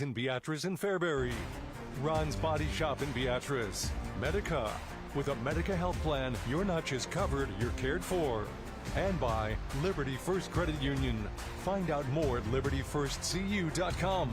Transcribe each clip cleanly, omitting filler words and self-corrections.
in Beatrice and Fairbury. Ron's Body Shop in Beatrice. Medica. With a Medica health plan, you're not just covered, you're cared for. And by Liberty First Credit Union. Find out more at libertyfirstcu.com.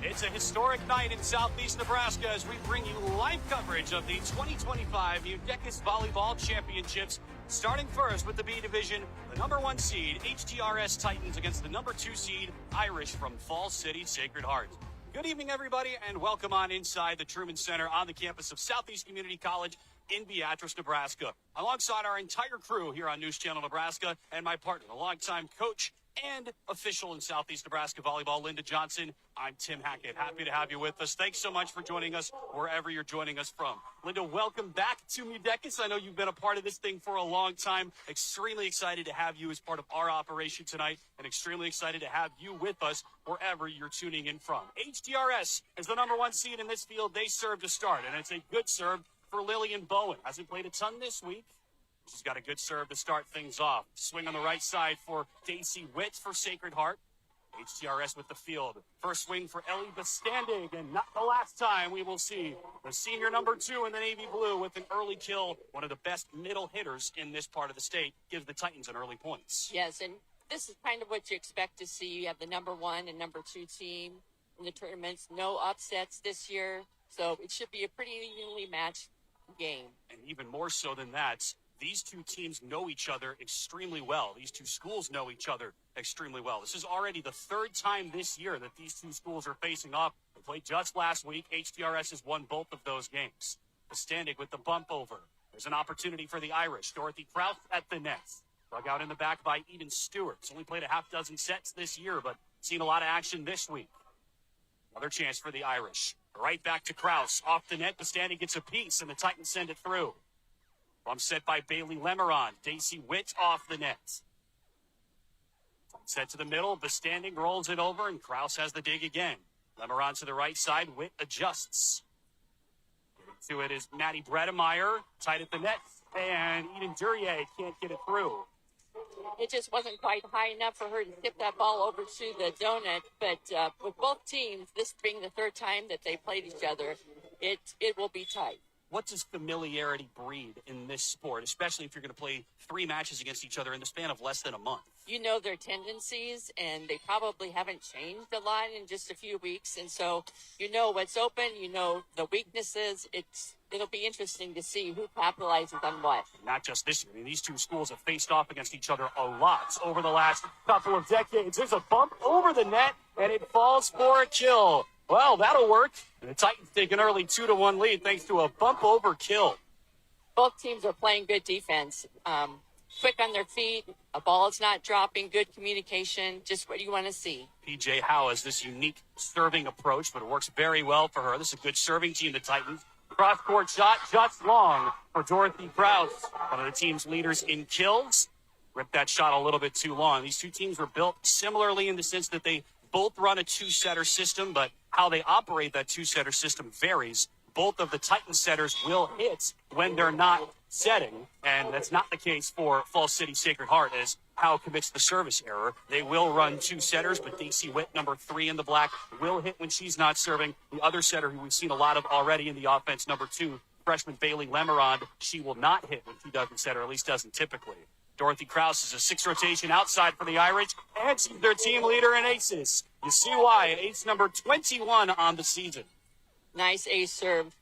It's a historic night in southeast Nebraska as we bring you live coverage of the 2025 MUDECAS Volleyball Championships. Starting first with the B Division, the number 1 seed, HTRS Titans, against the number 2 seed, Irish from Falls City, Sacred Heart. Good evening, everybody, and welcome on inside the Truman Center on the campus of Southeast Community College in Beatrice, Nebraska. Alongside our entire crew here on News Channel Nebraska and my partner, the longtime coach and official in Southeast Nebraska Volleyball, Linda Johnson, I'm Tim Hackett. Happy to have you with us. Thanks so much for joining us wherever you're joining us from. Linda, welcome back to MUDECAS. I know you've been a part of this thing for a long time. Extremely excited to have you as part of our operation tonight, and extremely excited to have you with us wherever you're tuning in from. HTRS is the number 1 seed in this field. They serve to start, and it's a good serve for Lillian Bowen. Hasn't played a ton this week. She's got a good serve to start things off. Swing on the right side for Daisy Witt for Sacred Heart. HTRS with the field. First swing for Ellie Bestandig, and not the last time we will see the senior number 2 in the Navy Blue with an early kill. One of the best middle hitters in this part of the state. Gives the Titans an early points. Yes, and this is kind of what you expect to see. You have the number 1 and number 2 team in the tournaments. No upsets this year, so it should be a pretty evenly matched game. And even more so than that, these two teams know each other extremely well. These two schools know each other extremely well. This is already the 3rd time this year that these two schools are facing off. They played just last week. HTRS has won both of those games. Bestandig with the bump over. There's an opportunity for the Irish. Dorothy Kraus at the net. Dug out in the back by Eden Stewart. She's only played a half dozen sets this year, but seen a lot of action this week. Another chance for the Irish. Right back to Kraus. Off the net, Bestandig gets a piece, and the Titans send it through. Bump set by Bailey Lemeron. Daisy Witt off the net. Set to the middle. Bestandig rolls it over, and Kraus has the dig again. Lemeron to the right side. Witt adjusts. Getting to it is Maddie Bredemeyer. Tight at the net. And Eden Duryea can't get it through. It just wasn't quite high enough for her to tip that ball over to the donut. But with both teams, this being the 3rd time that they played each other, it will be tight. What does familiarity breed in this sport, especially if you're going to play 3 matches against each other in the span of less than a month? You know their tendencies, and they probably haven't changed a lot in just a few weeks. And so you know what's open, you know the weaknesses. It'll be interesting to see who capitalizes on what. Not just this year. I mean, these two schools have faced off against each other a lot over the last couple of decades. There's a bump over the net, and it falls for a kill. Well, that'll work. And the Titans take an early 2-1 lead thanks to a bump over kill. Both teams are playing good defense. Quick on their feet. A ball is not dropping. Good communication. Just what you want to see. PJ Howe has this unique serving approach, but it works very well for her. This is a good serving team, the Titans. Cross-court shot just long for Dorothy Kraus, one of the team's leaders in kills. Ripped that shot a little bit too long. These two teams were built similarly in the sense that they both run a 2-setter system, but how they operate that 2-setter system varies. Both of the Titan setters will hit when they're not setting, and that's not the case for Falls City Sacred Heart, as Howe commits the service error. They will run 2 setters, but Daisy Witt, number 3 in the black, will hit when she's not serving. The other setter who we've seen a lot of already in the offense, number 2, freshman Bailey Lemeron, she will not hit when she doesn't set, or at least doesn't typically. Dorothy Kraus is a 6 rotation outside for the Irish, and she's their team leader in aces. You see why. Ace number 21 on the season. Nice ace serve.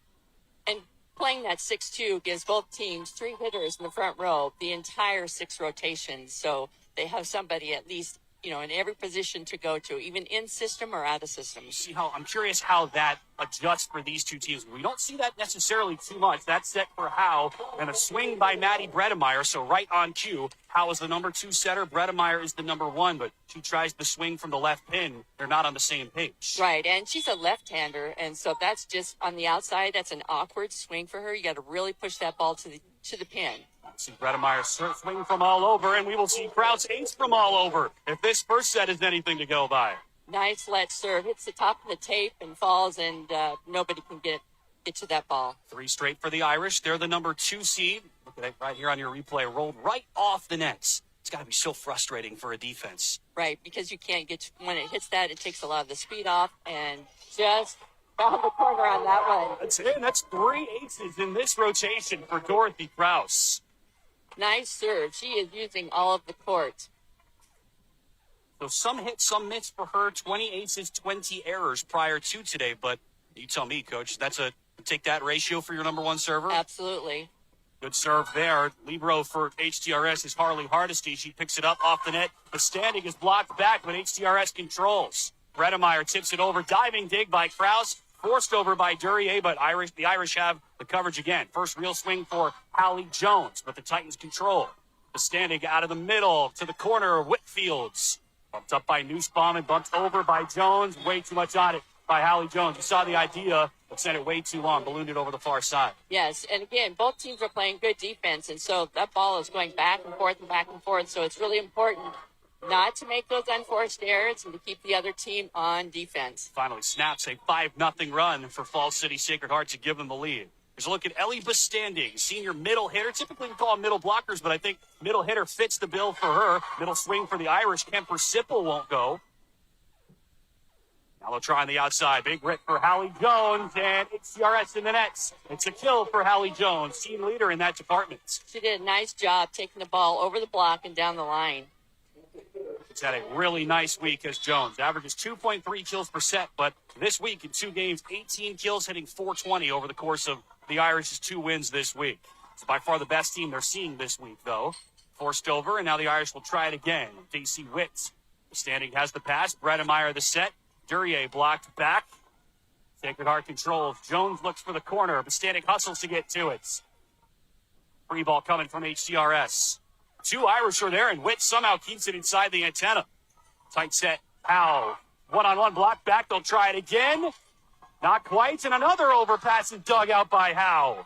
And playing that 6-2 gives both teams 3 hitters in the front row the entire 6 rotations. So they have somebody at least, in every position to go to, even in system or out of system. See how I'm curious how that adjusts for these two teams. We don't see that necessarily too much. That's set for Howe, and a swing by Maddie Bredemeyer. So right on cue, Howe is the number 2 setter. Bredemeyer is the number 1, but she tries the swing from the left pin. They're not on the same page. Right, and she's a left-hander, and so that's just on the outside. That's an awkward swing for her. You got to really push that ball to the pin. See Bredemeyer swing from all over, and we will see Kraus ace from all over if this first set is anything to go by. Nice let serve. Hits the top of the tape and falls, and nobody can get to that ball. 3 straight for the Irish. They're the number 2 seed. Look at it right here on your replay. Rolled right off the nets. It's got to be so frustrating for a defense. Right, because you can't get, when it hits that, it takes a lot of the speed off, and just found the corner on that one. That's it. That's 3 aces in this rotation for Dorothy Krause. Nice serve. She is using all of the court. So some hits, some miss for her. 20 aces, 20 errors prior to today. But you tell me, Coach, take that ratio for your number one server? Absolutely. Good serve there. Libero for HTRS is Harley Hardesty. She picks it up off the net. The standing is blocked back, but HTRS controls. Bredemeyer tips it over. Diving dig by Krause. Forced over by Duryea, but the Irish have the coverage again. First real swing for Hallie Jones, but the Titans control. The standing out of the middle to the corner. Whitfields. Bumped up by Nussbaum and bumped over by Jones. Way too much on it by Hallie Jones. You saw the idea, but sent it way too long. Ballooned it over the far side. Yes, and again, both teams are playing good defense, and so that ball is going back and forth and back and forth. So it's really important not to make those unforced errors and to keep the other team on defense. Finally snaps a 5-0 run for Falls City Sacred Heart to give them the lead. Here's a look at Ellie Bastanding, senior middle hitter. Typically we call them middle blockers, but I think middle hitter fits the bill for her. Middle swing for the Irish. Kemper Sipple won't go. Now they'll try on the outside. Big rip for Hallie Jones, and it's CRS in the nets. It's a kill for Hallie Jones, team leader in that department. She did a nice job taking the ball over the block and down the line. She's had a really nice week as Jones. Averages 2.3 kills per set, but this week in 2 games, 18 kills, hitting .420 over the course of the Irish's 2 wins this week. It's by far the best team they're seeing this week, though. Forced over, and now the Irish will try it again. D.C. Witt. Standing has the pass. Bredemeyer the set. Duryea blocked back. Sacred Heart controls. Jones looks for the corner, but Standing hustles to get to it. Free ball coming from HTRS. 2 Irish are there, and Witt somehow keeps it inside the antenna. Tight set. Howe. One-on-one block back. They'll try it again. Not quite. And another overpass is dug out by Howe.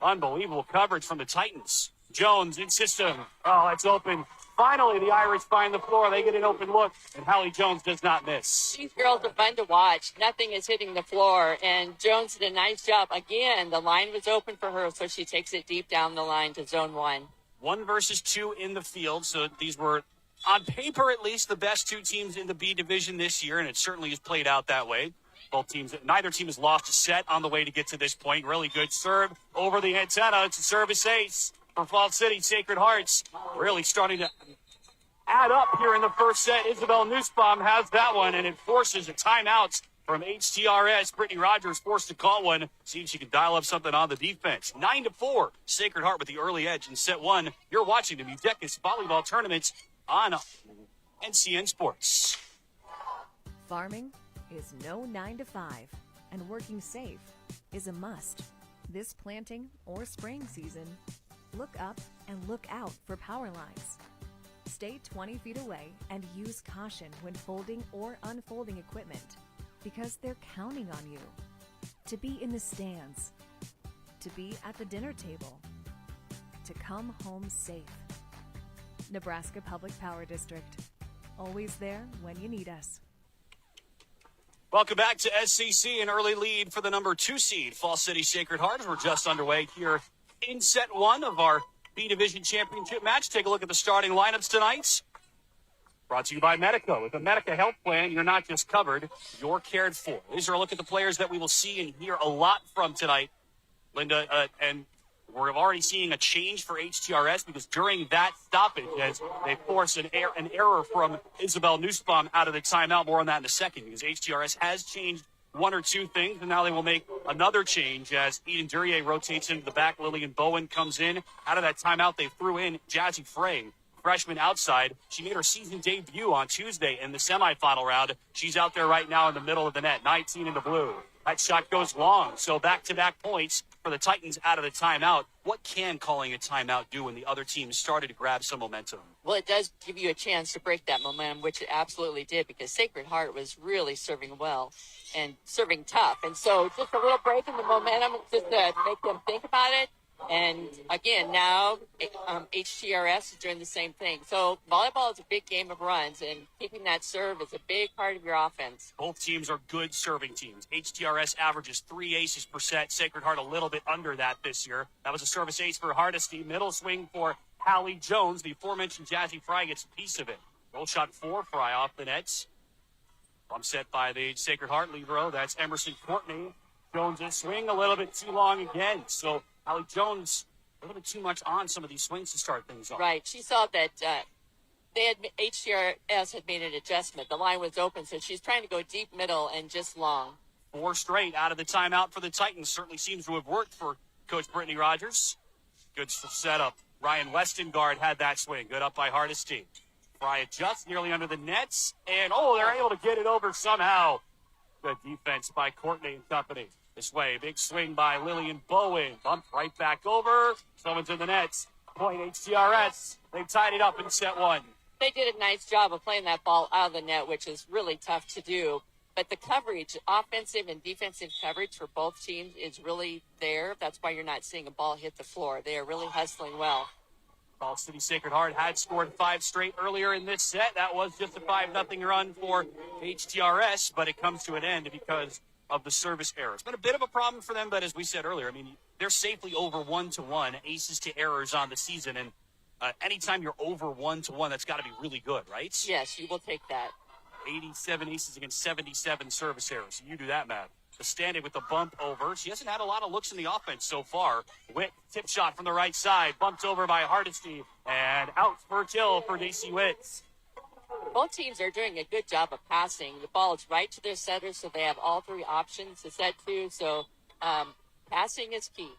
Unbelievable coverage from the Titans. Jones in system. Oh, it's open. Finally, the Irish find the floor. They get an open look, and Hallie Jones does not miss. These girls are fun to watch. Nothing is hitting the floor, and Jones did a nice job. Again, the line was open for her, so she takes it deep down the line to zone 1. 1 versus 2 in the field, so these were, on paper at least, the best 2 teams in the B division this year, and it certainly has played out that way. Neither team has lost a set on the way to get to this point. Really good serve over the antenna. It's a service ace for Falls City Sacred Hearts. Really starting to add up here in the first set. Isabel Nussbaum has that one, and it forces a timeout from HTRS. Brittany Rogers forced to call one. See if she can dial up something on the defense. 9-4. Sacred Heart with the early edge in set 1. You're watching the MUDECAS Volleyball Tournament on NCN Sports. Farming is no 9 to 5, and working safe is a must. This planting or spraying season, look up and look out for power lines. Stay 20 feet away and use caution when folding or unfolding equipment, because they're counting on you to be in the stands, to be at the dinner table, to come home safe. Nebraska Public Power District, always there when you need us. Welcome back to SCC, an early lead for the number 2 seed, Falls City Sacred Heart. We're just underway here in set 1 of our B Division Championship match. Take a look at the starting lineups tonight. Brought to you by Medica. With a Medica health plan, you're not just covered, you're cared for. These are a look at the players that we will see and hear a lot from tonight, Linda, and we're already seeing a change for HTRS because during that stoppage, as they force an error from Isabel Nussbaum out of the timeout. More on that in a second, because HTRS has changed 1 or 2 things, and now they will make another change as Eden Duryea rotates into the back. Lillian Bowen comes in. Out of that timeout, they threw in Jazzy Frey, freshman outside. She made her season debut on Tuesday in the semifinal round. She's out there right now in the middle of the net, 19 in the blue. That shot goes long, so back-to-back points for the Titans out of the timeout. What can calling a timeout do when the other team started to grab some momentum? Well, it does give you a chance to break that momentum, which it absolutely did, because Sacred Heart was really serving well and serving tough. And so just a little break in the momentum just to make them think about it. And again, now HTRS is doing the same thing. So volleyball is a big game of runs, and keeping that serve is a big part of your offense. Both teams are good serving teams. HTRS averages 3 aces per set. Sacred Heart a little bit under that this year. That was a service ace for Hardesty. Middle swing for Hallie Jones, the aforementioned Jazzy Fry, gets a piece of it. Roll shot 4, Fry off the nets. Bump set by the Sacred Heart libero. That's Emerson Courtney. Jones' swing a little bit too long again. So Hallie Jones, a little bit too much on some of these swings to start things off. Right. She saw that HTRS had made an adjustment. The line was open, so she's trying to go deep middle and just long. 4 straight out of the timeout for the Titans. Certainly seems to have worked for Coach Brittany Rogers. Good setup. Ryan Westengard had that swing. Good up by Hardesty. Fry adjusts nearly under the nets. And, they're able to get it over somehow. Good defense by Courtney and company. This way, big swing by Lillian Bowen. Bumped right back over. Someone's in the nets. Point HTRS. They've tied it up in set 1. They did a nice job of playing that ball out of the net, which is really tough to do. But the coverage, offensive and defensive coverage for both teams is really there. That's why you're not seeing a ball hit the floor. They are really hustling well. Ball City Sacred Heart had scored 5 straight earlier in this set. That was just a 5-0 run for HTRS, but it comes to an end because of the service error. It's been a bit of a problem for them, but as we said earlier, I mean, they're safely over 1-1, aces to errors on the season. And anytime you're over 1-1, that's got to be really good, right? Yes, you will take that. 87 aces against 77 service errors. You do that, Matt. The standing with the bump over. She hasn't had a lot of looks in the offense so far. Witt, tip shot from the right side. Bumped over by Hardesty. And out for a kill for Daisy Witt. Both teams are doing a good job of passing. The ball is right to their setters, so they have all 3 options to set to. So passing is key.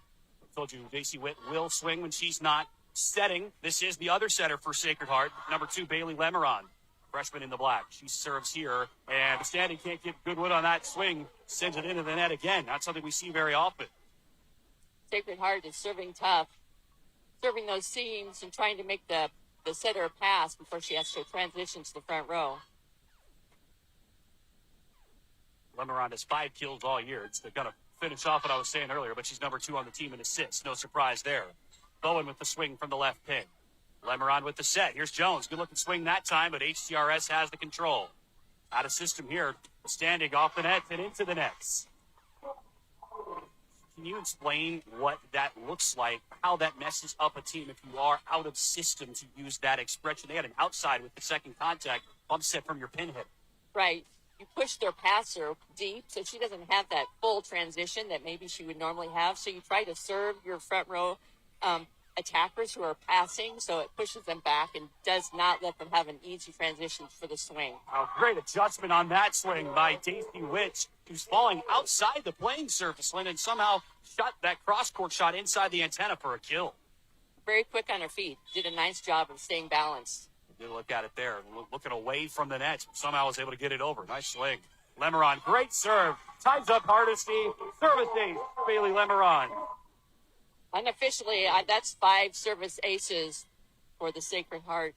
I told you, Daisy Witt will swing when she's not setting. This is the other setter for Sacred Heart. Number 2, Bailey Lemeron. Freshman in the black. She serves here, and Standing can't get good wood on that swing. Sends it into the net again. Not something we see very often. Sacred Heart is serving tough, serving those seams and trying to make the setter pass before she has to transition to the front row. Lemeron has 5 kills all year. It's going to finish off what I was saying earlier, but she's number 2 on the team in assists. No surprise there. Bowen with the swing from the left pin. Lemeron with the set. Here's Jones. Good looking swing that time, but HTRS has the control. Out of system here. Standing off the net and into the nets. Can you explain what that looks like, how that messes up a team if you are out of system, to use that expression? They had an outside with the second contact. Bump set from your pin hit. Right. You push their passer deep, so she doesn't have that full transition that maybe she would normally have. So you try to serve your front row attackers who are passing, so it pushes them back and does not let them have an easy transition for the swing. Oh, great adjustment on that swing by Daisy Witt, who's falling outside the playing surface, Lynn, and somehow shot that cross-court shot inside the antenna for a kill. Very quick on her feet. Did a nice job of staying balanced. Good look at it there. Looking away from the net. Somehow was able to get it over. Nice swing. Lemeron, great serve. Ties up Hardesty. Service ace, Bailey Lemeron. Unofficially, that's 5 service aces for the Sacred Heart.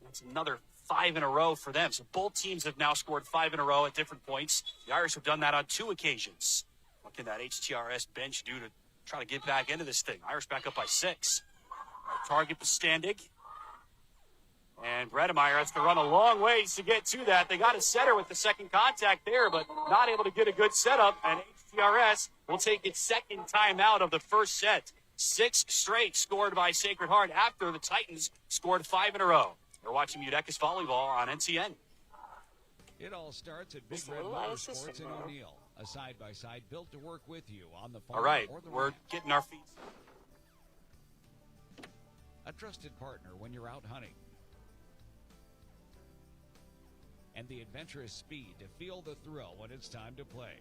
That's another 5 in a row for them. So both teams have now scored 5 in a row at different points. The Irish have done that on 2 occasions. What can that HTRS bench do to try to get back into this thing? Irish back up by 6. Target was Standig. And Bredemeyer has to run a long ways to get to that. They got a setter with the second contact there, but not able to get a good setup. And HTRS will take its second timeout of the first set. 6 straight scored by Sacred Heart after the Titans scored 5 in a row. You're watching MUDECAS Volleyball on NCN. It all starts at Big Red Motorsports in O'Neill. A side-by-side built to work with you on the farm. All right, or the we're ranch. getting our feet. A trusted partner when you're out hunting. And the adventurous speed to feel the thrill when it's time to play.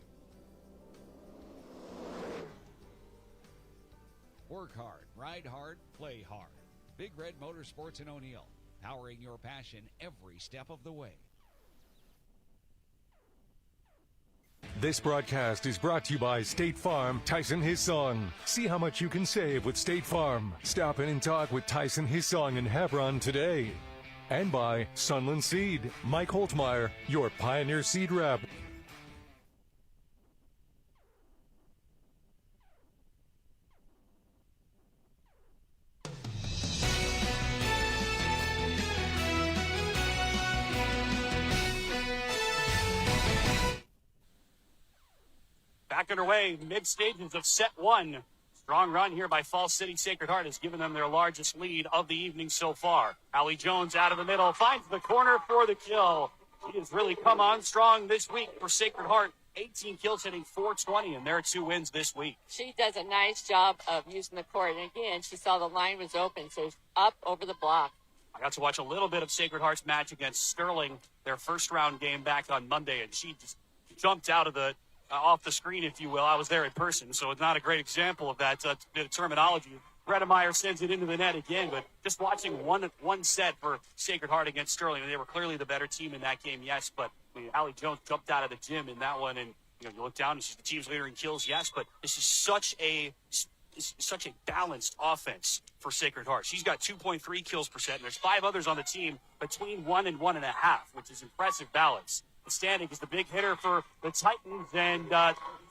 Work hard, ride hard, play hard. Big Red Motorsports in O'Neill, powering your passion every step of the way. This broadcast is brought to you by State Farm, Tyson Hissong. See how much you can save with State Farm. Stop in and talk with Tyson Hissong in Hebron today. And by Sunland Seed, Mike Holtmeyer, your Pioneer Seed Rep. Back underway, mid stages of set 1. Strong run here by Falls City Sacred Heart has given them their largest lead of the evening so far. Allie Jones out of the middle, finds the corner for the kill. She has really come on strong this week for Sacred Heart. 18 kills, hitting .420, and their 2 wins this week. She does a nice job of using the court. And again, she saw the line was open, so up over the block. I got to watch a little bit of Sacred Heart's match against Sterling, their first round game back on Monday, and she just jumped out of the off the screen, if you will. I was there in person, so it's not a great example of that bit of terminology. Bredemeyer sends it into the net again, but just watching one set for Sacred Heart against Sterling, they were clearly the better team in that game, yes, but Allie Jones jumped out of the gym in that one, and you look down and she's the team's leader in kills, yes, but this is such a balanced offense for Sacred Heart. She's got 2.3 kills per set, and there's 5 others on the team between 1 and 1.5, which is impressive balance. The standing is the big hitter for the Titans, and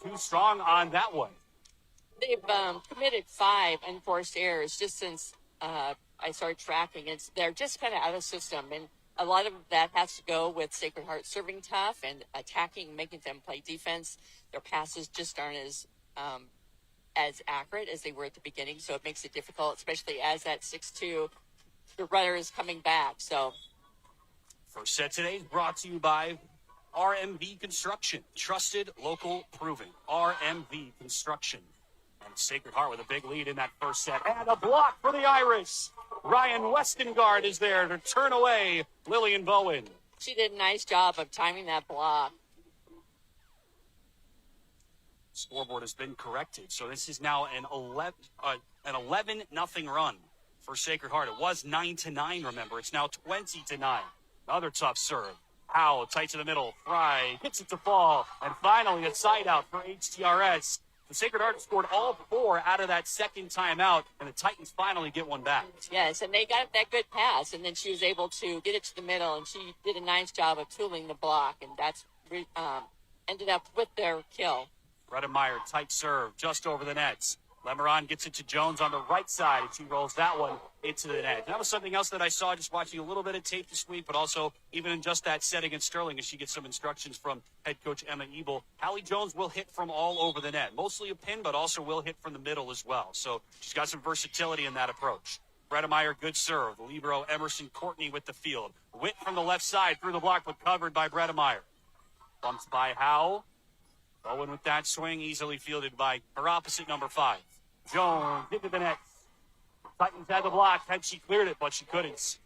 too strong on that one. They've committed 5 unforced errors just since I started tracking. They're just kind of out of system, and a lot of that has to go with Sacred Heart serving tough and attacking, making them play defense. Their passes just aren't as accurate as they were at the beginning, so it makes it difficult, especially as that 6-2, the runner is coming back. So, first set today is brought to you by RMV Construction, trusted, local, proven. RMV Construction. And Sacred Heart with a big lead in that first set. And a block for the Irish. Ryan Westengard is there to turn away Lillian Bowen. She did a nice job of timing that block. Scoreboard has been corrected, so this is now an 11-0 run for Sacred Heart. It was 9-9, remember. It's now 20-9. Another tough serve. Howe, tight to the middle. Fry hits it to fall. And finally, a side out for HTRS. The Sacred Heart scored all 4 out of that second timeout, and the Titans finally get one back. Yes, and they got that good pass, and then she was able to get it to the middle, and she did a nice job of tooling the block, and that's ended up with their kill. Bredemeyer, tight serve, just over the nets. Lemeron gets it to Jones on the right side, and she rolls that one into the net. That was something else that I saw just watching a little bit of tape this week, but also even in just that set against Sterling, as she gets some instructions from head coach Emma Ebel. Allie Jones will hit from all over the net, mostly a pin, but also will hit from the middle as well. So she's got some versatility in that approach. Bredemeyer, good serve. The libero Emerson Courtney with the field. Witt from the left side through the block, but covered by Bredemeyer. Bumps by Howe. Bowen with that swing, easily fielded by her opposite, number 5. Jones into the net. Titans had the block. Had she cleared it, but she couldn't. It's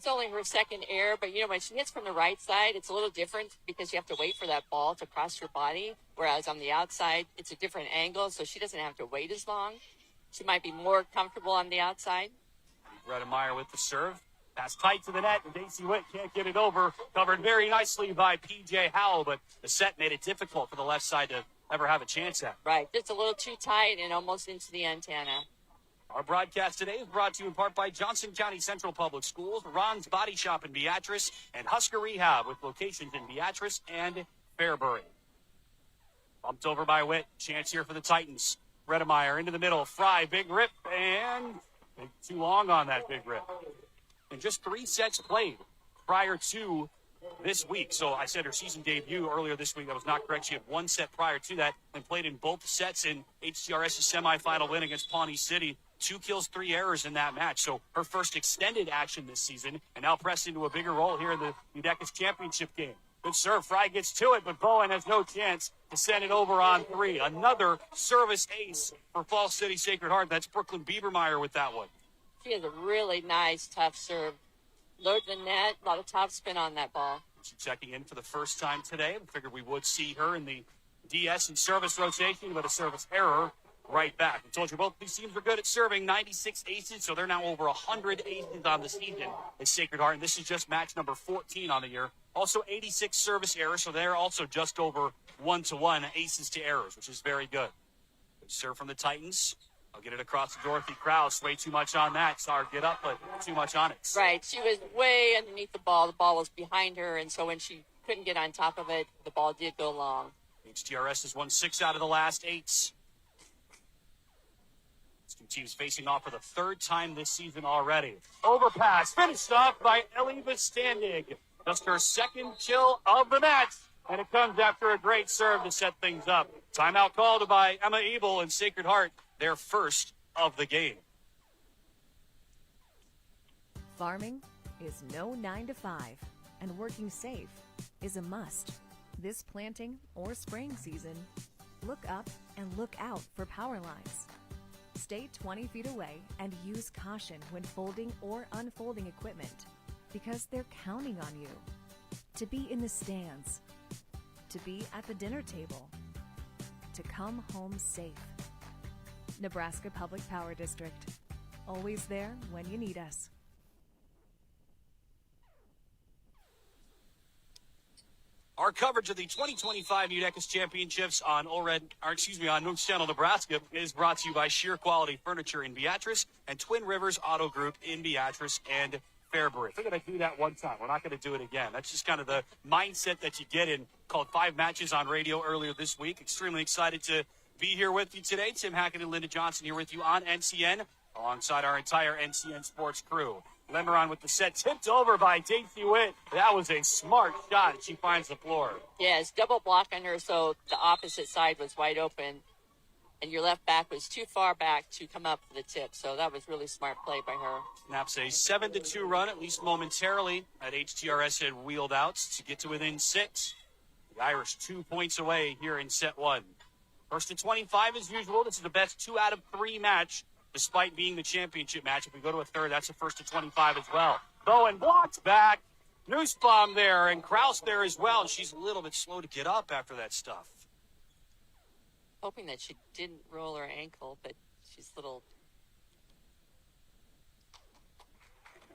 only her second error, but when she hits from the right side, it's a little different because you have to wait for that ball to cross your body, whereas on the outside, it's a different angle, so she doesn't have to wait as long. She might be more comfortable on the outside. Bredemeyer with the serve. Pass tight to the net, and Daisy Witt can't get it over. Covered very nicely by P.J. Howell, but the set made it difficult for the left side to ever have a chance at. Right, just a little too tight and almost into the antenna. Our broadcast today is brought to you in part by Johnson County Central Public Schools, Ron's Body Shop in Beatrice, and Husker Rehab with locations in Beatrice and Fairbury. Bumped over by Witt. Chance here for the Titans. Bredemeyer into the middle. Fry, big rip, and too long on that big rip. And just 3 sets played prior to this week. So I said her season debut earlier this week. That was not correct. She had 1 set prior to that and played in both sets in HTRS's semifinal win against Pawnee City. 2 kills, 3 errors in that match. So her first extended action this season, and now pressed into a bigger role here in the MUDECAS championship game. Good serve. Fry gets to it, but Bowen has no chance to send it over on 3. Another service ace for Falls City Sacred Heart. That's Brooklyn Biebermeyer with that one. She has a really nice, tough serve. Load the net, a lot of top spin on that ball. She's checking in for the first time today. We figured we would see her in the DS and service rotation, but a service error right back. I told you both these teams are good at serving. 96 aces, so they're now over 100 aces on the season as Sacred Heart, and this is just match number 14 on the year. Also 86 service errors, so they're also just over 1-to-1 aces to errors, which is very good. Good serve from the Titans. I'll get it across to Dorothy Krause. Way too much on that. Saw her get up, but too much on it. Right. She was way underneath the ball. The ball was behind her, and so when she couldn't get on top of it, the ball did go long. HTRS has won 6 out of the last 8. These 2 teams facing off for the 3rd time this season already. Overpass. Finished off by Eliva Standig. Just her 2nd kill of the match. And it comes after a great serve to set things up. Timeout called by Emma Ebel and Sacred Heart, their first of the game. Farming is no 9 to 5, and working safe is a must. This planting or spraying season, look up and look out for power lines. Stay 20 feet away and use caution when folding or unfolding equipment, because they're counting on you to be in the stands, to be at the dinner table, to come home safe. Nebraska Public Power District, always there when you need us. Our coverage of the 2025 MUDECAS Championships on News Channel Nebraska is brought to you by Sheer Quality Furniture in Beatrice and Twin Rivers Auto Group in Beatrice and Fairbury. We're going to do that one time. We're not going to do it again. That's just kind of the mindset that you get in. Called 5 matches on radio earlier this week. Extremely excited to be here with you today. Tim Hackett and Linda Johnson here with you on NCN alongside our entire NCN Sports crew. Lemeron with the set, tipped over by Daisy Witt. That was a smart shot. She finds the floor. Yes, double block on her, so the opposite side was wide open, and your left back was too far back to come up for the tip. So that was really smart play by her. Snaps a 7-2 run, at least momentarily, at HTRS had wheeled out to get to within 6. The Irish 2 points away here in set 1. First to 25 as usual. This is the best 2 out of 3 match. Despite being the championship match, if we go to a third, that's a first to 25 as well. Bowen blocks back. Nussbaum there, and Kraus there as well. She's a little bit slow to get up after that stuff. Hoping that she didn't roll her ankle, but she's a little...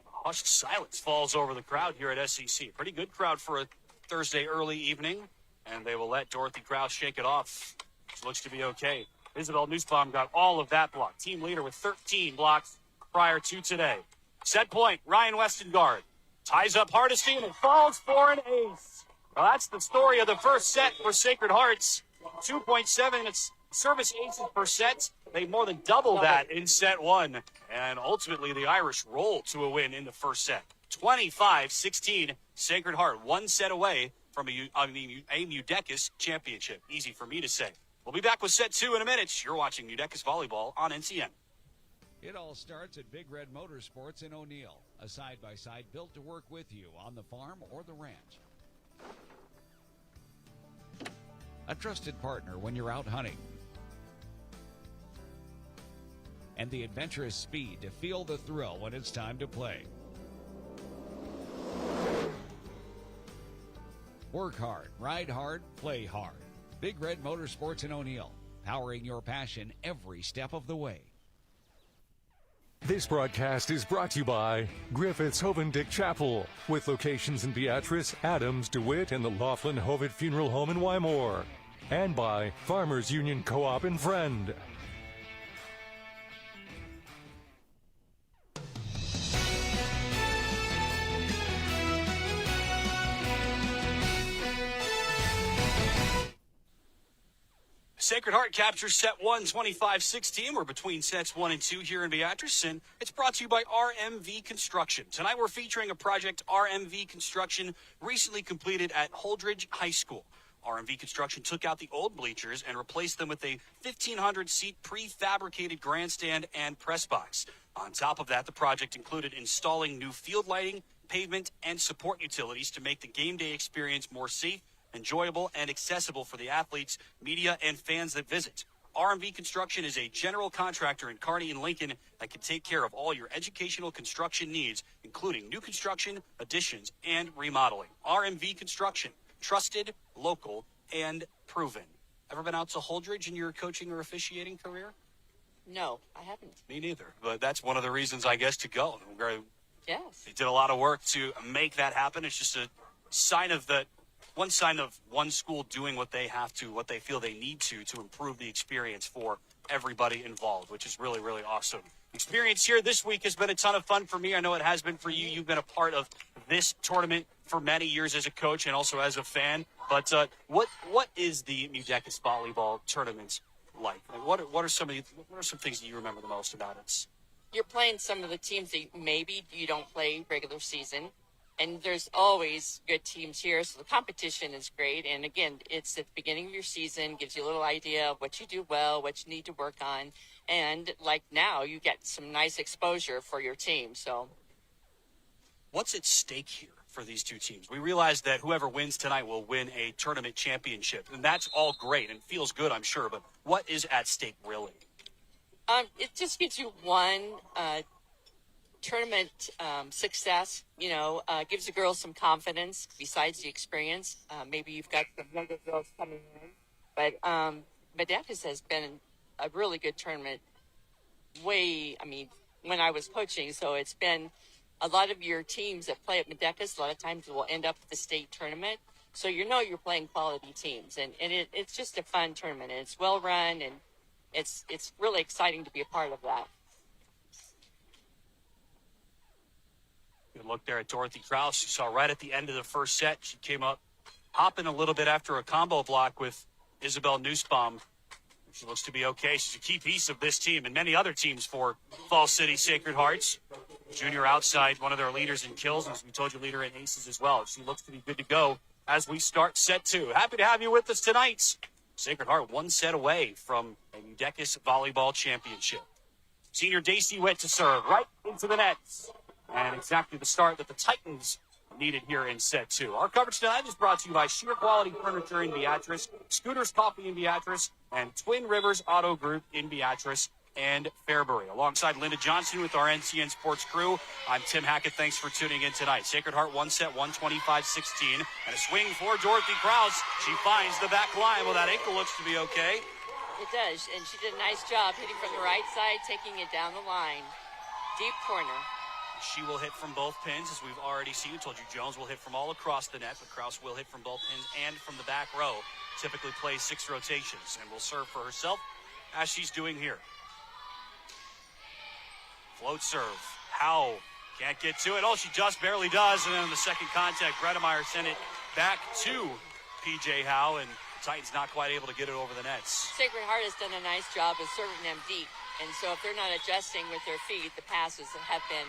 Hushed silence falls over the crowd here at SEC. Pretty good crowd for a Thursday early evening, and they will let Dorothy Kraus shake it off. She looks to be okay. Isabel Nussbaum got all of that block. Team leader with 13 blocks prior to today. Set point, Ryan Westengard. Ties up Hardesty, and it falls for an ace. Well, that's the story of the first set for Sacred Hearts. 2.7 it's service aces per set. They more than double that in set 1. And ultimately, the Irish roll to a win in the first set. 25-16, Sacred Heart, 1 set away from a MUDECAS championship. Easy for me to say. We'll be back with set 2 in a minute. You're watching MUDECAS Volleyball on NCN. It all starts at Big Red Motorsports in O'Neill, a side-by-side built to work with you on the farm or the ranch. A trusted partner when you're out hunting. And the adventurous speed to feel the thrill when it's time to play. Work hard, ride hard, play hard. Big Red Motorsports in O'Neill, powering your passion every step of the way. This broadcast is brought to you by Griffith's Hovendick Chapel, with locations in Beatrice, Adams, DeWitt, and the Laughlin Hovitt Funeral Home in Wymore. And by Farmers Union Co-op and Friend. Sacred Heart captures set 1, 25-16. We're between sets 1 and 2 here in Beatrice, and it's brought to you by RMV Construction. Tonight we're featuring a project RMV Construction recently completed at Holdridge High School. RMV Construction took out the old bleachers and replaced them with a 1,500-seat prefabricated grandstand and press box. On top of that, the project included installing new field lighting, pavement, and support utilities to make the game day experience more safe, enjoyable, and accessible for the athletes, media, and fans that visit. RMV Construction is a general contractor in Kearney and Lincoln that can take care of all your educational construction needs, including new construction, additions, and remodeling. RMV Construction, trusted, local, and proven. Ever been out to Holdridge in your coaching or officiating career? No, I haven't. Me neither, but that's one of the reasons, I guess, to go. Yes. They did a lot of work to make that happen. It's just a sign of one school doing what they have to, what they feel they need to improve the experience for everybody involved, which is really, really awesome. Experience here this week has been a ton of fun for me. I know it has been for you. You've been a part of this tournament for many years as a coach and also as a fan. But what is the MUDECAS volleyball tournament like? What are some things that you remember the most about it? You're playing some of the teams that maybe you don't play regular season. And there's always good teams here, so the competition is great. And again, it's at the beginning of your season, gives you a little idea of what you do well, what you need to work on. And like now, you get some nice exposure for your team. So what's at stake here for these two teams? We realize that whoever wins tonight will win a tournament championship, and that's all great and feels good, I'm sure. But what is at stake, really? It just gives you one tournament success, gives the girls some confidence besides the experience. Maybe you've got some younger girls coming in. But MUDECAS has been a really good tournament when I was coaching. So it's been a lot of your teams that play at MUDECAS, a lot of times will end up at the state tournament. So you're playing quality teams. And it's just a fun tournament. And it's well run, and it's really exciting to be a part of that. Good look there at Dorothy Krause. You saw right at the end of the first set, she came up hopping a little bit after a combo block with Isabel Nussbaum. She looks to be okay. She's a key piece of this team and many other teams for Falls City Sacred Hearts. Junior outside, one of their leaders in kills, and as we told you, leader in aces as well. She looks to be good to go as we start set two. Happy to have you with us tonight. Sacred Heart one set away from a MUDECAS Volleyball Championship. Senior Daisy went to serve right into the nets. And exactly the start that the Titans needed here in set two. Our coverage tonight is brought to you by Sheer Quality Furniture in Beatrice, Scooters Coffee in Beatrice, and Twin Rivers Auto Group in Beatrice and Fairbury. Alongside Linda Johnson with our NCN Sports crew, I'm Tim Hackett. Thanks for tuning in tonight. Sacred Heart one set, 125-16. And a swing for Dorothy Krause. She finds the back line. Well, that ankle looks to be okay. It does, and she did a nice job hitting from the right side, taking it down the line. Deep corner. She will hit from both pins, as we've already seen. I told you Jones will hit from all across the net, but Krause will hit from both pins and from the back row. Typically plays 6 rotations and will serve for herself, as she's doing here. Float serve. Howe can't get to it. Oh, she just barely does. And then in the second contact, Bredemeyer sent it back to P.J. Howe, and the Titans not quite able to get it over the nets. Sacred Heart has done a nice job of serving them deep. And so if they're not adjusting with their feet, the passes have been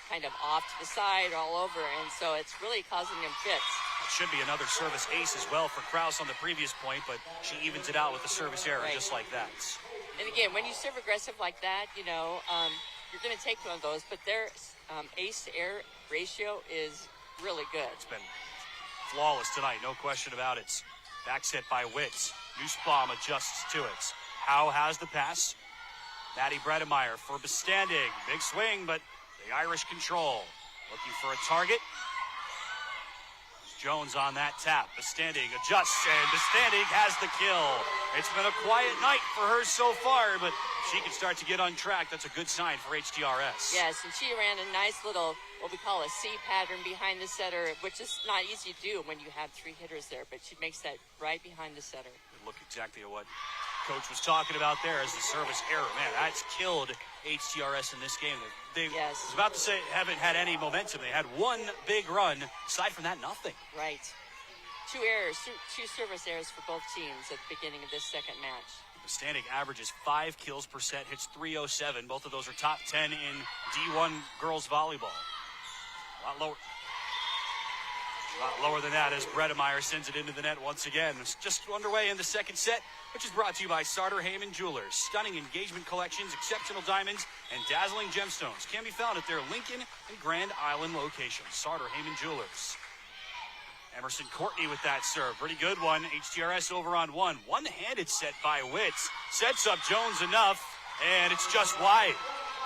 kind of off to the side, all over, and so it's really causing them fits. It should be another service ace as well for Krause on the previous point, but she evens it out with the service error, just like that. And again, when you serve aggressive like that, you're going to take one of those, but their ace-to-air ratio is really good. It's been flawless tonight, no question about it. Back set by Witz. Nussbaum adjusts to it. Howe has the pass. Maddie Bredemeyer for Bestanding. Big swing, but the Irish control. Looking for a target. Jones on that tap. Bestanding adjusts, and Bestanding has the kill. It's been a quiet night for her so far, but if she can start to get on track, that's a good sign for HTRS. Yes, and she ran a nice little, what we call a C pattern behind the setter, which is not easy to do when you have 3 hitters there, but she makes that right behind the setter. Look exactly at what Coach was talking about there as the service error. Man, that's killed HTRS in this game. They yes. I was about to say haven't had any momentum. They had one big run. Aside from that, nothing. Right. 2 errors, 2 service errors for both teams at the beginning of this second match. The standing averages 5 kills per set, hits 307. Both of those are top 10 in D1 girls volleyball. A lot lower than that as Bredemeyer sends it into the net once again. It's just underway in the second set, which is brought to you by Sartor Heyman Jewelers. Stunning engagement collections, exceptional diamonds, and dazzling gemstones can be found at their Lincoln and Grand Island locations. Sartor Heyman Jewelers. Emerson Courtney with that serve. Pretty good one. HTRS over on 1. One-handed set by Witz. Sets up Jones enough, and it's just wide.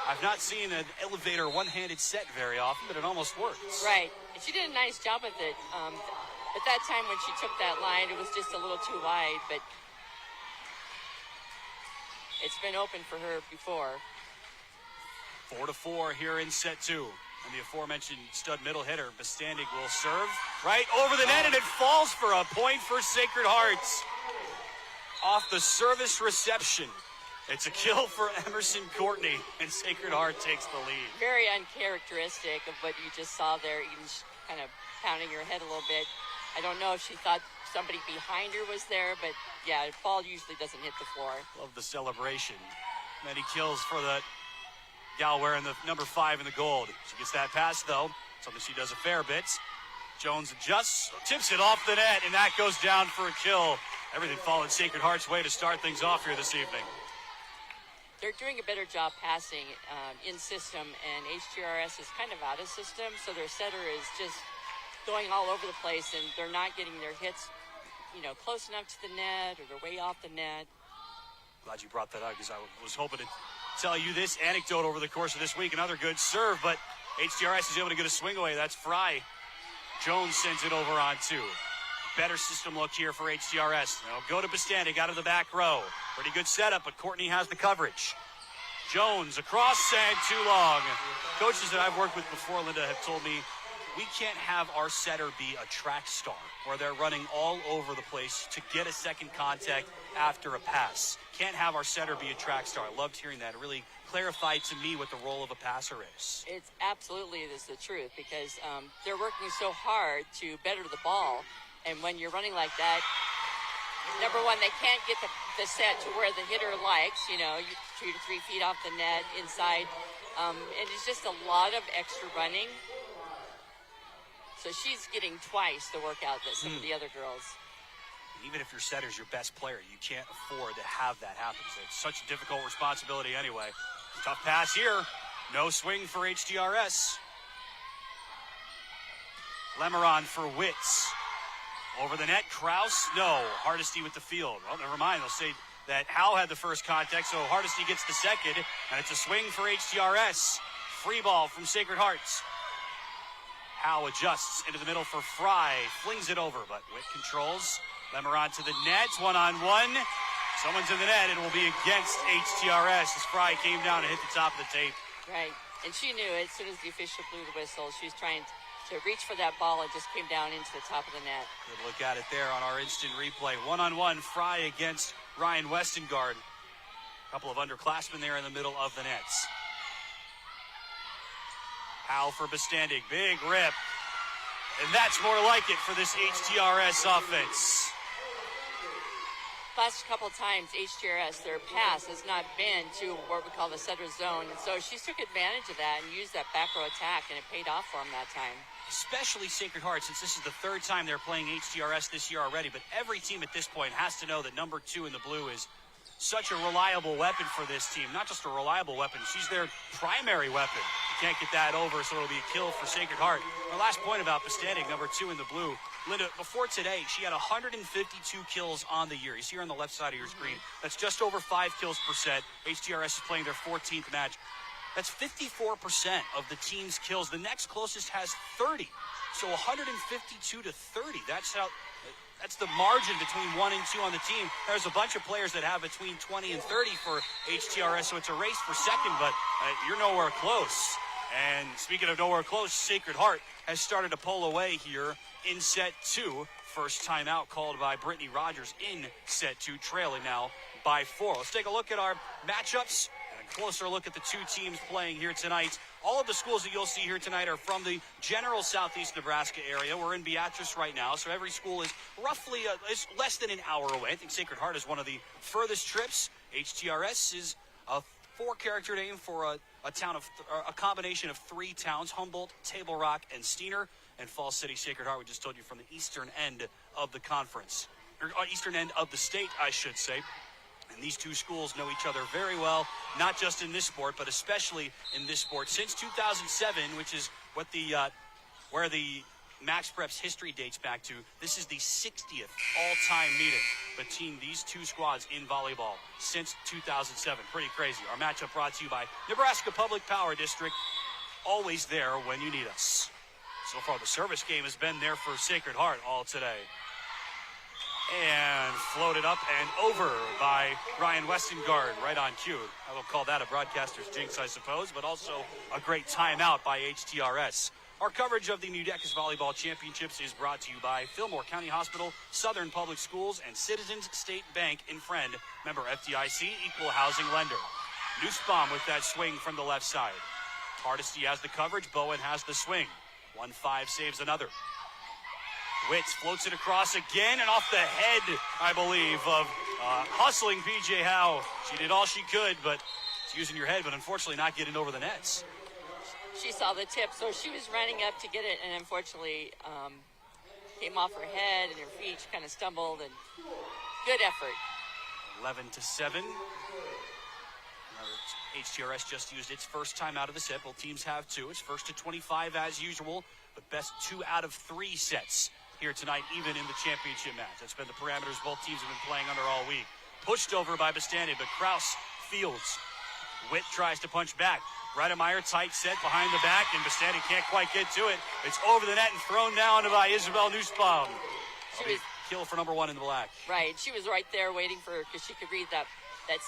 I've not seen an elevator one-handed set very often, but it almost works. Right. And she did a nice job with it. At that time when she took that line, it was just a little too wide, but it's been open for her before. 4-4 here in set 2. And the aforementioned stud middle hitter, Bestanding, will serve right over the net, and it falls for a point for Sacred Hearts. Off the service reception. It's a kill for Emerson Courtney, and Sacred Heart takes the lead. Very uncharacteristic of what you just saw there, even kind of pounding her head a little bit. I don't know if she thought somebody behind her was there, but yeah, the ball usually doesn't hit the floor. Love the celebration. Many kills for the gal wearing the number 5 in the gold. She gets that pass, though. something she does a fair bit. Jones adjusts, tips it off the net, and that goes down for a kill. Everything falling Sacred Heart's way to start things off here this evening. They're doing a better job passing in system, and HTRS is kind of out of system, so their setter is just going all over the place, and they're not getting their hits, close enough to the net, or they're way off the net. Glad you brought that up, because I was hoping to tell you this anecdote over the course of this week. Another good serve, but HTRS is able to get a swing away. That's Fry. Jones sends it over on 2. Better system look here for HTRS. They'll go to Bostandig out of the back row. Pretty good setup, but Courtney has the coverage. Jones across and too long. Coaches that I've worked with before, Linda, have told me we can't have our setter be a track star where they're running all over the place to get a second contact after a pass. Can't have our setter be a track star. I loved hearing that. It really clarified to me what the role of a passer is. It's absolutely the truth, because they're working so hard to better the ball. And when you're running like that, number one, they can't get the set to where the hitter likes, 2 to 3 feet off the net inside. And it's just a lot of extra running. So she's getting twice the workout that some of the other girls. Even if your setter's your best player, you can't afford to have that happen. It's such a difficult responsibility anyway. Tough pass here. No swing for HTRS. Lemeron for Witz. Over the net, Kraus, no. Hardesty with the field. Well, never mind. They'll say that Howe had the first contact, so Hardesty gets the second, and it's a swing for HTRS. Free ball from Sacred Hearts. Howe adjusts into the middle for Fry. Flings it over, but Witt controls. Lemeron to the net, 1-on-1. Someone's in the net. It will be against HTRS as Fry came down and hit the top of the tape. Right, and she knew as soon as the official blew the whistle, she was trying to reach for that ball. It just came down into the top of the net. Good look at it there on our instant replay. 1-on-1, Fry against Ryan Westengard. A couple of underclassmen there in the middle of the nets. Howe for Bostandig, big rip. And that's more like it for this HTRS offense. Last couple of times, HTRS, their pass has not been to what we call the setter zone. And so she took advantage of that and used that back row attack, and it paid off for them that time. Especially Sacred Heart, since this is the third time they're playing HTRS this year already. But every team at this point has to know that number 2 in the blue is such a reliable weapon for this team. Not just a reliable weapon, she's their primary weapon. You can't get that over, so it'll be a kill for Sacred Heart. My last point about Bostandig, number 2 in the blue. Linda, before today, she had 152 kills on the year. You see her on the left side of your screen. That's just over 5 kills per set. HTRS is playing their 14th match. That's 54% of the team's kills. The next closest has 30. So 152 to 30. That's the margin between 1 and 2 on the team. There's a bunch of players that have between 20 and 30 for HTRS, so it's a race for second, but you're nowhere close. And speaking of nowhere close, Sacred Heart has started to pull away here in set 2. First timeout called by Brittany Rogers in set 2, trailing now by 4. Let's take a look at our matchups and a closer look at the two teams playing here tonight. All of the schools that you'll see here tonight are from the general southeast Nebraska area. We're in Beatrice right now, so every school is roughly is less than an hour away. I think Sacred Heart is one of the furthest trips. HTRS is a 4-character name for a town of a combination of 3 towns: Humboldt-Table Rock, and Steiner. And Falls City Sacred Heart, we just told you, from the eastern end of the conference, or eastern end of the state, I should say. And these two schools know each other very well, not just in this sport, but especially in this sport. Since 2007, which is what where the Max Prep's history dates back to, this is the 60th all-time meeting between these two squads in volleyball since 2007. Pretty crazy. Our matchup brought to you by Nebraska Public Power District, always there when you need us. So far, the service game has been there for Sacred Heart all today. And floated up and over by Ryan Westengard, right on cue. I will call that a broadcaster's jinx, I suppose, but also a great timeout by HTRS. Our coverage of the MUDECAS Volleyball Championships is brought to you by Fillmore County Hospital, Southern Public Schools, and Citizens State Bank in Friend. Member FDIC, equal housing lender. Nussbaum with that swing from the left side. Hardesty has the coverage, Bowen has the swing. 1-5 saves another. Witz floats it across again and off the head, I believe, of hustling PJ Howe. She did all she could, but it's using your head, but unfortunately not getting over the nets. she saw the tip, so she was running up to get it, and unfortunately came off her head and her feet. She kind of stumbled, and good effort. 11-7. HTRS just used its first time out of the set. Both teams have two. It's first to 25 as usual, but best 2 out of 3 sets here tonight, even in the championship match. That's been the parameters both teams have been playing under all week. Pushed over by Bastandi, but Kraus fields. Witt tries to punch back. Bredemeyer tight set behind the back, and Bastandi can't quite get to it. It's over the net and thrown down by Isabel Nussbaum. Kill for number 1 in the black. Right. She was right there waiting for her because she could read that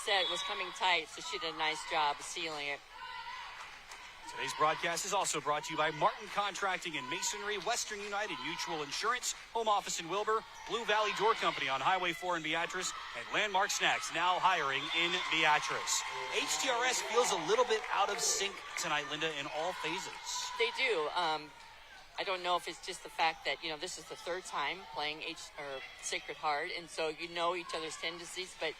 set was coming tight, so she did a nice job of sealing it. Today's broadcast is also brought to you by Martin Contracting and Masonry, Western United Mutual Insurance, Home Office in Wilbur, Blue Valley Door Company on Highway 4 in Beatrice, and Landmark Snacks now hiring in Beatrice. HTRS feels a little bit out of sync tonight, Linda, in all phases. They do. I don't know if it's just the fact that, this is the third time playing Sacred Heart, and so you know each other's tendencies, but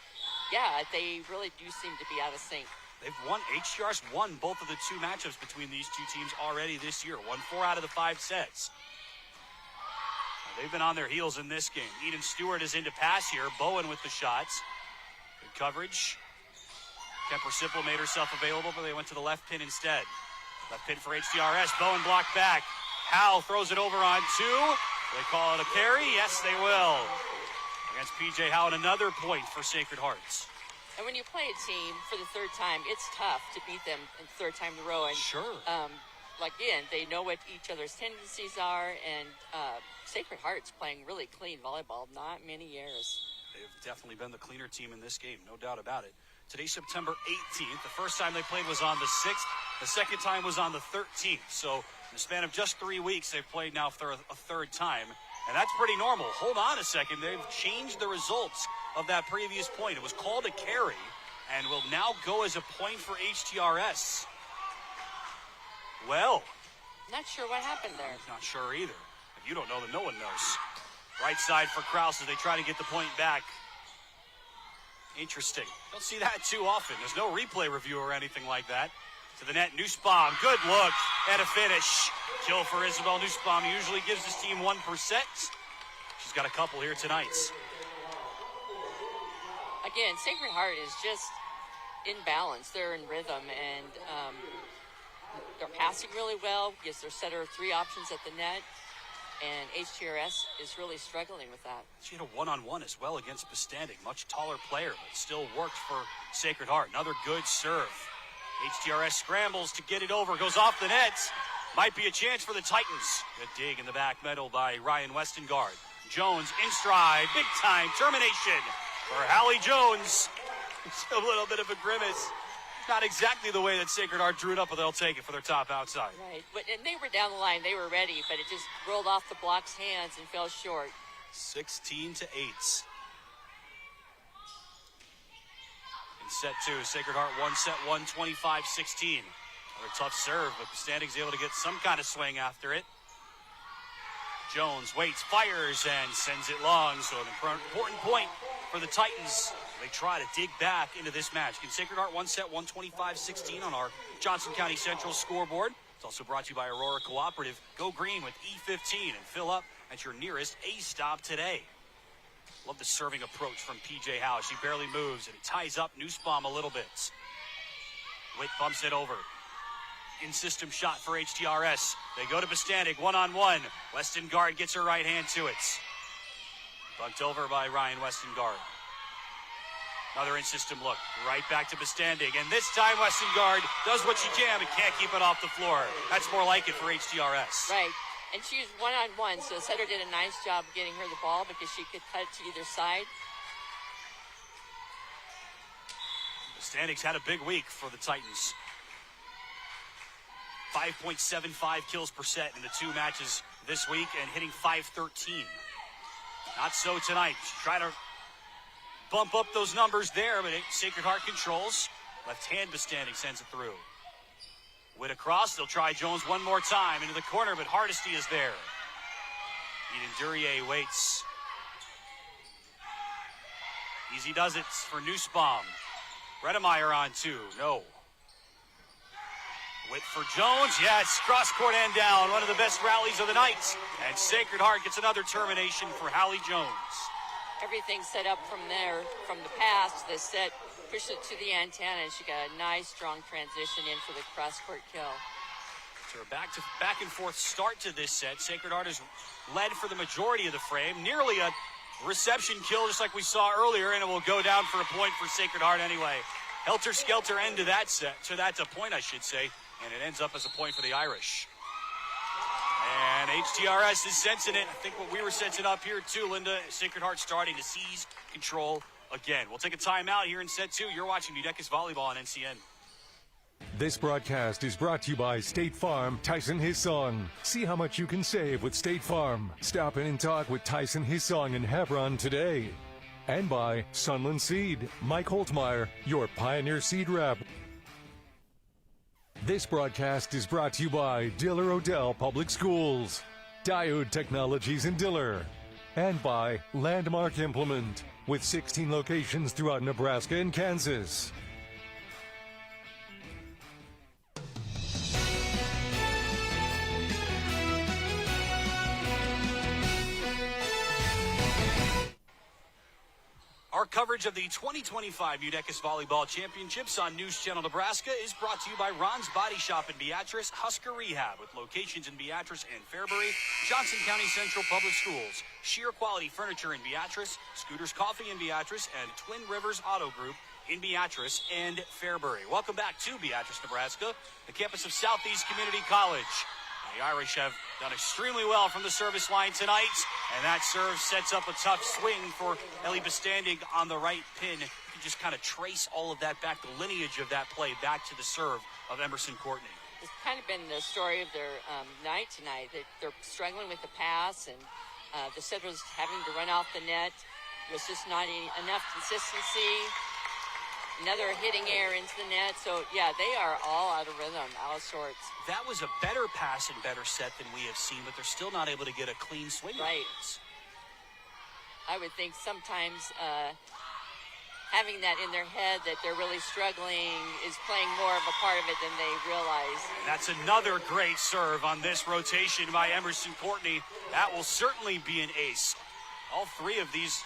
yeah, they really do seem to be out of sync. HTRS won both of the 2 matchups between these two teams already this year. Won 4 out of the 5 sets. They've been on their heels in this game. Eden Stewart is into pass here. Bowen with the shots. Good coverage. Kemper Sipple made herself available, but they went to the left pin instead. Left pin for HTRS. Bowen blocked back. Howell throws it over on 2. They call it a carry. Yes, they will. Against PJ Howell, another point for Sacred Hearts. And when you play a team for the third time, it's tough to beat them in the third time in a row. And, sure. Again, they know what each other's tendencies are, and Sacred Heart's playing really clean volleyball, not many errors. They've definitely been the cleaner team in this game, no doubt about it. Today's September 18th. The first time they played was on the 6th. The second time was on the 13th. So in the span of just 3 weeks, they've played now for a third time. And that's pretty normal. Hold on a second. They've changed the results of that previous point. It was called a carry and will now go as a point for HTRS. Well. Not sure what happened there. Not sure either. If you don't know, then no one knows. Right side for Kraus as they try to get the point back. Interesting. Don't see that too often. There's no replay review or anything like that. To the net, Nussbaum. Good look and a finish. Kill for Isabel Nussbaum. Usually gives this team 1%. She's got a couple here tonight. Again, Sacred Heart is just in balance. They're in rhythm, and they're passing really well. Gives their setter 3 options at the net, and HTRS is really struggling with that. She had a one-on-one as well against Bastandi. Much taller player, but still worked for Sacred Heart. Another good serve. HTRS scrambles to get it over. Goes off the net. Might be a chance for the Titans. Good dig in the back middle by Ryan Westengard. Jones in stride. Big time termination for Hallie Jones. It's a little bit of a grimace. Not exactly the way that Sacred Heart drew it up, but they'll take it for their top outside. Right. And they were down the line. They were ready, but it just rolled off the block's hands and fell short. 16-8. In set 2, Sacred Heart won set 1, 25-16. Another tough serve, but Standing's able to get some kind of swing after it. Jones waits, fires, and sends it long. So an important point for the Titans. They try to dig back into this match. Can Sacred Heart won set 1, 25-16 on our Johnson County Central scoreboard. It's also brought to you by Aurora Cooperative. Go green with E15 and fill up at your nearest A stop today. Love the serving approach from PJ Howe. She barely moves and ties up Nussbaum a little bit. Witt bumps it over. In-system shot for HTRS. They go to Bastandi, one-on-one. Westengard gets her right hand to it. Bunked over by Ryan Westengard. Another in-system look. Right back to Bastandi. And this time Westengard does what she can but can't keep it off the floor. That's more like it for HTRS. Right. And she was one-on-one, so the setter did a nice job getting her the ball because she could cut it to either side. Bastandik's had a big week for the Titans. 5.75 kills per set in the 2 matches this week and hitting .513. Not so tonight. She tried to bump up those numbers there, but Sacred Heart controls. Left hand Bastandik sends it through. Witt across. They'll try Jones one more time into the corner, but Hardesty is there. Eden Duryea waits. Easy does it for Nussbaum. Bredemeyer on 2. No. Witt for Jones. Yes, cross-court and down. One of the best rallies of the night. And Sacred Heart gets another termination for Hallie Jones. Everything set up from there, from the pass to the set, pushed it to the antenna, and she got a nice, strong transition in for the cross-court kill. So back and forth start to this set. Sacred Heart has led for the majority of the frame. Nearly a reception kill, just like we saw earlier, and it will go down for a point for Sacred Heart anyway. Helter-skelter end to that set. So that's a point, I should say. And it ends up as a point for the Irish. And HTRS is sensing it. I think what we were sensing up here too, Linda. Sacred Heart starting to seize control again. We'll take a timeout here in set 2. You're watching MUDECAS Volleyball on NCN. This broadcast is brought to you by State Farm, Tyson Hissong. See how much you can save with State Farm. Stop in and talk with Tyson Hissong in Hebron today. And by Sunland Seed, Mike Holtmeyer, your Pioneer Seed Rep. This broadcast is brought to you by Diller Odell Public Schools, Diode Technologies in Diller, and by Landmark Implement, with 16 locations throughout Nebraska and Kansas. Our coverage of the 2025 MUDECAS Volleyball Championships on News Channel Nebraska is brought to you by Ron's Body Shop in Beatrice, Husker Rehab, with locations in Beatrice and Fairbury, Johnson County Central Public Schools, Sheer Quality Furniture in Beatrice, Scooters Coffee in Beatrice, and Twin Rivers Auto Group in Beatrice and Fairbury. Welcome back to Beatrice, Nebraska, the campus of Southeast Community College. The Irish have done extremely well from the service line tonight, and that serve sets up a tough swing for Ellie Bestandig on the right pin. You can just kind of trace all of that back, the lineage of that play, back to the serve of Emerson Courtney. It's kind of been the story of their night tonight. They're struggling with the pass, and the setters having to run off the net. There's just not enough consistency. Another hitting error into the net. So, yeah, they are all out of rhythm, out of sorts. That was a better pass and better set than we have seen, but they're still not able to get a clean swing. Right. I would think sometimes having that in their head that they're really struggling is playing more of a part of it than they realize. That's another great serve on this rotation by Emerson Courtney. That will certainly be an ace. All three of these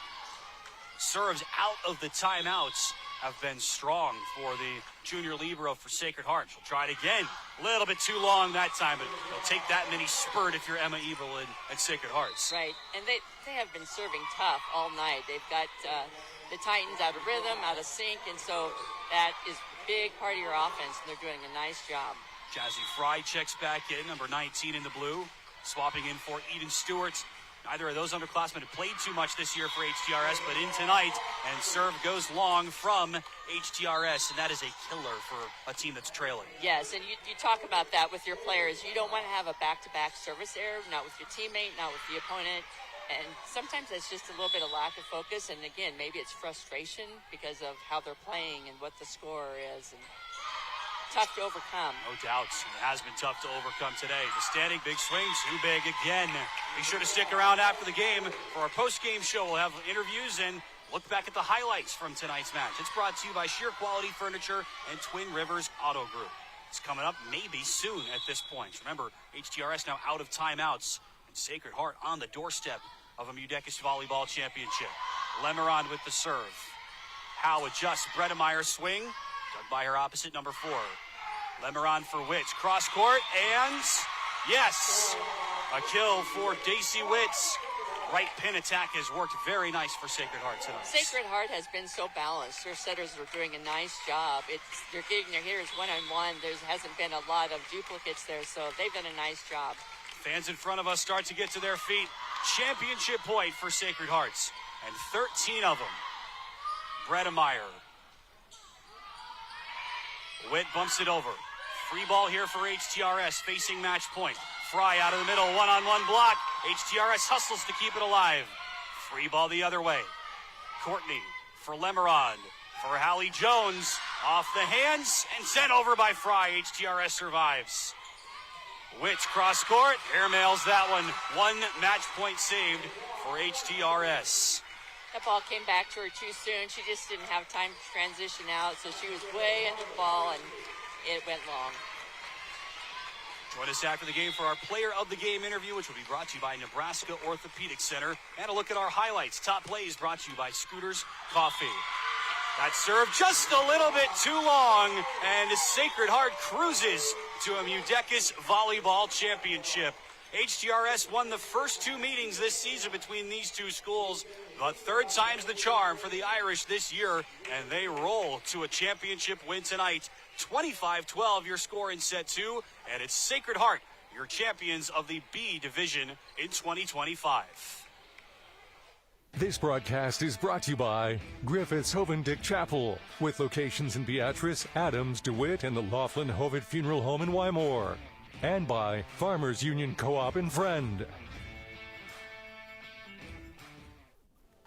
serves out of the timeouts have been strong for the junior libero for Sacred Heart. She'll try it again. A little bit too long that time, but they'll take that mini spurt if you're Emma Evelyn at Sacred Hearts. Right, and they have been serving tough all night. They've got the Titans out of rhythm, out of sync, and so that is a big part of your offense, and they're doing a nice job. Jazzy Fry checks back in, number 19 in the blue, swapping in for Eden Stewart. Neither of those underclassmen have played too much this year for HTRS, but in tonight, and serve goes long from HTRS, and that is a killer for a team that's trailing. Yes, and you talk about that with your players. You don't want to have a back-to-back service error, not with your teammate, not with the opponent, and sometimes that's just a little bit of lack of focus, and again, maybe it's frustration because of how they're playing and what the score is, and tough to overcome. No doubt. It has been tough to overcome today. The standing big swing, too big again. Be sure to stick around after the game. For our post-game show, we'll have interviews and look back at the highlights from tonight's match. It's brought to you by Sheer Quality Furniture and Twin Rivers Auto Group. It's coming up maybe soon at this point. Remember, HTRS now out of timeouts, and Sacred Heart on the doorstep of a MUDECAS Volleyball Championship. Lemeron with the serve. Howe adjusts Bredemeyer swing. Dug by her opposite, number 4. Lemeron for Witz. Cross court, and yes! A kill for Daisy Witz. Right pin attack has worked very nice for Sacred Heart tonight. Sacred Heart has been so balanced. Their setters are doing a nice job. They're getting their hitters one-on-one. There hasn't been a lot of duplicates there, so they've done a nice job. Fans in front of us start to get to their feet. Championship point for Sacred Hearts, and 13 of them. Bredemeyer. Witt bumps it over. Free ball here for HTRS, facing match point. Fry out of the middle, one-on-one block. HTRS hustles to keep it alive. Free ball the other way. Courtney for Lemeron. For Hallie Jones. Off the hands and sent over by Fry. HTRS survives. Witt cross court. Airmails that one. One match point saved for HTRS. That ball came back to her too soon. She just didn't have time to transition out, so she was way into the ball, and it went long. Join us after the game for our Player of the Game interview, which will be brought to you by Nebraska Orthopedic Center. And a look at our highlights. Top plays brought to you by Scooters Coffee. That serve just a little bit too long, and Sacred Heart cruises to a MUDECAS Volleyball Championship. HTRS won the first two meetings this season between these two schools, but third time's the charm for the Irish this year, and they roll to a championship win tonight. 25-12 your score in set two, and it's Sacred Heart, your champions of the B division in 2025. This broadcast is brought to you by Griffiths Hovendick Chapel, with locations in Beatrice, Adams, DeWitt, and the Laughlin Hovitt Funeral Home in Wymore. And by Farmers Union Co-op and Friend.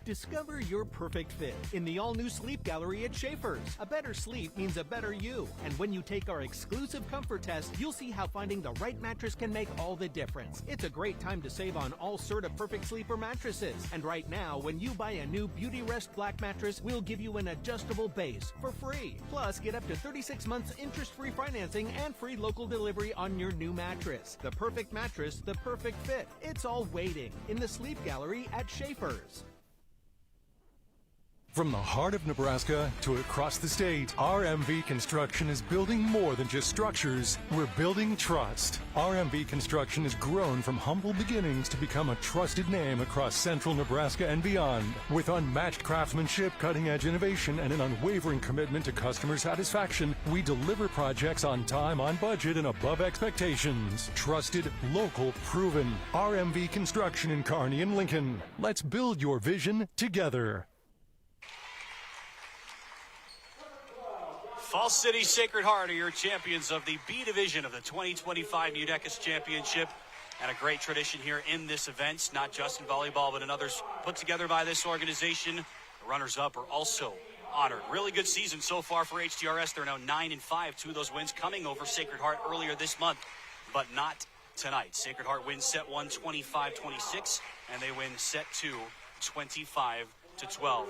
Discover your perfect fit in the all-new Sleep Gallery at Schaefer's. A better sleep means a better you. And when you take our exclusive comfort test, you'll see how finding the right mattress can make all the difference. It's a great time to save on all Serta Perfect Sleeper mattresses. And right now, when you buy a new Beauty Rest Black mattress, we'll give you an adjustable base for free. Plus, get up to 36 months interest-free financing and free local delivery on your new mattress. The perfect mattress, the perfect fit. It's all waiting in the Sleep Gallery at Schaefer's. From the heart of Nebraska to across the state, RMV Construction is building more than just structures. We're building trust. RMV Construction has grown from humble beginnings to become a trusted name across central Nebraska and beyond. With unmatched craftsmanship, cutting-edge innovation, and an unwavering commitment to customer satisfaction, we deliver projects on time, on budget, and above expectations. Trusted, local, proven. RMV Construction in Kearney and Lincoln. Let's build your vision together. Falls City Sacred Heart are your champions of the B division of the 2025 MUDECAS Championship. And a great tradition here in this event, not just in volleyball, but in others put together by this organization. The runners-up are also honored. Really good season so far for HTRS. They're now 9-5. Two of those wins coming over Sacred Heart earlier this month, but not tonight. Sacred Heart wins set one 25-26, and they win set two 25-12.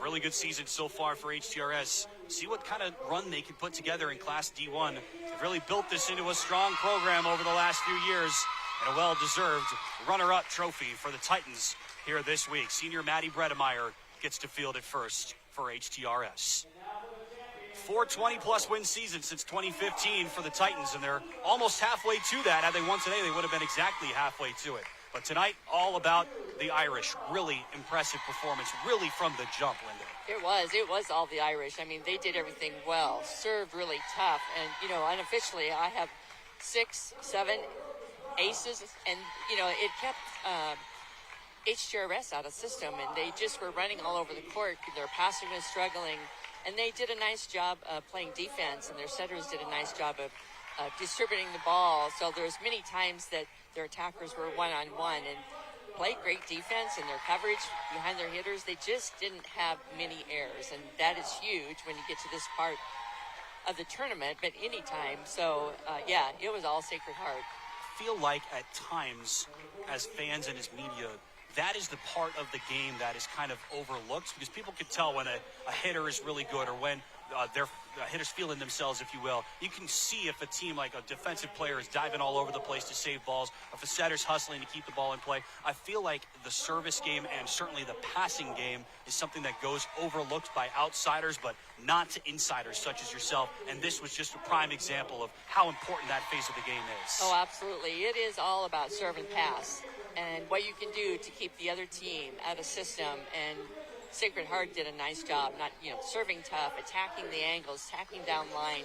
Really good season so far for HTRS. See what kind of run they can put together in Class D1. They've really built this into a strong program over the last few years, and a well-deserved runner-up trophy for the Titans here this week. Senior Maddie Bredemeyer gets to field it first for HTRS. 420-plus win season since 2015 for the Titans, and they're almost halfway to that. Had they won today, they would have been exactly halfway to it. But tonight, all about the Irish. Really impressive performance, really from the jump, Linda. It was all the Irish. I mean, they did everything well, served really tough. And, unofficially, I have 6, 7 aces. And, it kept HTRS out of system. And they just were running all over the court. Their passing was struggling. And they did a nice job of playing defense. And their setters did a nice job of distributing the ball. So there's many times that their attackers were one-on-one and played great defense in their coverage behind their hitters. They just didn't have many errors, and that is huge when you get to this part of the tournament, but anytime. So, it was all Sacred Heart. I feel like at times, as fans and as media, that is the part of the game that is kind of overlooked, because people can tell when a hitter is really good, or when their hitters feeling themselves, if you will. You can see if a team, like a defensive player, is diving all over the place to save balls, or if a setter's hustling to keep the ball in play. I feel like the service game and certainly the passing game is something that goes overlooked by outsiders, but not to insiders such as yourself. And this was just a prime example of how important that phase of the game is. Oh, absolutely. It is all about serve and pass and what you can do to keep the other team out of system. And Sacred Heart did a nice job, serving tough, attacking the angles, attacking down line.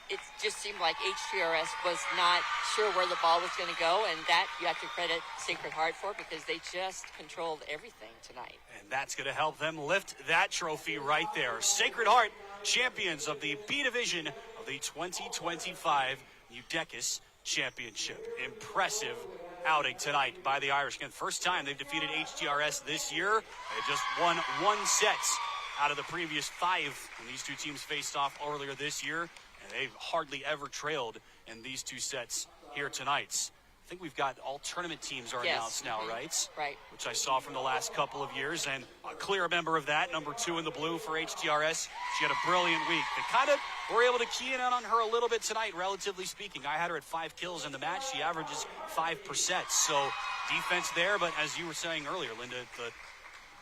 It just seemed like HTRS was not sure where the ball was going to go, and that you have to credit Sacred Heart for, because they just controlled everything tonight. And that's going to help them lift that trophy right there. Sacred Heart, champions of the B division of the 2025 MUDECAS Championship. Impressive outing tonight by the Irish. Again, first time they've defeated HTRS this year. They just won 1 set out of the previous 5 when these two teams faced off earlier this year, and they've hardly ever trailed in these 2 sets here tonight. I think we've got all tournament teams are Yes. announced now, right? Right. Which I saw from the last couple of years, and a clear member of that, number 2 in the blue for HTRS. She had a brilliant week. They kind of were able to key in on her a little bit tonight, relatively speaking. I had her at 5 kills in the match. She averages 5%. So defense there, but as you were saying earlier, Linda,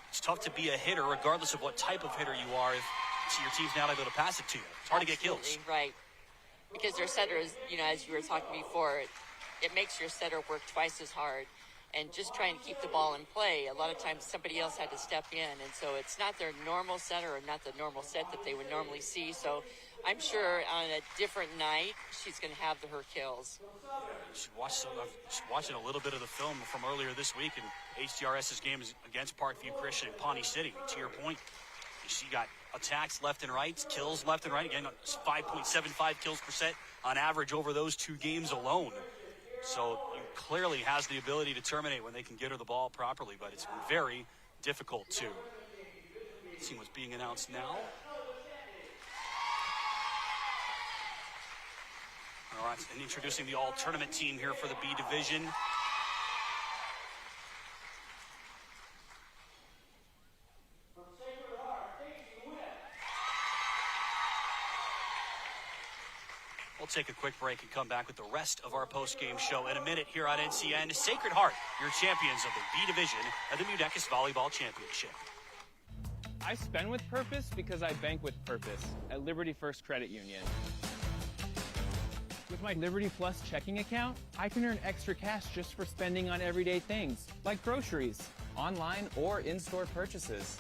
it's tough to be a hitter regardless of what type of hitter you are if your team's not able to pass it to you. It's hard to get kills. Right. Because their setter is, as you were talking before, it makes your setter work twice as hard. And just trying to keep the ball in play, a lot of times somebody else had to step in. And so it's not their normal setter or not the normal set that they would normally see. So I'm sure on a different night, she's going to have her kills. Watching a little bit of the film from earlier this week in HTRS's games against Parkview Christian and Pawnee City. To your point, she got attacks left and right, kills left and right. Again, 5.75 kills per set on average over those 2 games alone. So clearly has the ability to terminate when they can get her the ball properly, but it's very difficult to. Let's see what's being announced now. All right, and introducing the all-tournament team here for the B division. We'll take a quick break and come back with the rest of our post-game show in a minute here on NCN. Sacred Heart, your champions of the B division of the MUDECAS Volleyball Championship. I spend with purpose because I bank with purpose at Liberty First Credit Union. With my Liberty Plus checking account, I can earn extra cash just for spending on everyday things, like groceries, online or in-store purchases,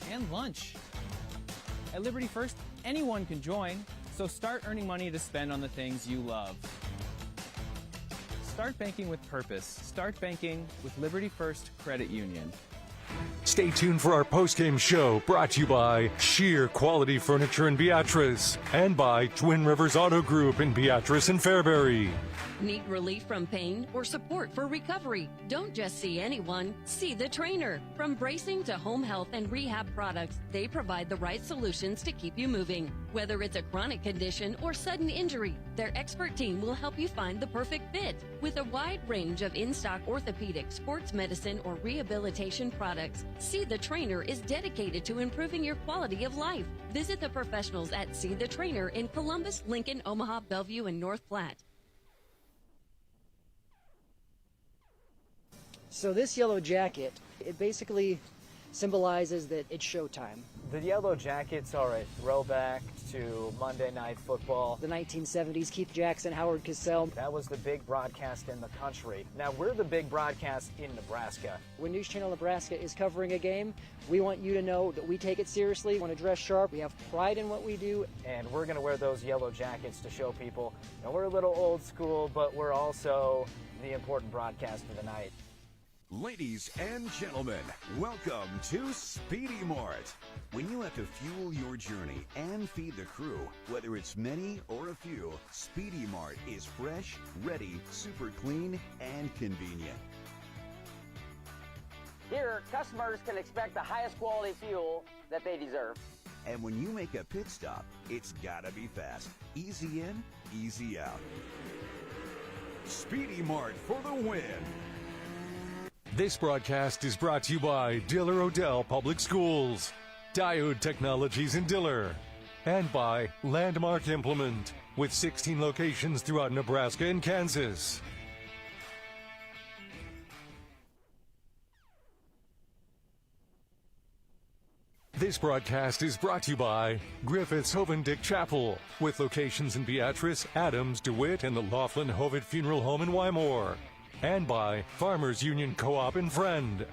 and lunch. At Liberty First, anyone can join, so start earning money to spend on the things you love. Start banking with purpose. Start banking with Liberty First Credit Union. Stay tuned for our post-game show, brought to you by Sheer Quality Furniture in Beatrice and by Twin Rivers Auto Group in Beatrice and Fairbury. Need relief from pain or support for recovery? Don't just see anyone, see the trainer. From bracing to home health and rehab products, they provide the right solutions to keep you moving. Whether it's a chronic condition or sudden injury, their expert team will help you find the perfect fit. With a wide range of in-stock orthopedic, sports medicine, or rehabilitation products, See the Trainer is dedicated to improving your quality of life. Visit the professionals at See the Trainer in Columbus, Lincoln, Omaha, Bellevue, and North Platte. So this yellow jacket, it basically symbolizes that it's showtime. The yellow jackets are a throwback to Monday Night Football. The 1970s, Keith Jackson, Howard Cosell. That was the big broadcast in the country. Now we're the big broadcast in Nebraska. When News Channel Nebraska is covering a game, we want you to know that we take it seriously, we want to dress sharp, we have pride in what we do. And we're going to wear those yellow jackets to show people, you know, we're a little old school, but we're also the important broadcast of the night. Ladies and gentlemen, welcome to Speedy Mart. When you have to fuel your journey and feed the crew, whether it's many or a few, Speedy Mart is fresh, ready, super clean, and convenient. Here, customers can expect the highest quality fuel that they deserve. And when you make a pit stop, it's gotta be fast. Easy in, easy out. Speedy Mart for the win. This broadcast is brought to you by Diller Odell Public Schools, Diode Technologies in Diller, and by Landmark Implement, with 16 locations throughout Nebraska and Kansas. This broadcast is brought to you by Griffiths Hovendick Chapel, with locations in Beatrice, Adams, DeWitt, and the Laughlin Hovitt Funeral Home in Wymore. And by Farmers Union Co-op and Friend.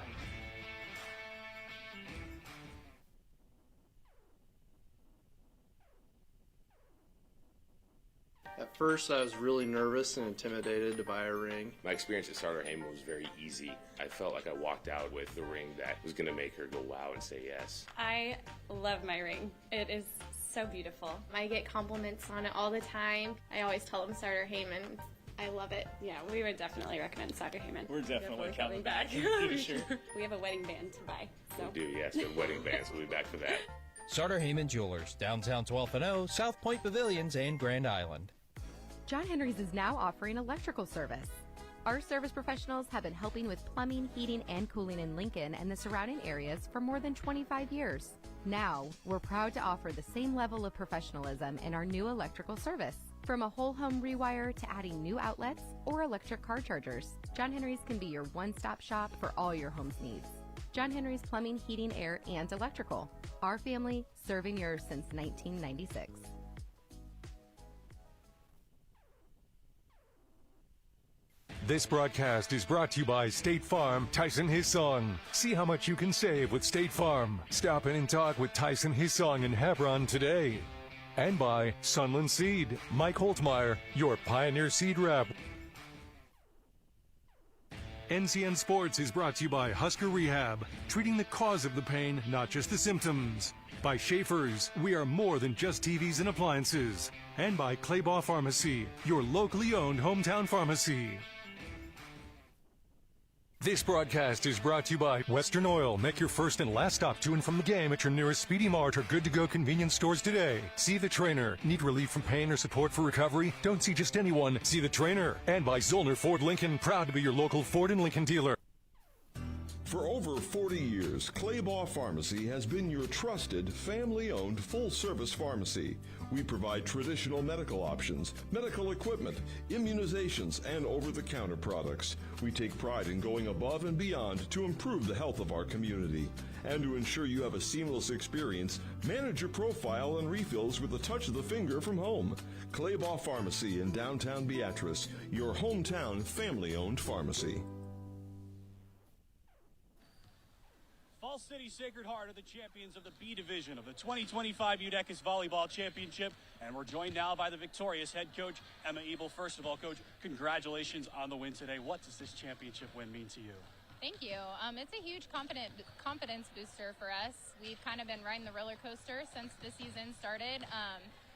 At first, I was really nervous and intimidated to buy a ring. My experience at Starter Heyman was very easy. I felt like I walked out with the ring that was going to make her go wow and say yes. I love my ring. It is so beautiful. I get compliments on it all the time. I always tell them Starter Heyman. I love it. Yeah, we would definitely recommend Starter Heyman. We're definitely coming back in the future. We have a wedding band to buy. So. We do, yes, the wedding bands. We'll be back for that. Starter Heyman Jewelers, downtown 12th and O, South Point Pavilions, and Grand Island. John Henry's is now offering electrical service. Our service professionals have been helping with plumbing, heating, and cooling in Lincoln and the surrounding areas for more than 25 years. Now, we're proud to offer the same level of professionalism in our new electrical service. From a whole home rewire to adding new outlets or electric car chargers, John Henry's can be your one-stop shop for all your home's needs. John Henry's Plumbing, Heating, Air, and Electrical. Our family serving yours since 1996. This broadcast is brought to you by State Farm, Tyson Hissong. See how much you can save with State Farm. Stop in and talk with Tyson Hissong in Hebron today. And by Sunland Seed, Mike Holtmeyer, your Pioneer Seed Rep. NCN Sports is brought to you by Husker Rehab, treating the cause of the pain, not just the symptoms. By Schaefer's, we are more than just TVs and appliances. And by Claybaugh Pharmacy, your locally owned hometown pharmacy. This broadcast is brought to you by Western Oil. Make your first and last stop to and from the game at your nearest Speedy Mart or good-to-go convenience stores today. See the trainer. Need relief from pain or support for recovery? Don't see just anyone. See the trainer. And by Zollner Ford Lincoln, proud to be your local Ford and Lincoln dealer. For over 40 years, Claybaugh Pharmacy has been your trusted, family-owned, full-service pharmacy. We provide traditional medical options, medical equipment, immunizations, and over-the-counter products. We take pride in going above and beyond to improve the health of our community. And to ensure you have a seamless experience, manage your profile and refills with a touch of the finger from home. Claybaugh Pharmacy in downtown Beatrice, your hometown family-owned pharmacy. Falls City Sacred Heart are the champions of the B Division of the 2025 MUDECUS Volleyball Championship, and we're joined now by the victorious head coach, Emma Ebel. First of all, Coach, congratulations on the win today. What does this championship win mean to you? Thank you. It's a huge confidence booster for us. We've kind of been riding the roller coaster since the season started.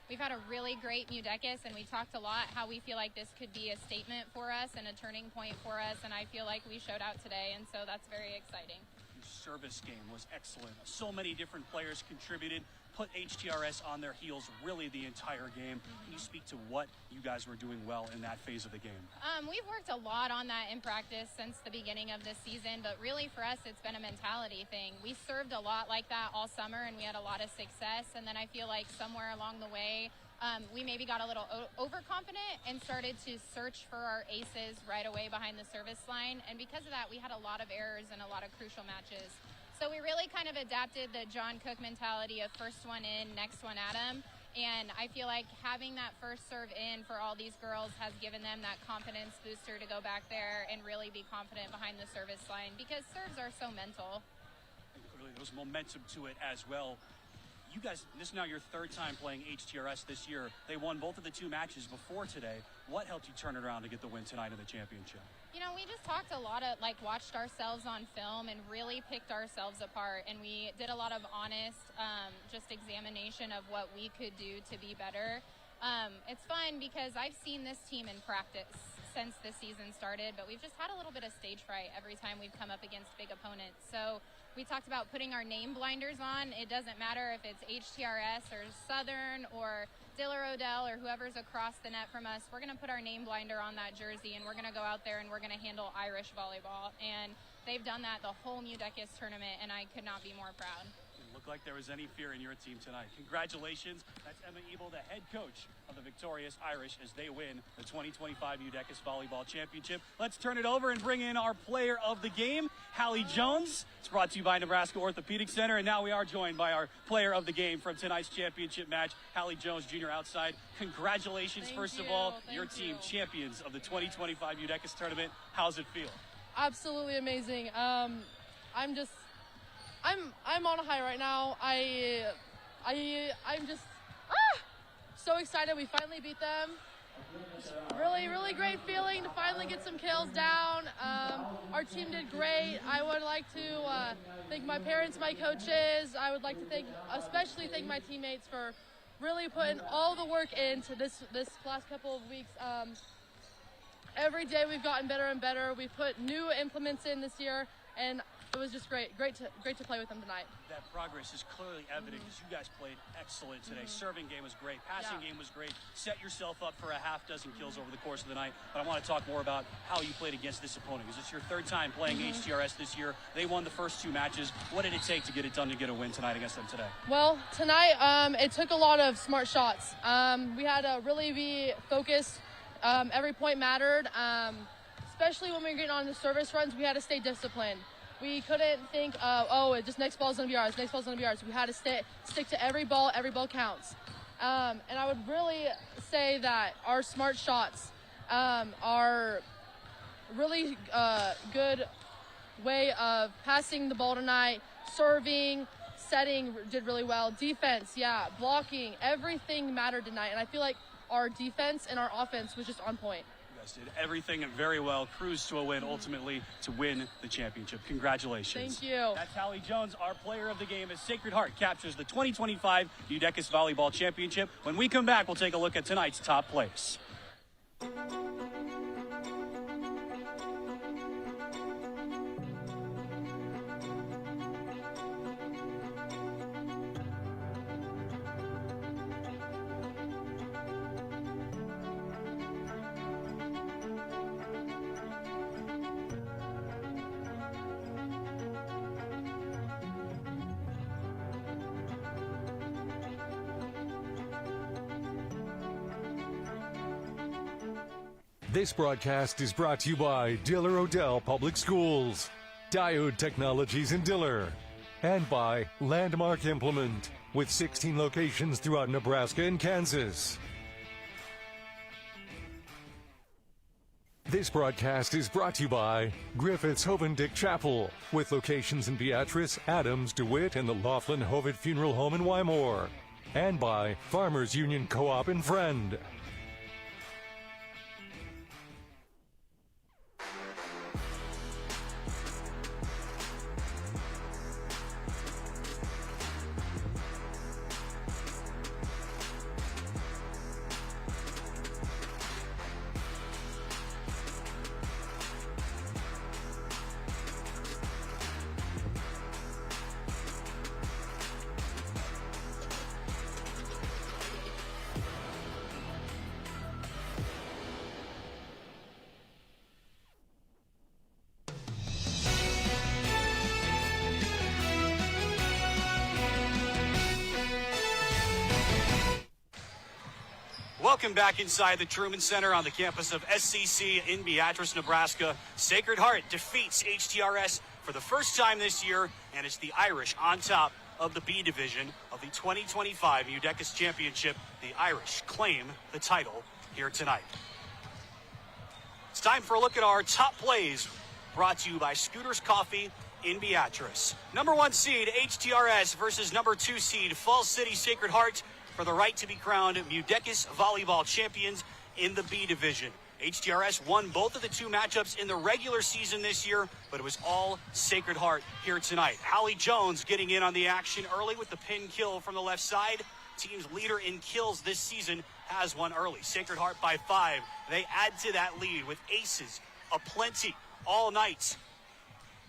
We've had a really great MUDECUS, and we talked a lot how we feel like this could be a statement for us and a turning point for us, and I feel like we showed out today, and so that's very exciting. Service game was excellent. So many different players contributed, put HTRS on their heels really the entire game. Can you speak to what you guys were doing well in that phase of the game? We've worked a lot on that in practice since the beginning of this season, but really for us it's been a mentality thing. We served a lot like that all summer and we had a lot of success, and then I feel like somewhere along the way we maybe got a little overconfident and started to search for our aces right away behind the service line, and because of that we had a lot of errors and a lot of crucial matches. So we really kind of adapted the John Cook mentality of first one in, next one at 'em, and I feel like having that first serve in for all these girls has given them that confidence booster to go back there and really be confident behind the service line, because serves are so mental. And clearly there's momentum to it as well. You guys, this is now your third time playing HTRS this year. They won both of the two matches before today. What helped you turn it around to get the win tonight in the championship? You know, we just talked a lot of, watched ourselves on film and really picked ourselves apart. And we did a lot of honest, just examination of what we could do to be better. It's fun because I've seen this team in practice since the season started, but we've just had a little bit of stage fright every time we've come up against big opponents. So we talked about putting our name blinders on. It doesn't matter if it's HTRS or Southern or Diller Odell or whoever's across the net from us. We're going to put our name blinder on that jersey, and we're going to go out there and we're going to handle Irish volleyball. And they've done that the whole MUDECUS tournament, and I could not be more proud. Didn't look like there was any fear in your team tonight. Congratulations. That's Emma Ebel, the head coach of the victorious Irish, as they win the 2025 MUDECUS Volleyball Championship. Let's turn it over and bring in our player of the game, Hallie Jones. It's brought to you by Nebraska Orthopedic Center, and now we are joined by our player of the game from tonight's championship match, Hallie Jones, junior outside. Congratulations, first of all, your team champions of the 2025 MUDECUS tournament. How's it feel? Absolutely amazing. I'm on a high right now. I'm just so excited we finally beat them. Really, really great feeling to finally get some kills down. Our team did great. I would like to thank my parents, my coaches. I would like to especially thank my teammates for really putting all the work into this last couple of weeks. every day we've gotten better and better. We've put new implements in this year, and it was just great to play with them tonight. That progress is clearly evident because you guys played excellent today. Serving game was great. Passing game was great. Set yourself up for a half dozen kills over the course of the night. But I want to talk more about how you played against this opponent, because it's your third time playing HTRS this year. They won the first 2 matches. What did it take to get it done to get a win tonight against them today? Well, tonight it took a lot of smart shots. We had to really be focused. Every point mattered, especially when we were getting on the service runs. We had to stay disciplined. We couldn't think, just next ball's going to be ours, next ball's going to be ours. We had to stick to every ball counts. And I would really say that our smart shots are really good way of passing the ball tonight. Serving, setting did really well. Defense, blocking, everything mattered tonight. And I feel like our defense and our offense was just on point. Did everything very well, cruised to a win ultimately to win the championship. Congratulations. Thank you. That's Hallie Jones, our player of the game, as Sacred Heart captures the 2025 MUDECAS Volleyball Championship. When we come back, we'll take a look at tonight's top plays. This broadcast is brought to you by Diller Odell Public Schools, Diode Technologies in Diller, and by Landmark Implement, with 16 locations throughout Nebraska and Kansas. This broadcast is brought to you by Griffiths Hovendick Chapel, with locations in Beatrice, Adams, DeWitt, and the Laughlin Hovitt Funeral Home in Wymore, and by Farmers Union Co-op and Friend. Welcome back inside the Truman Center on the campus of SCC in Beatrice, Nebraska. Sacred Heart defeats HTRS for the first time this year, and it's the Irish on top of the B division of the 2025 MUDECAS Championship. The Irish claim the title here tonight. It's time for a look at our top plays, brought to you by Scooters Coffee in Beatrice. Number 1 seed HTRS versus number 2 seed Falls City Sacred Heart for the right to be crowned MUDECAS Volleyball Champions in the B division. HTRS won both of the 2 matchups in the regular season this year, but it was all Sacred Heart here tonight. Hallie Jones getting in on the action early with the pin kill from the left side. Team's leader in kills this season has one early. Sacred Heart by 5. They add to that lead with aces aplenty all night.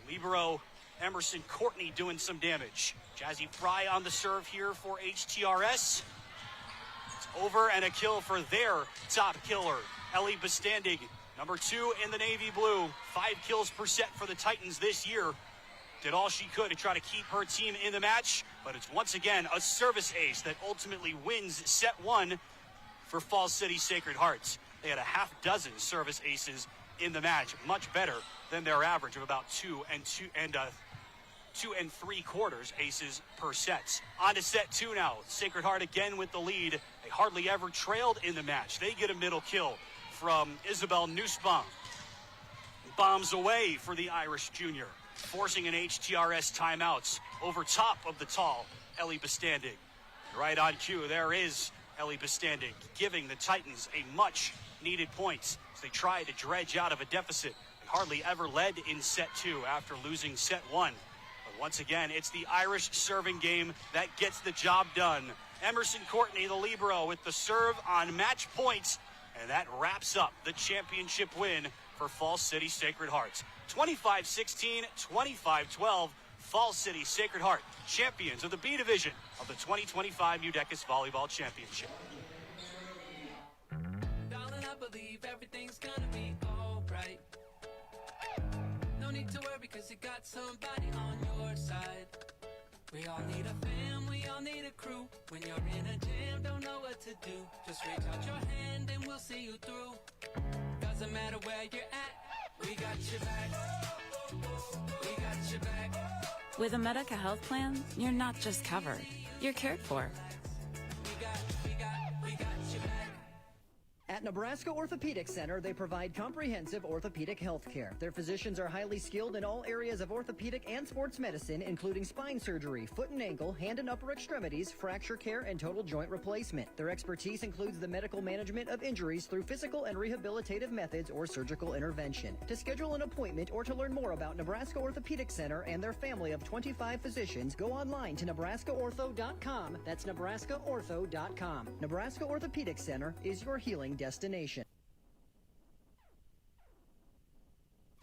Libero Emerson Courtney doing some damage. Jazzy Fry on the serve here for HTRS. It's over and a kill for their top killer, Ellie Bestandig, number 2 in the navy blue. 5 kills per set for the Titans this year. Did all she could to try to keep her team in the match, but it's once again a service ace that ultimately wins set 1 for Falls City Sacred Hearts. They had a half dozen service aces in the match, much better than their average of about 2 3/4 aces per set. On to set 2 now. Sacred Heart again with the lead. They hardly ever trailed in the match. They get a middle kill from Isabel Nussbaum. Bombs away for the Irish junior, forcing an HTRS timeout over top of the tall Ellie Bestandig. Right on cue, there is Ellie Bestandig, giving the Titans a much needed point as they try to dredge out of a deficit. They hardly ever led in set 2 after losing set 1. But once again, it's the Irish serving game that gets the job done. Emerson Courtney, the libero, with the serve on match points. And that wraps up the championship win for Falls City Sacred Hearts. 25-16, 25-12, Falls City Sacred Heart, champions of the B Division of the 2025 MUDECUS Volleyball Championship. Darling, I believe everything's gonna be alright. No need to worry because you got somebody on your side. We all need a fam, we all need a crew. When you're in a jam, don't know what to do. Just reach out your hand and we'll see you through. Doesn't matter where you're at, we got your back. We got your back. With a MUDECA health plan, you're not just covered, you're cared for. At Nebraska Orthopedic Center, they provide comprehensive orthopedic health care. Their physicians are highly skilled in all areas of orthopedic and sports medicine, including spine surgery, foot and ankle, hand and upper extremities, fracture care, and total joint replacement. Their expertise includes the medical management of injuries through physical and rehabilitative methods or surgical intervention. To schedule an appointment or to learn more about Nebraska Orthopedic Center and their family of 25 physicians, go online to nebraskaortho.com. That's nebraskaortho.com. Nebraska Orthopedic Center is your healing destination.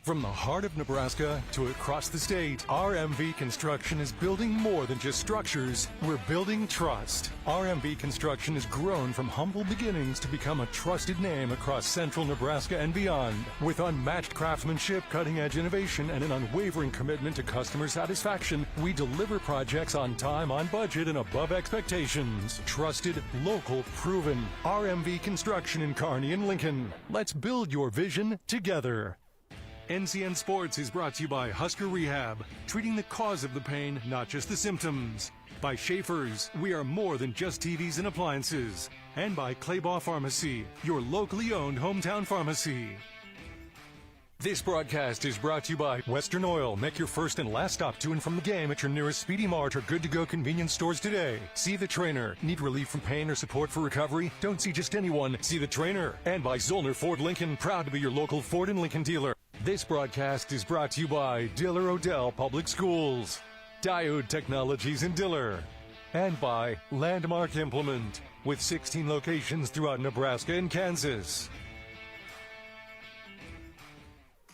From the heart of Nebraska to across the state, RMV Construction is building more than just structures. We're building trust. RMV Construction has grown from humble beginnings to become a trusted name across central Nebraska and beyond. With unmatched craftsmanship, cutting-edge innovation, and an unwavering commitment to customer satisfaction, we deliver projects on time, on budget, and above expectations. Trusted, local, proven. RMV Construction in Kearney and Lincoln. Let's build your vision together. NCN Sports is brought to you by Husker Rehab, treating the cause of the pain, not just the symptoms. By Schaefer's, we are more than just TVs and appliances. And by Claybaugh Pharmacy, your locally owned hometown pharmacy. This broadcast is brought to you by Western Oil. Make your first and last stop to and from the game at your nearest Speedy Mart or good-to-go convenience stores today. See the trainer. Need relief from pain or support for recovery? Don't see just anyone. See the trainer. And by Zollner Ford Lincoln, proud to be your local Ford and Lincoln dealer. This broadcast is brought to you by Diller Odell Public Schools, Diode Technologies in Diller, and by Landmark Implement, with 16 locations throughout Nebraska and Kansas.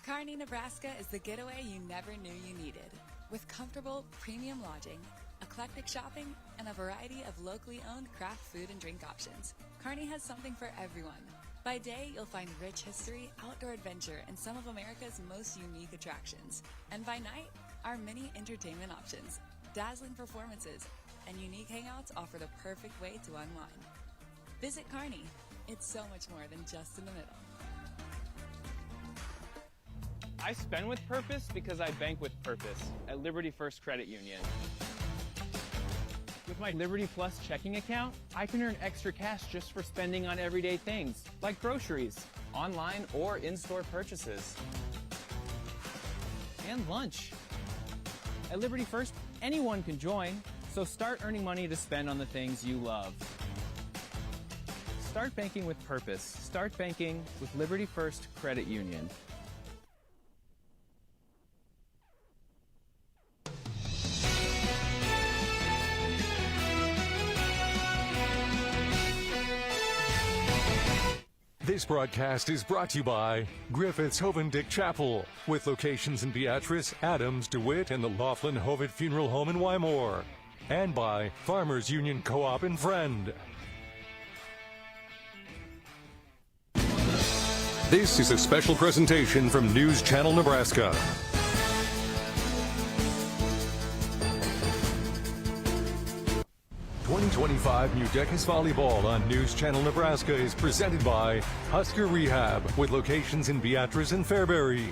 Kearney, Nebraska is the getaway you never knew you needed. With comfortable, premium lodging, eclectic shopping, and a variety of locally owned craft food and drink options, Kearney has something for everyone. By day, you'll find rich history, outdoor adventure, and some of America's most unique attractions. And by night, our many entertainment options, dazzling performances, and unique hangouts offer the perfect way to unwind. Visit Kearney. It's so much more than just in the middle. I spend with purpose because I bank with purpose at Liberty First Credit Union. With my Liberty Plus checking account, I can earn extra cash just for spending on everyday things, like groceries, online or in-store purchases, and lunch. At Liberty First, anyone can join, so start earning money to spend on the things you love. Start banking with purpose. Start banking with Liberty First Credit Union. This broadcast is brought to you by Griffith's Hovendick Chapel, with locations in Beatrice, Adams, DeWitt, and the Laughlin Hovitt Funeral Home in Wymore. And by Farmers Union Co-op and Friend. This is a special presentation from News Channel Nebraska. '25 MUDECAS Volleyball on News Channel Nebraska is presented by Husker Rehab, with locations in Beatrice and Fairbury.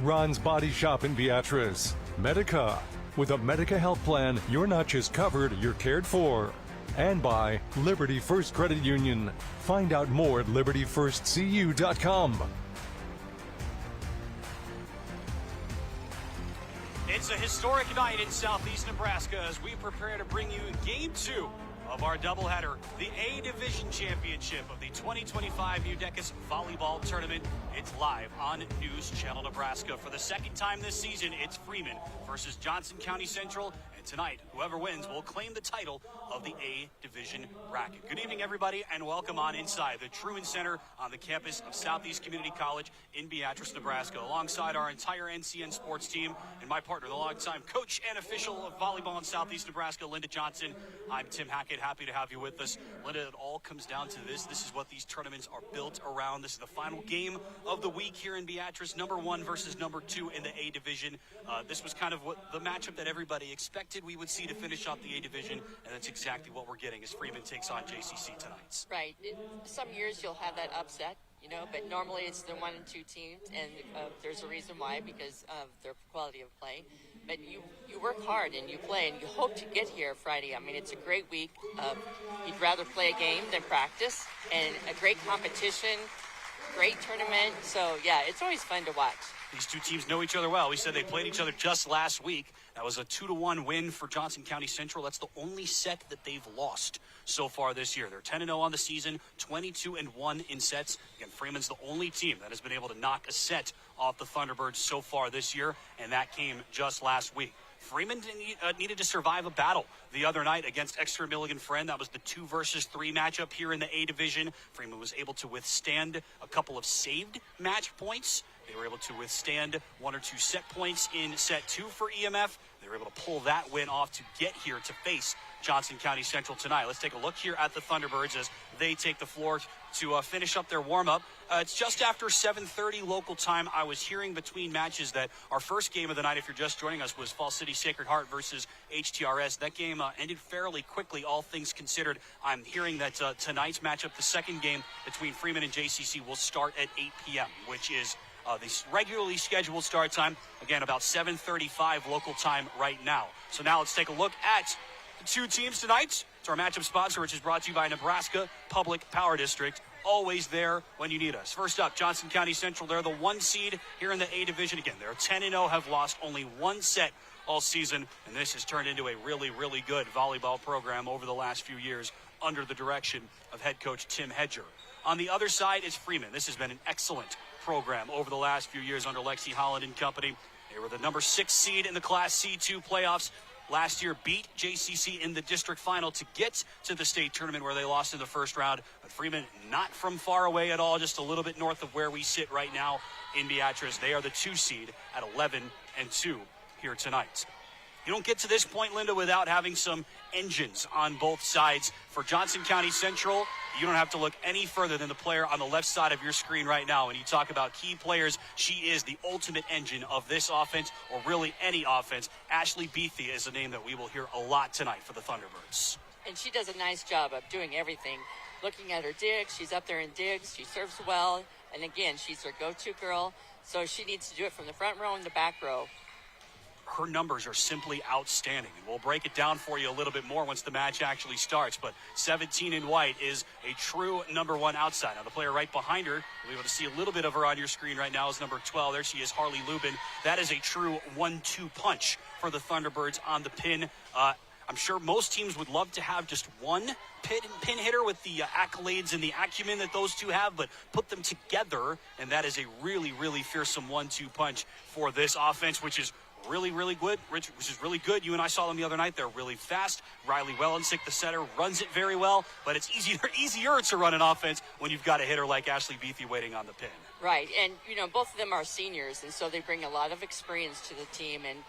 Ron's Body Shop in Beatrice. MUDECA. With a MUDECA health plan, you're not just covered, you're cared for. And by Liberty First Credit Union. Find out more at libertyfirstcu.com. It's a historic night in southeast Nebraska as we prepare to bring you Game 2 of our doubleheader, the A Division Championship of the 2025 MUDECAS Volleyball Tournament. It's live on News Channel Nebraska. For the second time this season, it's Freeman versus Johnson County Central, and And tonight, whoever wins will claim the title of the A Division bracket. Good evening, everybody, and welcome on inside the Truman Center on the campus of Southeast Community College in Beatrice, Nebraska. Alongside our entire NCN sports team and my partner, the longtime coach and official of volleyball in Southeast Nebraska, Linda Johnson. I'm Tim Hackett. Happy to have you with us. Linda, it all comes down to this. This is what these tournaments are built around. This is the final game of the week here in Beatrice, number 1 versus number 2 in the A Division. This was kind of what the matchup that everybody expected we would see to finish off the A Division, and that's exactly what we're getting as Freeman takes on JCC tonight. Right. Some years you'll have that upset, but normally it's the 1 and 2 teams, and there's a reason why, because of their quality of play. But you work hard and you play, and you hope to get here Friday. I mean, it's a great week. You'd rather play a game than practice, and a great competition, great tournament. So, yeah, it's always fun to watch. These two teams know each other well. We said they played each other just last week. That was a 2-1 win for Johnson County Central. That's the only set that they've lost so far this year. They're 10-0 on the season, 22-1 in sets. Again, Freeman's the only team that has been able to knock a set off the Thunderbirds so far this year, and that came just last week. Freeman needed to survive a battle the other night against Exeter Milligan Friend. That was the 2 versus 3 matchup here in the A Division. Freeman was able to withstand a couple of saved match points. They were able to withstand 1 or 2 set points in set 2 for EMF. They were able to pull that win off to get here to face Johnson County Central tonight. Let's take a look here at the Thunderbirds as they take the floor to finish up their warm-up. It's just after 7:30 local time. I was hearing between matches that our first game of the night, if you're just joining us, was Fall City Sacred Heart versus HTRS. That game ended fairly quickly, all things considered. I'm hearing that tonight's matchup, the second game between Freeman and JCC, will start at 8 p.m., which is the regularly scheduled start time, again, about 7:35 local time right now. So now let's take a look at the two teams tonight. It's our matchup sponsor, which is brought to you by Nebraska Public Power District. Always there when you need us. First up, Johnson County Central. They're the 1 seed here in the A Division. Again, they're 10-0, have lost only 1 set all season, and this has turned into a really, really good volleyball program over the last few years under the direction of head coach Tim Hedger. On the other side is Freeman. This has been an excellent program over the last few years under Lexi Holland and company. They were the number 6 seed in the Class C2 playoffs. Last year beat JCC in the district final to get to the state tournament where they lost in the first round. But Freeman not from far away at all, just a little bit north of where we sit right now in Beatrice. They are the 2 seed at 11-2 here tonight. You don't get to this point, Linda, without having some engines on both sides. For Johnson County Central, you don't have to look any further than the player on the left side of your screen right now. When you talk about key players, she is the ultimate engine of this offense, or really any offense. Ashley Beathy is a name that we will hear a lot tonight for the Thunderbirds. And she does a nice job of doing everything. Looking at her digs, she's up there in digs, she serves well, and again, she's her go-to girl, so she needs to do it from the front row and the back row. Her numbers are simply outstanding. And we'll break it down for you a little bit more once the match actually starts. But 17 in white is a true number 1 outside. Now, the player right behind her, you'll be able to see a little bit of her on your screen right now, is number 12. There she is, Harley Lubin. That is a true 1-2 punch for the Thunderbirds on the pin. I'm sure most teams would love to have just one pin hitter with the accolades and the acumen that those two have, but put them together, and that is a really, really fearsome 1-2 punch for this offense, which is really, really good. Which is really good. You and I saw them the other night. They're really fast. Riley Wellensick, the setter, runs it very well, but it's easier to run an offense when you've got a hitter like Ashley Beathy waiting on the pin. Right, and both of them are seniors, and so they bring a lot of experience to the team, and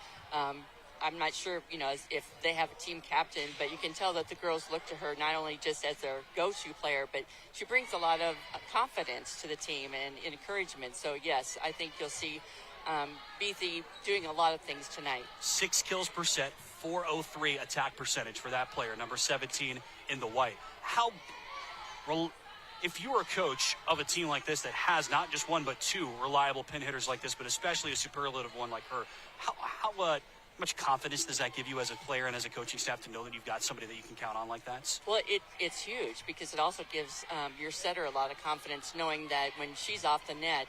I'm not sure, if they have a team captain, but you can tell that the girls look to her not only just as their go-to player, but she brings a lot of confidence to the team and encouragement. So, yes, I think you'll see Beathy doing a lot of things tonight. 6 kills per set, 403 attack percentage for that player, number 17 in the white. If you were a coach of a team like this that has not just 1 but 2 reliable pin hitters like this, but especially a superlative one like her, how much confidence does that give you as a player and as a coaching staff to know that you've got somebody that you can count on like that? Well, it's huge because it also gives your setter a lot of confidence knowing that when she's off the net,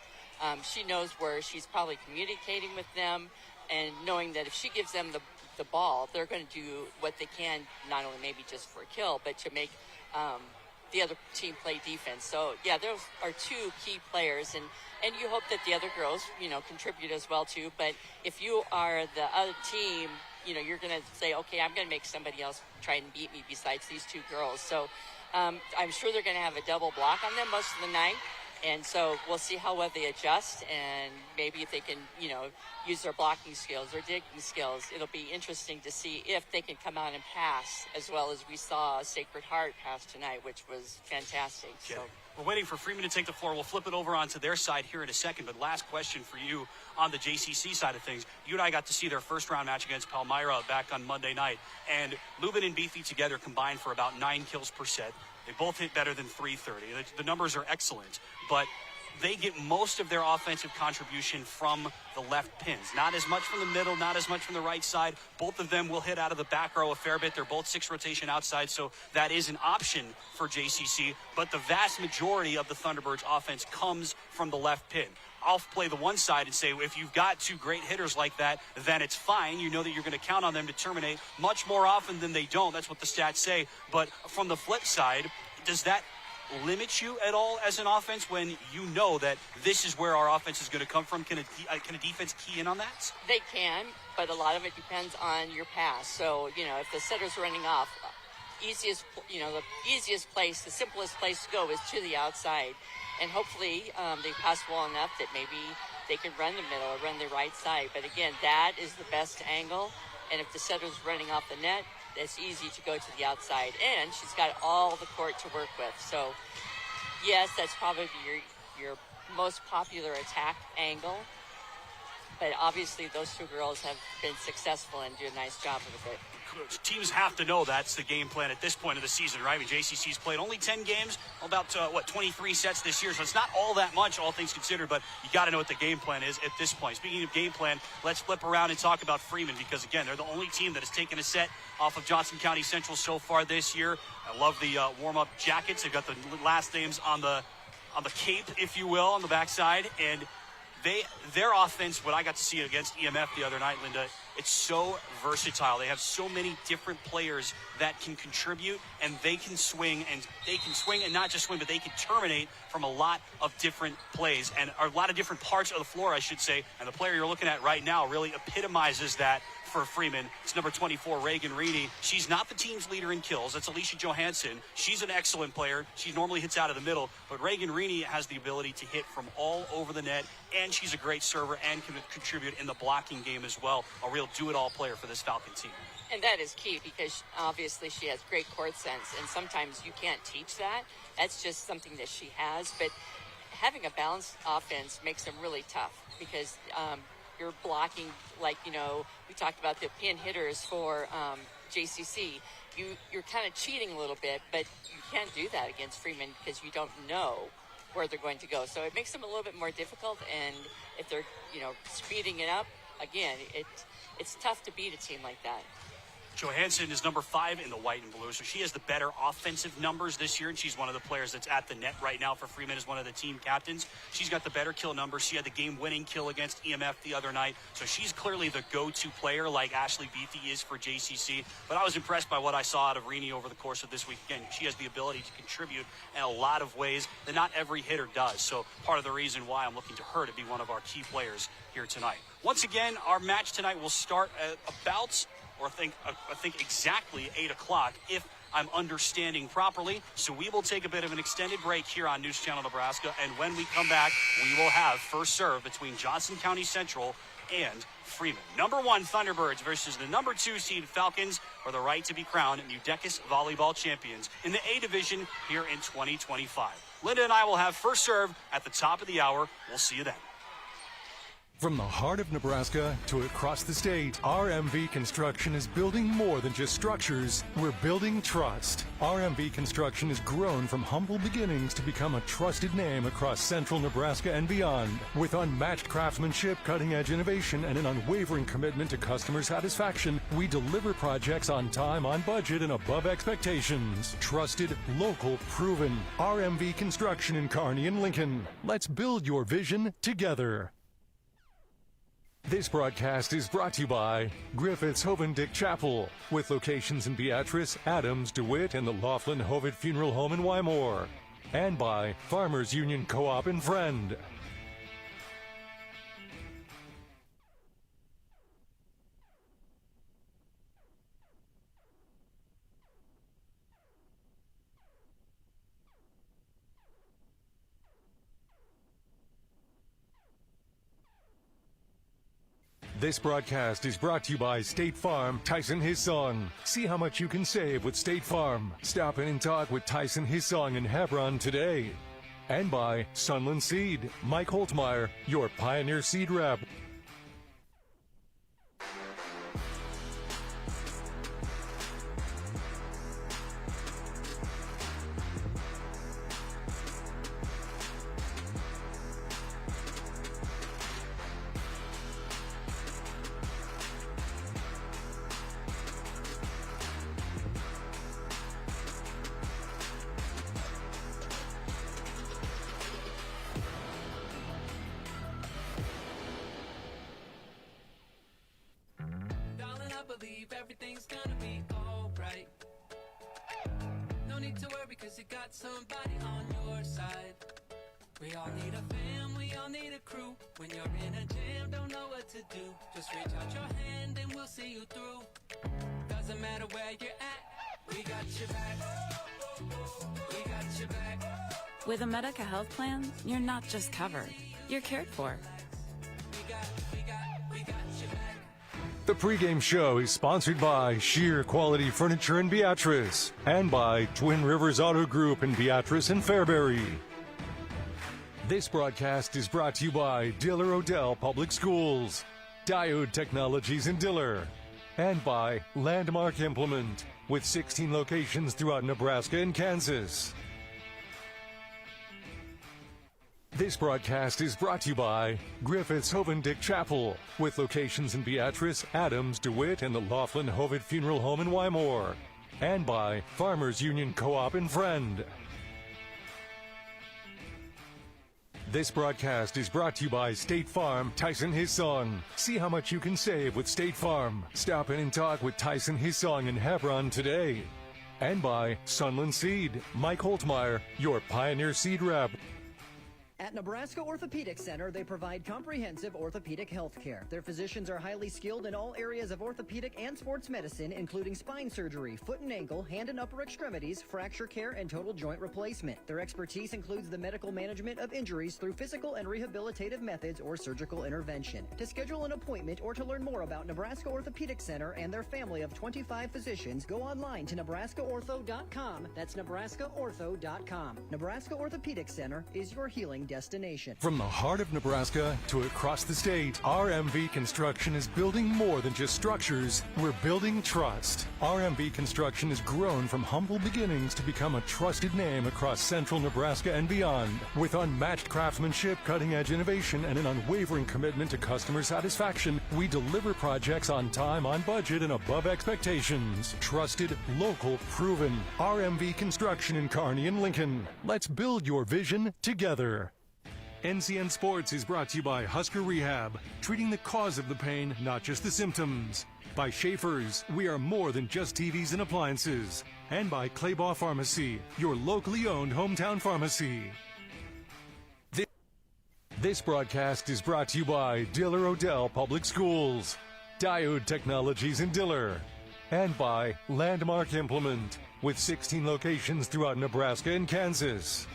she knows where she's probably communicating with them, and knowing that if she gives them the ball, they're going to do what they can, not only maybe just for a kill, but to make the other team play defense. So, yeah, those are two key players, and you hope that the other girls, contribute as well, too. But if you are the other team, you're going to say, okay, I'm going to make somebody else try and beat me besides these two girls. So I'm sure they're going to have a double block on them most of the night. And so we'll see how well they adjust, and maybe if they can, use their blocking skills, their digging skills. It'll be interesting to see if they can come out and pass as well as we saw Sacred Heart pass tonight, which was fantastic. Yeah. So we're waiting for Freeman to take the floor. We'll flip it over onto their side here in a second. But last question for you on the JCC side of things. You and I got to see their first-round match against Palmyra back on Monday night. And Lubin and Beefy together combined for about 9 kills per set. They both hit better than 330. The numbers are excellent, but they get most of their offensive contribution from the left pins. Not as much from the middle, not as much from the right side. Both of them will hit out of the back row a fair bit. They're both 6 rotation outside, so that is an option for JCC. But the vast majority of the Thunderbirds' offense comes from the left pin. I'll play the one side and say, if you've got 2 great hitters like that, then it's fine. You know that you're going to count on them to terminate much more often than they don't. That's what the stats say. But from the flip side, does that limit you at all as an offense when you know that this is where our offense is going to come from? Can a defense key in on that? they can, but a lot of it depends on your pass. So, if the setter's running off, the easiest place, the simplest place to go is to the outside. And hopefully they pass well enough that maybe they can run the middle or run the right side. But again, that is the best angle. And if the setter's running off the net, it's easy to go to the outside. And she's got all the court to work with. So, yes, that's probably your most popular attack angle. But obviously those 2 girls have been successful and do a nice job of it. Teams have to know that's the game plan at this point of the season, right? I mean, JCC's played only 10 games, about 23 sets this year, so it's not all that much, all things considered, but you got to know what the game plan is at this point. Speaking of game plan, let's flip around and talk about Freeman, because again, they're the only team that has taken a set off of Johnson County Central so far this year. I love the warm-up jackets. They've got the last names on the cape, if you will, on the backside, and their offense, what I got to see against EMF the other night, Linda, it's so versatile. They have so many different players that can contribute, and they can swing, and not just swing, but they can terminate from a lot of different plays, and a lot of different parts of the floor, I should say. And the player you're looking at right now really epitomizes that for Freeman. It's number 24, Reagan Reedy. She's not the team's leader in kills. That's Alicia Johansson. She's an excellent player. She normally hits out of the middle, but Reagan Reedy has the ability to hit from all over the net, and she's a great server and can contribute in the blocking game as well. A real do-it-all player for this Falcon team. And that is key, because obviously she has great court sense, and sometimes you can't teach that. That's just something that she has. But having a balanced offense makes them really tough, because you're blocking, like, we talked about the pin hitters for JCC. You're kind of cheating a little bit, but you can't do that against Freeman because you don't know where they're going to go. So it makes them a little bit more difficult, and if they're, speeding it up, again, it's tough to beat a team like that. Johansson is number 5 in the white and blue, so she has the better offensive numbers this year, and she's one of the players that's at the net right now for Freeman as one of the team captains. She's got the better kill numbers. She had the game-winning kill against EMF the other night, so she's clearly the go-to player like Ashley Beefy is for JCC. But I was impressed by what I saw out of Reedy over the course of this week. Again, she has the ability to contribute in a lot of ways that not every hitter does, so part of the reason why I'm looking to her to be one of our key players here tonight. Once again, our match tonight will start at about, or I think exactly 8 o'clock, if I'm understanding properly. So we will take a bit of an extended break here on News Channel Nebraska, and when we come back, we will have first serve between Johnson County Central and Freeman. Number 1 Thunderbirds versus the number 2 seed Falcons for the right to be crowned MUDECAS Volleyball champions in the A division here in 2025. Linda and I will have first serve at the top of the hour. We'll see you then. From the heart of Nebraska to across the state, RMV Construction is building more than just structures. We're building trust. RMV Construction has grown from humble beginnings to become a trusted name across central Nebraska and beyond. With unmatched craftsmanship, cutting-edge innovation, and an unwavering commitment to customer satisfaction, we deliver projects on time, on budget, and above expectations. Trusted, local, proven. RMV Construction in Kearney and Lincoln. Let's build your vision together. This broadcast is brought to you by Griffith's Hovendick Chapel, with locations in Beatrice, Adams, DeWitt, and the Laughlin Hovitt Funeral Home in Wymore. And by Farmers Union Co-op and Friend. This broadcast is brought to you by State Farm, Tyson His Song. See how much you can save with State Farm. Stop in and talk with Tyson His Song in Hebron today. And by Sunland Seed, Mike Holtmeyer, your Pioneer Seed Rep. Believe everything's gonna be alright. No need to worry because you got somebody on your side. We all need a fam, we all need a crew. When you're in a jam, don't know what to do, just reach out your hand and we'll see you through. Doesn't matter where you're at, we got your back. We got your back. With a MUDECA health plan, you're not just covered, you're cared for. The pregame show is sponsored by Sheer Quality Furniture in Beatrice and by Twin Rivers Auto Group in Beatrice and Fairbury. This broadcast is brought to you by Diller Odell Public Schools, Diode Technologies in Diller, and by Landmark Implement, with 16 locations throughout Nebraska and Kansas. This broadcast is brought to you by Griffith's Hovendick Chapel, with locations in Beatrice, Adams, DeWitt, and the Laughlin Hovitt Funeral Home in Wymore. And by Farmers Union Co-op and Friend. This broadcast is brought to you by State Farm, Tyson His Song. See how much you can save with State Farm. Stop in and talk with Tyson His Song in Hebron today. And by Sunland Seed, Mike Holtmeyer, your Pioneer Seed Rep. At Nebraska Orthopedic Center, they provide comprehensive orthopedic health care. Their physicians are highly skilled in all areas of orthopedic and sports medicine, including spine surgery, foot and ankle, hand and upper extremities, fracture care, and total joint replacement. Their expertise includes the medical management of injuries through physical and rehabilitative methods or surgical intervention. To schedule an appointment or to learn more about Nebraska Orthopedic Center and their family of 25 physicians, go online to nebraskaortho.com. That's nebraskaortho.com. Nebraska Orthopedic Center is your healing destination. From the heart of Nebraska to across the state, RMV Construction is building more than just structures. We're building trust. RMV Construction has grown from humble beginnings to become a trusted name across central Nebraska and beyond. With unmatched craftsmanship, cutting-edge innovation, and an unwavering commitment to customer satisfaction, we deliver projects on time, on budget, and above expectations. Trusted, local, proven. RMV Construction in Kearney and Lincoln. Let's build your vision together. NCN Sports is brought to you by Husker Rehab, treating the cause of the pain, not just the symptoms. By Schaefer's, we are more than just TVs and appliances. And by Claybaugh Pharmacy, your locally owned hometown pharmacy. This broadcast is brought to you by Diller Odell Public Schools, Diode Technologies in Diller, and by Landmark Implement, with 16 locations throughout Nebraska and Kansas.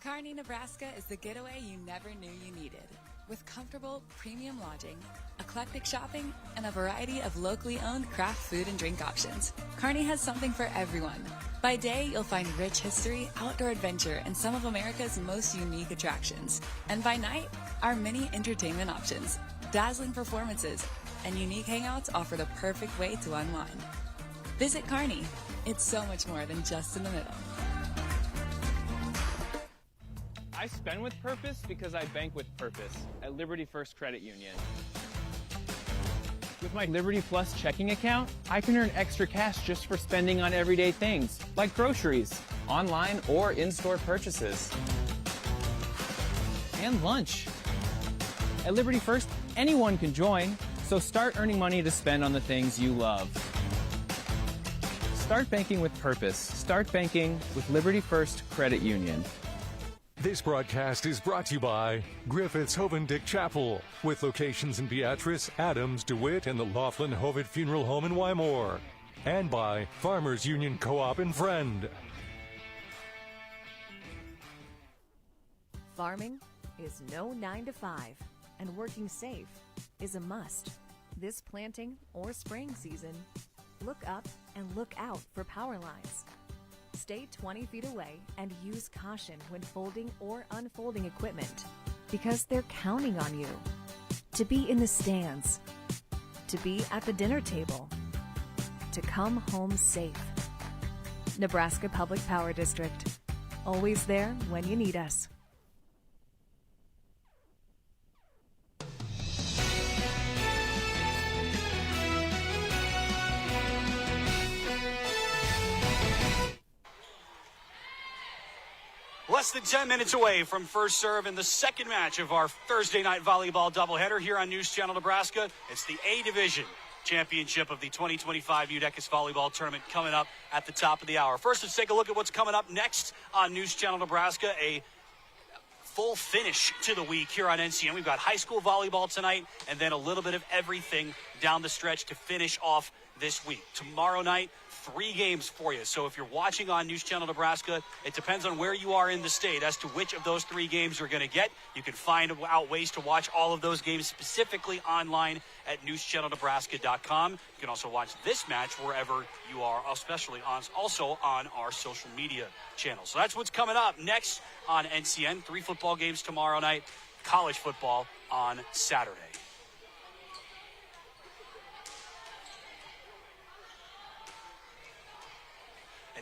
Kearney, Nebraska is the getaway you never knew you needed. With comfortable, premium lodging, eclectic shopping, and a variety of locally owned craft food and drink options, Kearney has something for everyone. By day, you'll find rich history, outdoor adventure, and some of America's most unique attractions. And by night, our many entertainment options, dazzling performances, and unique hangouts offer the perfect way to unwind. Visit Kearney. It's so much more than just in the middle. I spend with purpose because I bank with purpose at Liberty First Credit Union. With my Liberty Plus checking account, I can earn extra cash just for spending on everyday things, like groceries, online or in-store purchases. and lunch. At Liberty First, anyone can join, so start earning money to spend on the things you love. Start banking with purpose. Start banking with Liberty First Credit Union. This broadcast is brought to you by Griffith's Hovendick Chapel, with locations in Beatrice, Adams, DeWitt, and the Laughlin Hovitt Funeral Home in Wymore. And by Farmers Union Co-op and Friend. Farming is no 9 to 5, and working safe is a must. This planting or spraying season, look up and look out for power lines. Stay 20 feet away and use caution when folding or unfolding equipment, because they're counting on you to be in the stands, to be at the dinner table, to come home safe. Nebraska Public Power District, always there when you need us. Less than 10 minutes away from first serve in the second match of our Thursday night volleyball doubleheader here on News Channel Nebraska. It's the A Division Championship of the 2025 MUDECAS Volleyball Tournament coming up at the top of the hour. First, let's take a look at what's coming up next on News Channel Nebraska. A full finish to the week here on NCN. We've got high school volleyball tonight and then a little bit of everything down the stretch to finish off this week. Tomorrow night, 3 games for you. So if you're watching on News Channel Nebraska, it depends on where you are in the state as to which of those 3 games you're going to get. You can find out ways to watch all of those games specifically online at newschannelnebraska.com. You can also watch this match wherever you are, especially also on our social media channels. So that's what's coming up next on NCN. 3 football games tomorrow night, college football on Saturday.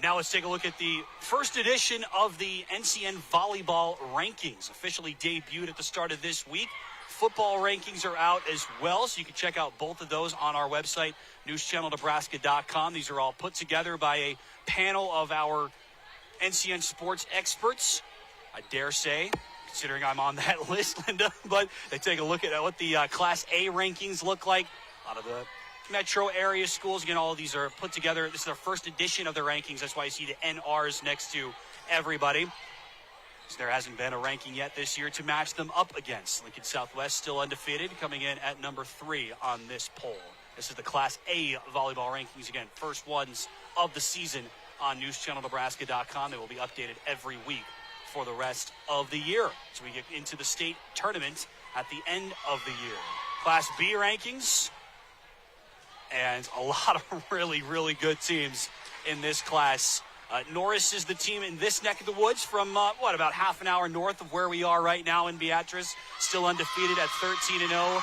Now let's take a look at the first edition of the NCN Volleyball Rankings, officially debuted at the start of this week. Football rankings are out as well, so you can check out both of those on our website, newschannelnebraska.com. These are all put together by a panel of our NCN sports experts, I dare say, considering I'm on that list, Linda. But they take a look at what the Class A rankings look like. A lot of the metro area schools, again, all of these are put together. This is our first edition of the rankings. That's why you see the NRs next to everybody. So there hasn't been a ranking yet this year to match them up against. Lincoln Southwest still undefeated, coming in at number 3 on this poll. This is the Class A volleyball rankings. Again, first ones of the season on newschannelnebraska.com. They will be updated every week for the rest of the year. So we get into the state tournament at the end of the year. Class B rankings. And a lot of really, really good teams in this class. Norris is the team in this neck of the woods from, about half an hour north of where we are right now in Beatrice. Still undefeated at 13-0.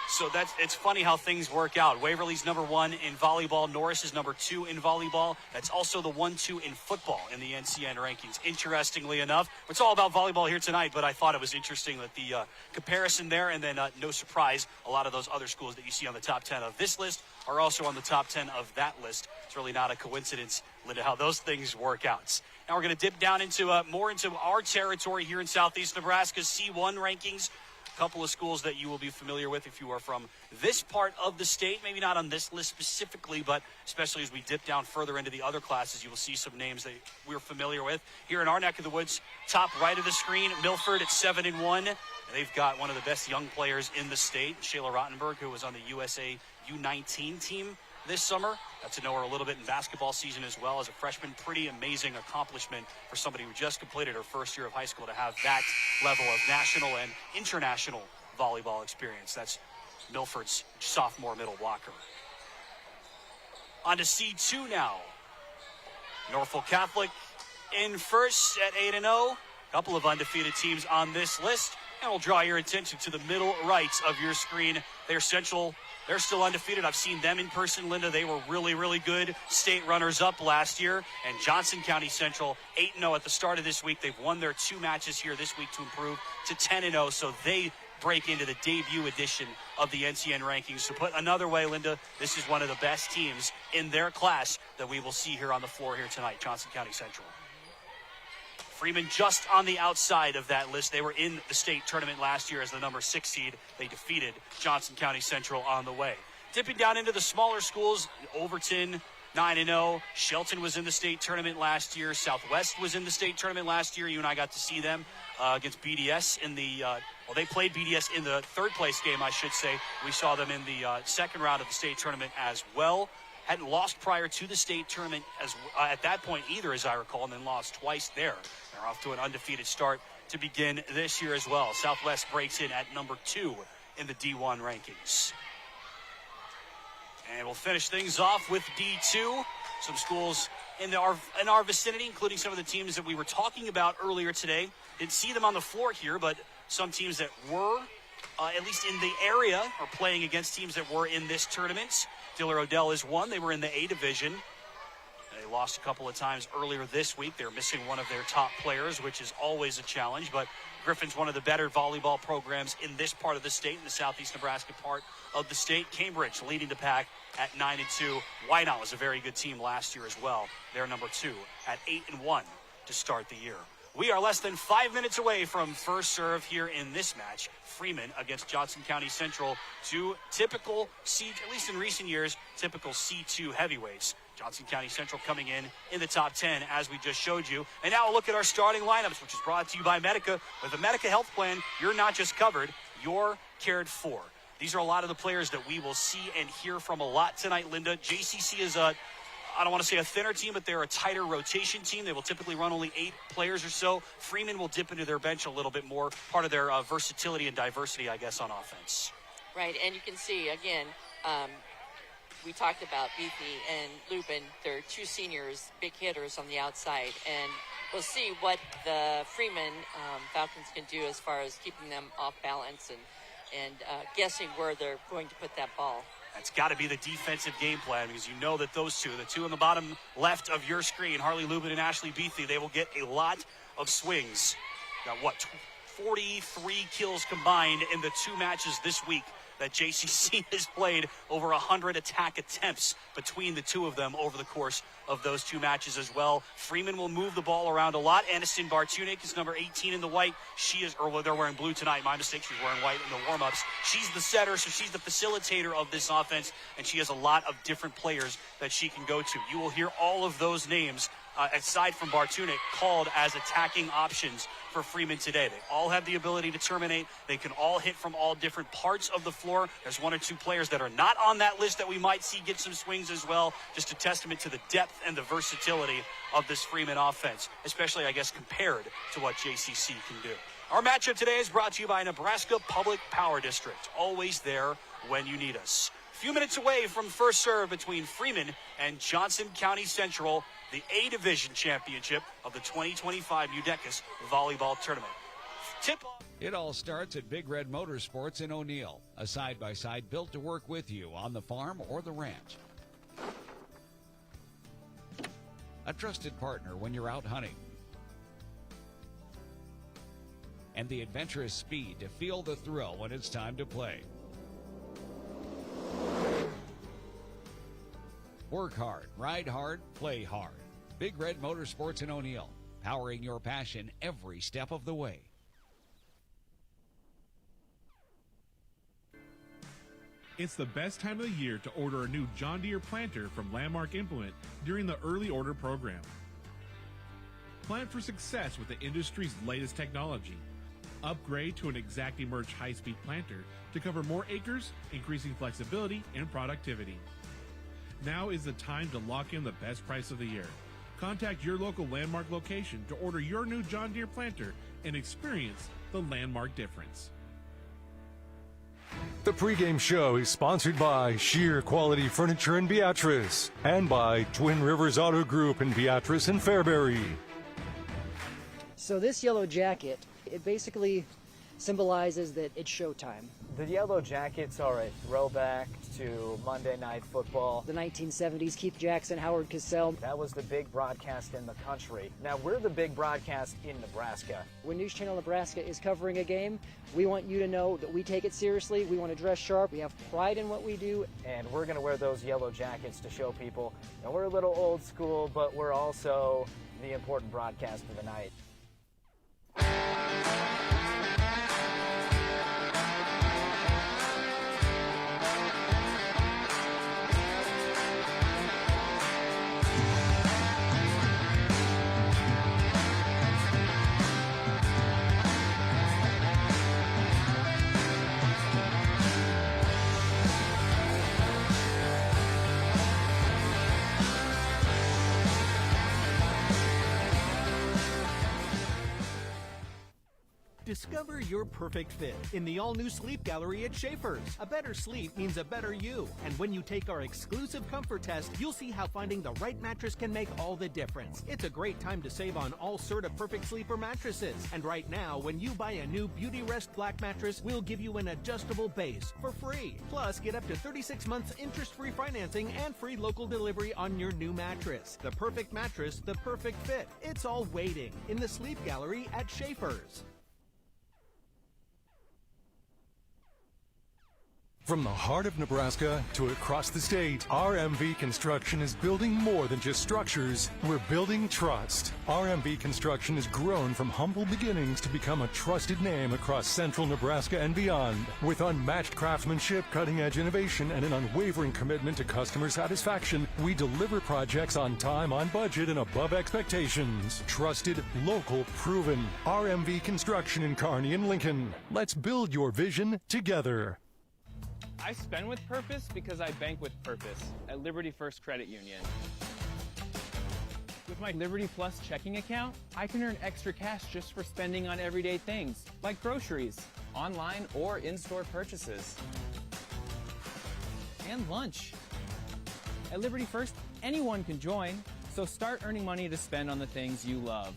So it's funny how things work out. Waverly's number 1 in volleyball. Norris is number 2 in volleyball. That's also the 1-2 in football in the NCN rankings, interestingly enough. It's all about volleyball here tonight, but I thought it was interesting that the comparison there, and then no surprise, a lot of those other schools that you see on the top 10 of this list are also on the top 10 of that list. It's really not a coincidence, Linda, how those things work out. Now we're going to dip down into more into our territory here in Southeast Nebraska's C1 rankings. Couple of schools that you will be familiar with if you are from this part of the state, maybe not on this list specifically, but especially as we dip down further into the other classes, you will see some names that we're familiar with. Here in our neck of the woods, top right of the screen, Milford at 7-1. They've got one of the best young players in the state, Shayla Rottenberg, who was on the USA U19 team this summer. Got to know her a little bit in basketball season as well as a freshman. Pretty amazing accomplishment for somebody who just completed her first year of high school to have that level of national and international volleyball experience. That's Milford's sophomore middle blocker. On to C2 now. Norfolk Catholic in first at 8-0. A couple of undefeated teams on this list. And we'll draw your attention to the middle right of your screen. They're Central. They're still undefeated. I've seen them in person, Linda. They were really, really good state runners-up last year. And Johnson County Central, 8-0 at the start of this week. They've won their 2 matches here this week to improve to 10-0. So they break into the debut edition of the NCN rankings. So put another way, Linda, this is one of the best teams in their class that we will see here on the floor here tonight, Johnson County Central. Freeman just on the outside of that list. They were in the state tournament last year as the number 6 seed. They defeated Johnson County Central on the way. Dipping down into the smaller schools, Overton 9-0. Shelton was in the state tournament last year. Southwest was in the state tournament last year. You and I got to see them against BDS in the they played BDS in the third place game, I should say. We saw them in the second round of the state tournament as well. Hadn't lost prior to the state tournament at that point either, as I recall, and then lost twice there. They're off to an undefeated start to begin this year as well. Southwest breaks in at number 2 in the D1 rankings. And we'll finish things off with D2. Some schools in our vicinity, including some of the teams that we were talking about earlier today. Didn't see them on the floor here, but some teams that were, at least in the area, are playing against teams that were in this tournament. Diller Odell is one. They were in the A division. They lost a couple of times earlier this week. They're missing one of their top players, which is always a challenge. But Griffin's one of the better volleyball programs in this part of the state, in the southeast Nebraska part of the state. Cambridge leading the pack at 9-2. Wynot was a very good team last year as well. They're number 2 at 8-1 to start the year. We are less than 5 minutes away from first serve here in this match. Freeman against Johnson County Central, 2 typical at least in recent years, typical C2 heavyweights. Johnson County Central coming in the top 10, as we just showed you. And now a look at our starting lineups, which is brought to you by MEDECA. With the MEDECA Health Plan, you're not just covered, you're cared for. These are a lot of the players that we will see and hear from a lot tonight, Linda. JCC is I don't want to say a thinner team, but they're a tighter rotation team. They will typically run only 8 players or so. Freeman will dip into their bench a little bit more, part of their versatility and diversity, I guess, on offense. Right, and you can see, again, we talked about Beefy and Lubin. They're 2 seniors, big hitters on the outside, and we'll see what the Freeman Falcons can do as far as keeping them off balance and guessing where they're going to put that ball. That's got to be the defensive game plan, because you know that those two, the 2 on the bottom left of your screen, Harley Lubin and Ashley Beathy, they will get a lot of swings. Got 43 kills combined in the 2 matches this week that JCC has played. Over 100 attack attempts between the 2 of them over the course of those 2 matches as well. Freeman will move the ball around a lot. Aniston Bartunik is number 18 in the white. They're wearing blue tonight. My mistake. She's wearing white in the warm-ups. She's the setter, so she's the facilitator of this offense, and she has a lot of different players that she can go to. You will hear all of those names, aside from Bartunik, called as attacking options for Freeman today. They all have the ability to terminate. They can all hit from all different parts of the floor. There's 1 or 2 players that are not on that list that we might see get some swings as well. Just a testament to the depth and the versatility of this Freeman offense, especially, I guess, compared to what JCC can do. Our matchup today is brought to you by Nebraska Public Power District. Always there when you need us. A few minutes away from first serve between Freeman and Johnson County Central, the A Division Championship of the 2025 MUDECUAS Volleyball Tournament. Tip-off. It all starts at Big Red Motorsports in O'Neill, a side-by-side built to work with you on the farm or the ranch. A trusted partner when you're out hunting. And the adventurous speed to feel the thrill when it's time to play. Work hard, ride hard, play hard. Big Red Motorsports in O'Neill, powering your passion every step of the way. It's the best time of the year to order a new John Deere planter from Landmark Implement during the early order program. Plan for success with the industry's latest technology. Upgrade to an ExactEmerge high-speed planter to cover more acres, increasing flexibility and productivity. Now is the time to lock in the best price of the year. Contact your local Landmark location to order your new John Deere planter and experience the Landmark difference. The pregame show is sponsored by Sheer Quality Furniture in Beatrice and by Twin Rivers Auto Group in Beatrice and Fairbury. So this yellow jacket, it basically symbolizes that it's showtime. The Yellow Jackets are a throwback to Monday Night Football. The 1970s, Keith Jackson, Howard Cosell. That was the big broadcast in the country. Now we're the big broadcast in Nebraska. When News Channel Nebraska is covering a game, we want you to know that we take it seriously. We want to dress sharp. We have pride in what we do. And we're going to wear those yellow jackets to show people. Now we're a little old school, but we're also the important broadcast of the night. your perfect fit in the all-new Sleep Gallery at Schaefer's. A better sleep means a better you. And when you take our exclusive comfort test, you'll see how finding the right mattress can make all the difference. It's a great time to save on all Serta Perfect Sleeper mattresses. And right now, when you buy a new Beauty Rest Black mattress, we'll give you an adjustable base for free. Plus, get up to 36 months interest-free financing and free local delivery on your new mattress. The perfect mattress, the perfect fit. It's all waiting in the Sleep Gallery at Schaefer's. From the heart of Nebraska to across the state, RMV Construction is building more than just structures. We're building trust. RMV Construction has grown from humble beginnings to become a trusted name across central Nebraska and beyond. With unmatched craftsmanship, cutting-edge innovation, and an unwavering commitment to customer satisfaction, we deliver projects on time, on budget, and above expectations. Trusted, local, proven. RMV Construction in Kearney and Lincoln. Let's build your vision together. I spend with purpose because I bank with purpose at Liberty First Credit Union. With my Liberty Plus checking account, I can earn extra cash just for spending on everyday things, like groceries, online or in-store purchases, and lunch. At Liberty First, anyone can join, so start earning money to spend on the things you love.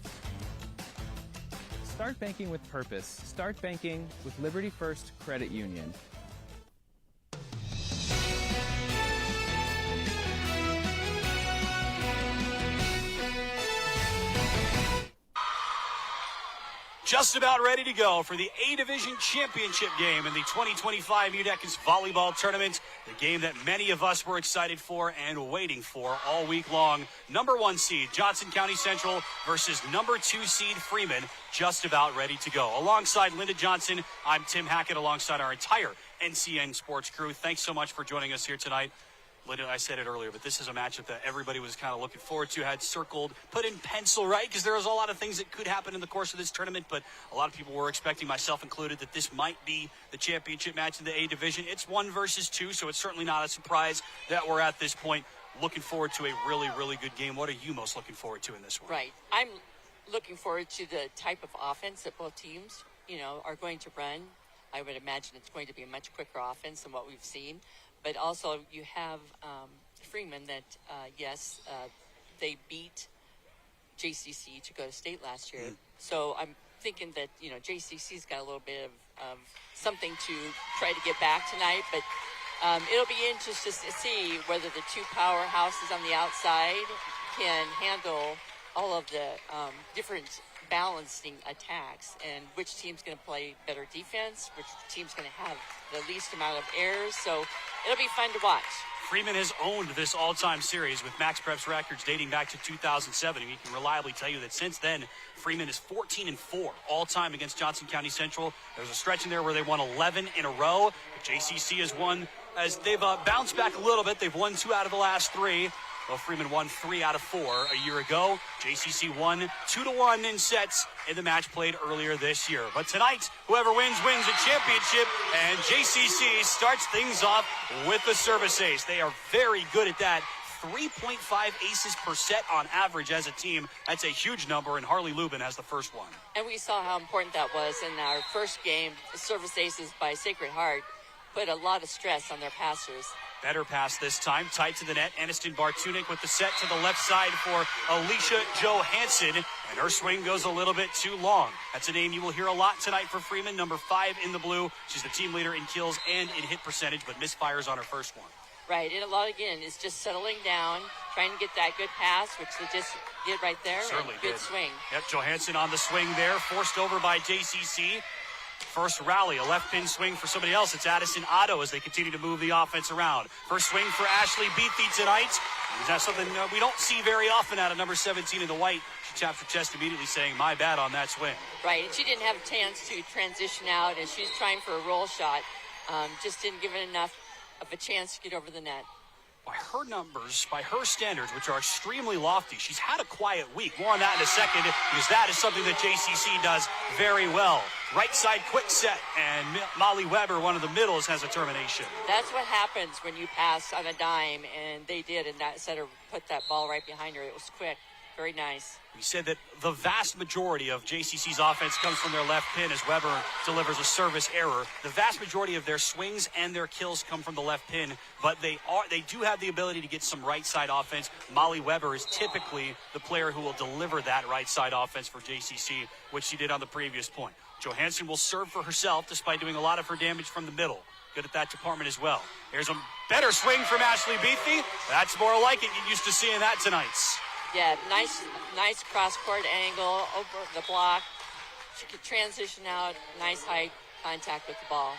Start banking with purpose. Start banking with Liberty First Credit Union. Just about ready to go for the A-Division Championship game in the 2025 MUDECAS Volleyball Tournament, the game that many of us were excited for and waiting for all week long. Number 1 seed Johnson County Central versus number 2 seed Freeman, just about ready to go. Alongside Linda Johnson, I'm Tim Hackett, alongside our entire NCN Sports crew. Thanks so much for joining us here tonight. Linda, I said it earlier, but this is a matchup that everybody was kind of looking forward to, had circled, put in pencil, right? Because there was a lot of things that could happen in the course of this tournament, but a lot of people were expecting, myself included, that this might be the championship match in the A division. It's 1 versus 2, so it's certainly not a surprise that we're at this point looking forward to a really, really good game. What are you most looking forward to in this one? Right. I'm looking forward to the type of offense that both teams, are going to run. I would imagine it's going to be a much quicker offense than what we've seen. But also you have Freeman that, they beat JCC to go to state last year. So I'm thinking that, JCC's got a little bit of something to try to get back tonight. But it'll be interesting to see whether the 2 powerhouses on the outside can handle all of the different balancing attacks and which team's going to play better defense, which team's going to have the least amount of errors. So it'll be fun to watch. Freeman has owned this all-time series with Max Prep's records dating back to 2007. And he can reliably tell you that since then, Freeman is 14-4 all-time against Johnson County Central. There's a stretch in there where they won 11 in a row. JCC has won, as they've bounced back a little bit. They've won 2 out of the last 3. Well, Freeman won 3 out of 4 a year ago. JCC won 2-1 in sets in the match played earlier this year. But tonight, whoever wins a championship, and JCC starts things off with the service ace. They are very good at that. 3.5 aces per set on average as a team. That's a huge number, and Harley Lubin has the first one. And we saw how important that was in our first game. The service aces by Sacred Heart put a lot of stress on their passers. Better pass this time, tight to the net. Aniston Bartunik with the set to the left side for Alicia Johansson, and her swing goes a little bit too long. That's a name you will hear a lot tonight for Freeman, number 5 in the blue. She's the team leader in kills and in hit percentage, but misfires on her first one. Right, and a lot, again, is just settling down, trying to get that good pass, which they just did right there. Certainly and good swing. Yep, Johansson on the swing there, forced over by JCC. First rally, a left pin swing for somebody else. It's Addison Otto as they continue to move the offense around. First swing for Ashley Beathy tonight. That's something we don't see very often out of number 17 in the white. She taps her chest immediately saying, my bad on that swing. Right, and she didn't have a chance to transition out, and she was trying for a roll shot. Just didn't give it enough of a chance to get over the net. By her numbers, by her standards, which are extremely lofty, she's had a quiet week. More on that in a second, because that is something that JCC does very well. Right side quick set, and Molly Weber, one of the middles, has a termination. That's what happens when you pass on a dime, and they did, and that setter put that ball right behind her. It was quick. Very nice. We said that the vast majority of JCC's offense comes from their left pin as Weber delivers a service error. The vast majority of their swings and their kills come from the left pin, but they do have the ability to get some right side offense. Molly Weber is typically the player who will deliver that right side offense for JCC, which she did on the previous point. Johansson will serve for herself despite doing a lot of her damage from the middle. Good at that department as well. Here's a better swing from Ashley Beathy. That's more like it. You're used to seeing that tonight. Yeah, nice cross-court angle over the block. She could transition out. Nice high contact with the ball.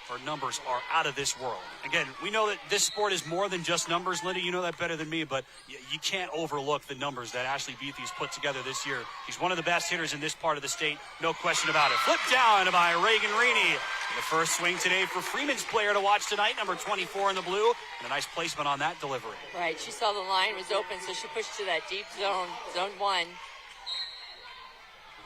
Her numbers are out of this world. Again, we know that this sport is more than just numbers. Linda, you know that better than me, but you can't overlook the numbers that Ashley Beathy's put together this year. She's one of the best hitters in this part of the state, no question about it. Flipped down by Reagan Reaney. The first swing today for Freeman's player to watch tonight, number 24 in the blue, and a nice placement on that delivery. Right, she saw the line was open, so she pushed to that deep zone 1.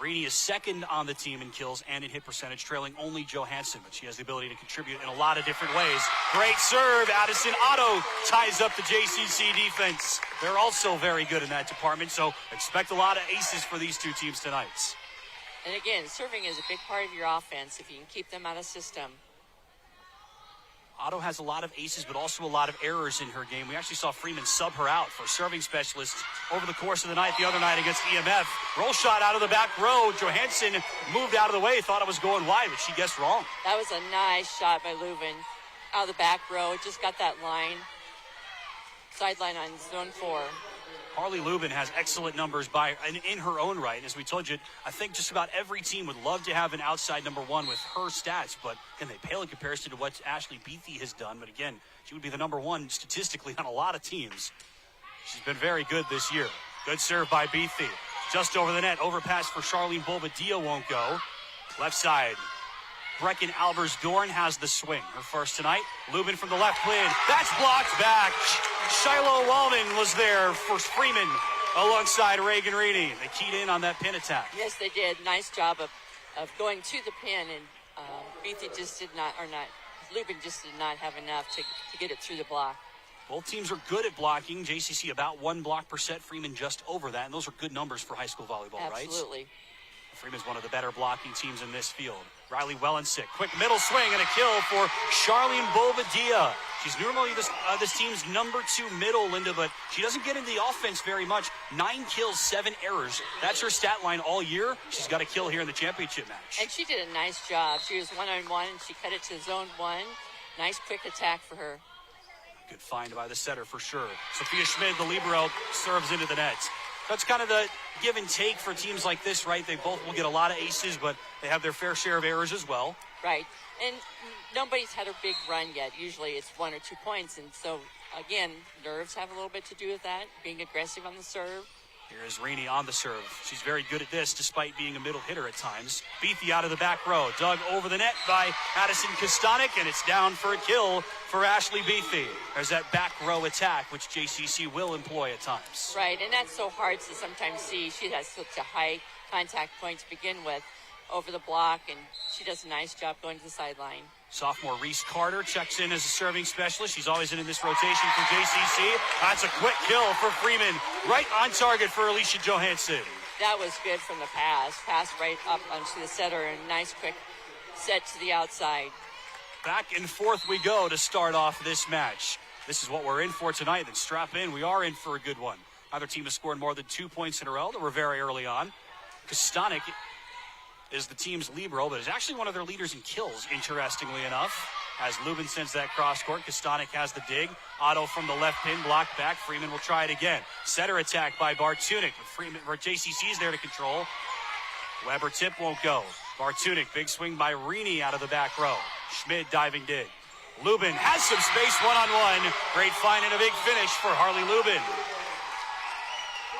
Reaney is second on the team in kills and in hit percentage, trailing only Johansson, but she has the ability to contribute in a lot of different ways. Great serve. Addison Otto ties up the JCC defense. They're also very good in that department, so expect a lot of aces for these two teams tonight. And again, serving is a big part of your offense if you can keep them out of system. Otto has a lot of aces, but also a lot of errors in her game. We actually saw Freeman sub her out for serving specialist over the course of the night, the other night against EMF. Roll shot out of the back row. Johansson moved out of the way, thought it was going wide, but she guessed wrong. That was a nice shot by Leuven out of the back row. Just got that line. Sideline on zone 4. Harley Leuven has excellent numbers in her own right. And as we told you, I think just about every team would love to have an outside number 1 with her stats, but can they pale in comparison to what Ashley Beathy has done? But again, she would be the number 1 statistically on a lot of teams. She's been very good this year. Good serve by Beathy. Just over the net. Overpass for Charlene Bobadilla won't go. Left side. Brecken Albers-Dorn has the swing. Her first tonight. Leuven from the left pin. That's blocked back. Shiloh Wallman was there for Freeman alongside Reagan Reaney. They keyed in on that pin attack. Yes, they did. Nice job of going to the pin, and Beathy just did not, Leuven just did not have enough to get it through the block. Both teams are good at blocking. JCC about 1 block per set. Freeman just over that, and those are good numbers for high school volleyball, right? Absolutely. Freeman's one of the better blocking teams in this field. Riley Wellensick, quick middle swing and a kill for Charlene Bobadilla. She's normally this team's number 2 middle, Linda, but she doesn't get into the offense very much. 9 kills, 7 errors. That's her stat line all year. She's got a kill here in the championship match. And she did a nice job. She was 1-on-1, and she cut it to zone 1. Nice quick attack for her. Good find by the setter for sure. Sophia Schmid, the libero, serves into the net. That's kind of the give and take for teams like this, right? They both will get a lot of aces, but they have their fair share of errors as well. Right. And nobody's had a big run yet. Usually it's 1 or 2 points. And so, again, nerves have a little bit to do with that, being aggressive on the serve. Here is Rainey on the serve. She's very good at this, despite being a middle hitter at times. Beathy out of the back row. Dug over the net by Addison Kostanek, and it's down for a kill for Ashley Beathy. There's that back row attack, which JCC will employ at times. Right, and that's so hard to sometimes see. She has such a high contact point to begin with over the block, and she does a nice job going to the sideline. Sophomore Reese Carter checks in as a serving specialist. She's always in this rotation for JCC. That's a quick kill for Freeman. Right on target for Alicia Johansson. That was good from the pass. Pass right up onto the setter, and nice quick set to the outside. Back and forth we go to start off this match. This is what we're in for tonight. Then strap in. We are in for a good one. Neither team has scored more than 2 points in a row. They were very early on. Kostanek is the team's libero, but is actually one of their leaders in kills, interestingly enough. As Leuven sends that cross court, Kostanek has the dig. Otto from the left pin, blocked back. Freeman will try it again. Setter attack by Bartunek, but Freeman, or JCC is there to control. Weber tip won't go. Bartunek, big swing by Reaney out of the back row. Schmid diving dig. Leuven has some space one-on-one. Great find and a big finish for Harley Leuven.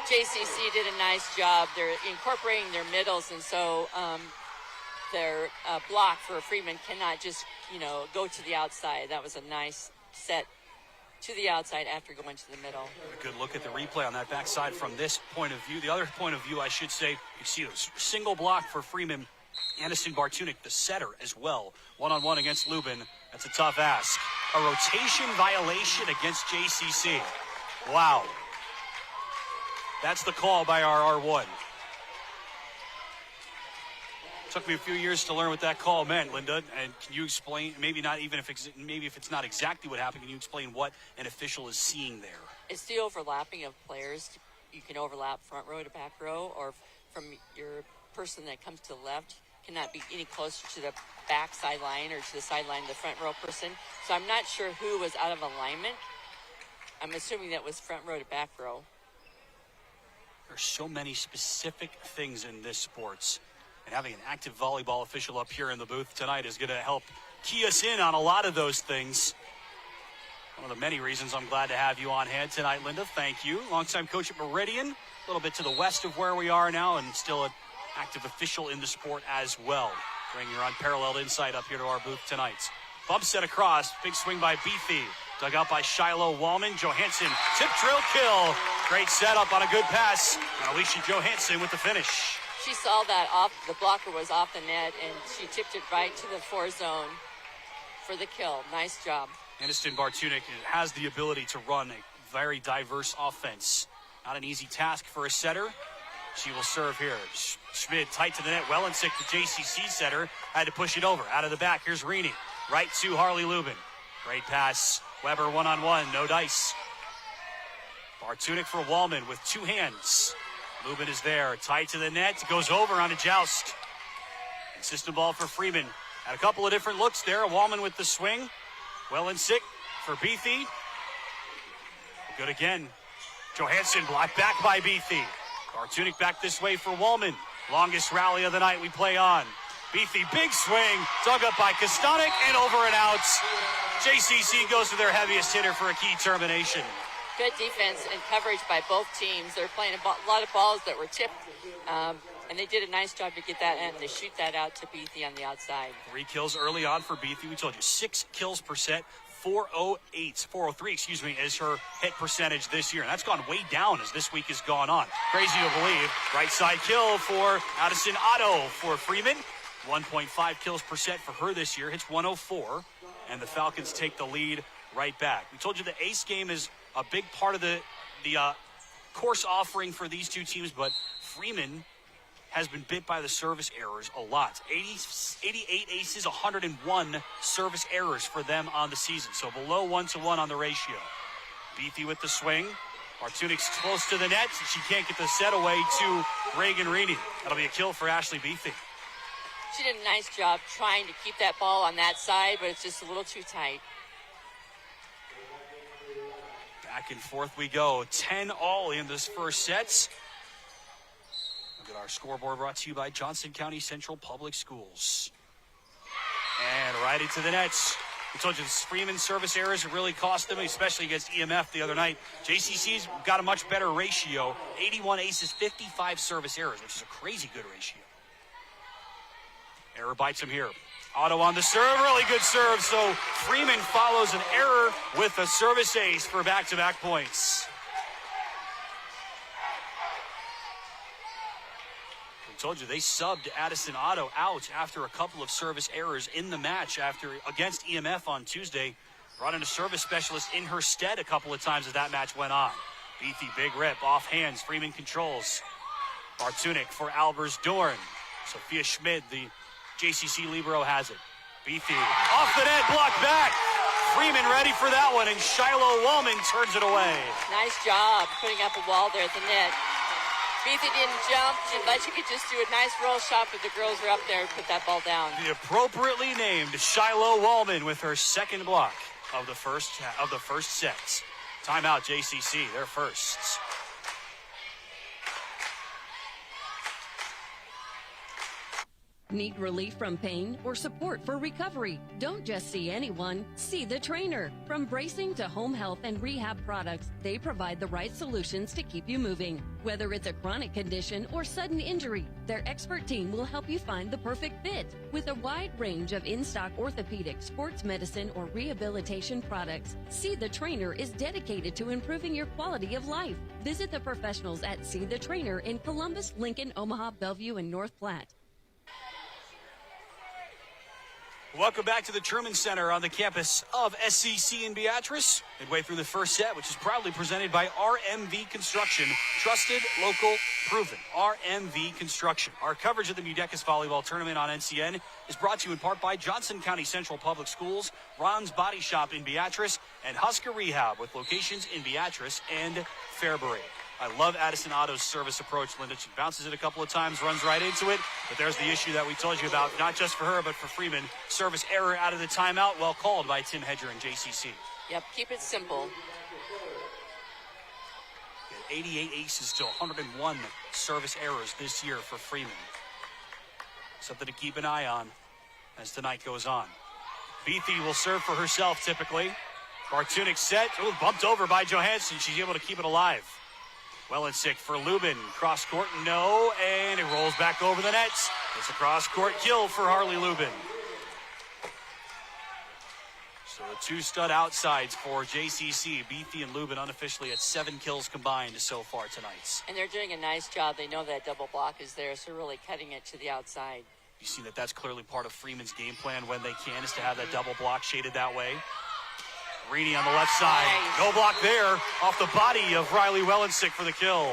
JCC did a nice job. They're incorporating their middles, and so their block for Freeman cannot just, go to the outside. That was a nice set to the outside after going to the middle. A good look at the replay on that backside from this point of view. The other point of view, I should say, you see a single block for Freeman. Anderson Bartunek, the setter, as well. One-on-one against Leuven. That's a tough ask. A rotation violation against JCC. Wow. That's the call by our R1. Took me a few years to learn what that call meant, Linda. And can you explain, maybe if it's not exactly what happened, can you explain what an official is seeing there? It's the overlapping of players. You can overlap front row to back row, or from your person that comes to the left cannot be any closer to the back sideline or to the sideline of the front row person. So I'm not sure who was out of alignment. I'm assuming that was front row to back row. There's so many specific things in this sports. And having an active volleyball official up here in the booth tonight is going to help key us in on a lot of those things. One of the many reasons I'm glad to have you on hand tonight, Linda. Thank you. Longtime coach at Meridian, a little bit to the west of where we are now, and still an active official in the sport as well. Bring your unparalleled insight up here to our booth tonight. Bump set across, big swing by Beefy. Dug out by Shiloh Wallman. Johansson, tip drill kill. Great setup on a good pass. And Alicia Johansson with the finish. She saw that off, the blocker was off the net, and she tipped it right to the 4 zone for the kill. Nice job. Aniston Bartunik has the ability to run a very diverse offense. Not an easy task for a setter. She will serve here. Schmid tight to the net. Wellensick, the JCC setter, had to push it over. Out of the back, here's Reaney. Right to Harley Lubin. Great pass. Weber one-on-one, no dice. Bartunik for Wallman with 2 hands. Lubin is there, tight to the net, goes over on a joust. Consistent ball for Freeman. Had a couple of different looks there. Wallman with the swing. Wellensick for Beefy. Good again. Johansson blocked back by Beefy. Bartunik back this way for Wallman. Longest rally of the night we play on. Beefy, big swing, dug up by Kostanek and over and out. JCC goes to their heaviest hitter for a key termination. Good defense and coverage by both teams. They're playing a lot of balls that were tipped, and they did a nice job to get that and to shoot that out to Beathy on the outside. 3 kills early on for Beathy. We told you 6 kills per set. 403, is her hit percentage this year. And that's gone way down as this week has gone on. Crazy to believe. Right side kill for Addison Otto for Freeman. 1.5 kills per set for her this year. Hits 104. And the Falcons take the lead right back. We told you the ace game is a big part of the course offering for these two teams, but Freeman has been bit by the service errors a lot. 88 aces, 101 service errors for them on the season. So below 1-to-1 on the ratio. Beefy with the swing. Bartunik's close to the net. She can't get the set away to Reagan Reaney. That'll be a kill for Ashley Beefy. She did a nice job trying to keep that ball on that side, but it's just a little too tight. Back and forth we go. 10-all in this first set. Look at our scoreboard brought to you by Johnson County Central Public Schools. And right into the nets. We told you the Freeman service errors really cost them, especially against EMF the other night. JCC's got a much better ratio. 81 aces, 55 service errors, which is a crazy good ratio. Error bites him here. Otto on the serve, really good serve. So Freeman follows an error with a service ace for back-to-back points. We told you they subbed Addison Otto out after a couple of service errors in the match against EMF on Tuesday. Brought in a service specialist in her stead a couple of times as that match went on. Beefy, big rip, off hands. Freeman controls. Bartunik for Albers Dorn. Sophia Schmid, the JCC Libero, has it. Beefy off the net, blocked back. Freeman ready for that one, and Shiloh Wallman turns it away. Nice job putting up a wall there at the net. Beefy didn't jump, but she could just do a nice roll shot, but the girls were up there and put that ball down. The appropriately named Shiloh Wallman with her second block of the first set. Timeout JCC, their firsts. Need relief from pain or support for recovery? Don't just see anyone, see the trainer. From bracing to home health and rehab products, they provide the right solutions to keep you moving. Whether it's a chronic condition or sudden injury, their expert team will help you find the perfect fit. With a wide range of in-stock orthopedic, sports medicine, or rehabilitation products, See the Trainer is dedicated to improving your quality of life. Visit the professionals at See the Trainer in Columbus, Lincoln, Omaha, Bellevue, and North Platte. Welcome back to the Truman Center on the campus of SCC in Beatrice. Midway through the first set, which is proudly presented by RMV Construction. Trusted, local, proven. RMV Construction. Our coverage of the MUDECAS Volleyball Tournament on NCN is brought to you in part by Johnson County Central Public Schools, Ron's Body Shop in Beatrice, and Husker Rehab with locations in Beatrice and Fairbury. I love Addison Otto's service approach, Linda. She bounces it a couple of times, runs right into it. But there's the issue that we told you about, not just for her, but for Freeman. Service error out of the timeout, well called by Tim Hedger and JCC. Yep, keep it simple. 88 aces to 101 service errors this year for Freeman. Something to keep an eye on as tonight goes on. Beathy will serve for herself typically. Bartunik set, bumped over by Johansson. She's able to keep it alive. Wellensick for Lubin. Cross court, no, and it rolls back over the nets. It's a cross court kill for Harley Lubin. So the two stud outsides for JCC, Beathy and Lubin, unofficially at 7 kills combined so far tonight. And they're doing a nice job. They know that double block is there, so really cutting it to the outside. You see that that's clearly part of Freeman's game plan when they can, is to have that double block shaded that way. Reedy on the left side. Nice. No block there. Off the body of Riley Wellensick for the kill.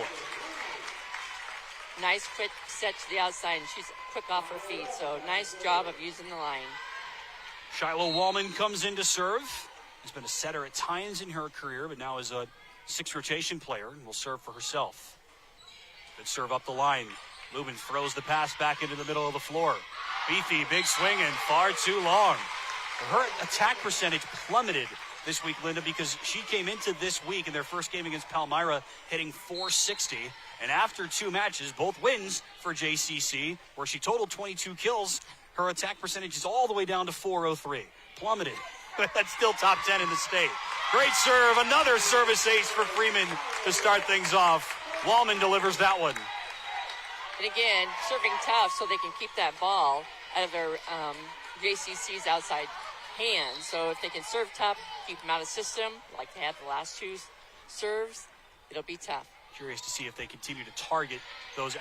Nice quick set to the outside, and she's quick off her feet, so nice job of using the line. Shiloh Wallman comes in to serve. Has been a setter at times in her career, but now is a 6 rotation player and will serve for herself. Good serve up the line. Lubin throws the pass back into the middle of the floor. Beefy, big swing and far too long. Her attack percentage plummeted this week, Linda, because she came into this week in their first game against Palmyra hitting .460, and after 2 matches, both wins for JCC, where she totaled 22 kills, her attack percentage is all the way down to .403. Plummeted. That's still top 10 in the state. Great serve, another service ace for Freeman to start things off. Wallman delivers that one. And again, serving tough so they can keep that ball out of their JCC's outside hands. So if they can serve tough, keep them out of system, like they had the last 2 serves, it'll be tough. Curious to see if they continue to target those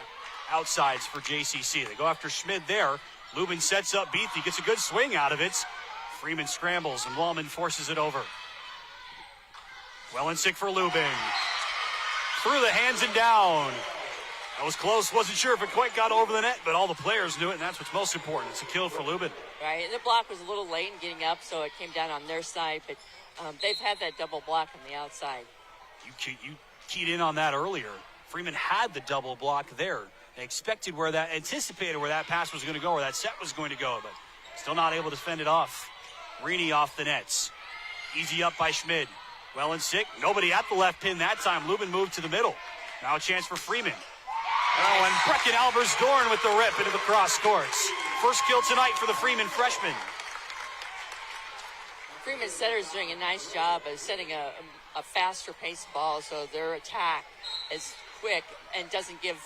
outsides for JCC. They go after Schmid there. Lubin sets up Beathy, gets a good swing out of it. Freeman scrambles, and Wallman forces it over. Wellensick for Lubin. Through the hands and down. That was close. Wasn't sure if it quite got over the net, but all the players knew it, and that's what's most important. It's a kill for Lubin. Right, and the block was a little late in getting up, so it came down on their side, but they've had that double block on the outside. You keyed in on that earlier. Freeman had the double block there. They anticipated where that pass was going to go, where that set was going to go, but still not able to fend it off. Reedy off the nets. Easy up by Schmid. Wellensick, nobody at the left pin that time. Lubin moved to the middle. Now a chance for Freeman. Oh, and Brecken Albers-Dorn with the rip into the cross courts. First kill tonight for the Freeman freshman. Freeman setter's doing a nice job of setting a faster paced ball, so their attack is quick and doesn't give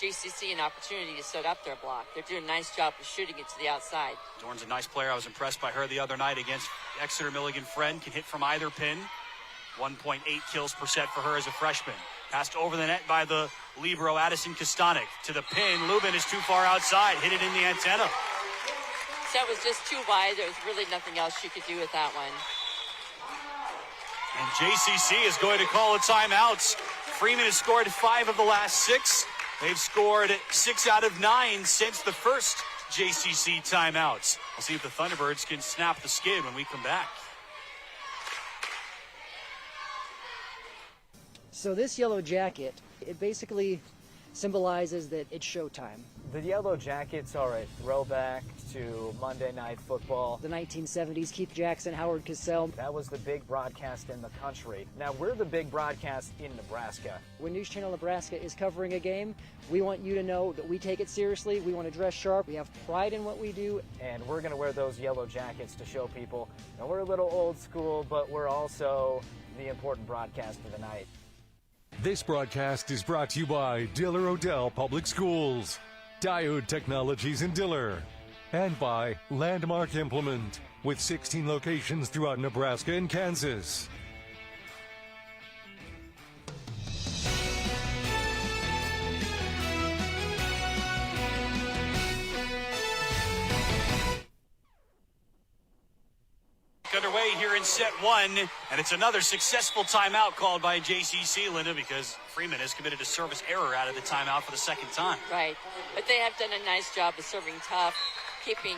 JCC an opportunity to set up their block. They're doing a nice job of shooting it to the outside. Dorn's a nice player. I was impressed by her the other night against Exeter Milligan Friend. Can hit from either pin. 1.8 kills per set for her as a freshman. Passed over the net by the libero Addison Kostanek. To the pin. Lubin is too far outside. Hit it in the antenna. Set was just too wide. There was really nothing else she could do with that one. And JCC is going to call a timeout. Freeman has scored 5 of the last 6. They've scored 6 out of 9 since the first JCC timeouts. We'll see if the Thunderbirds can snap the skid when we come back. So this yellow jacket, it basically symbolizes that it's showtime. The Yellow Jackets are a throwback to Monday Night Football. The 1970s, Keith Jackson, Howard Cosell. That was the big broadcast in the country. Now we're the big broadcast in Nebraska. When News Channel Nebraska is covering a game, we want you to know that we take it seriously. We want to dress sharp. We have pride in what we do. And we're going to wear those yellow jackets to show people. Now we're a little old school, but we're also the important broadcast of the night. This broadcast is brought to you by Diller Odell Public Schools, Diode Technologies in Diller, and by Landmark Implement, with 16 locations throughout Nebraska and Kansas. set one, and it's another successful timeout called by JCC, Linda, because Freeman has committed a service error out of the timeout for the second time. Right, but they have done a nice job of serving tough, keeping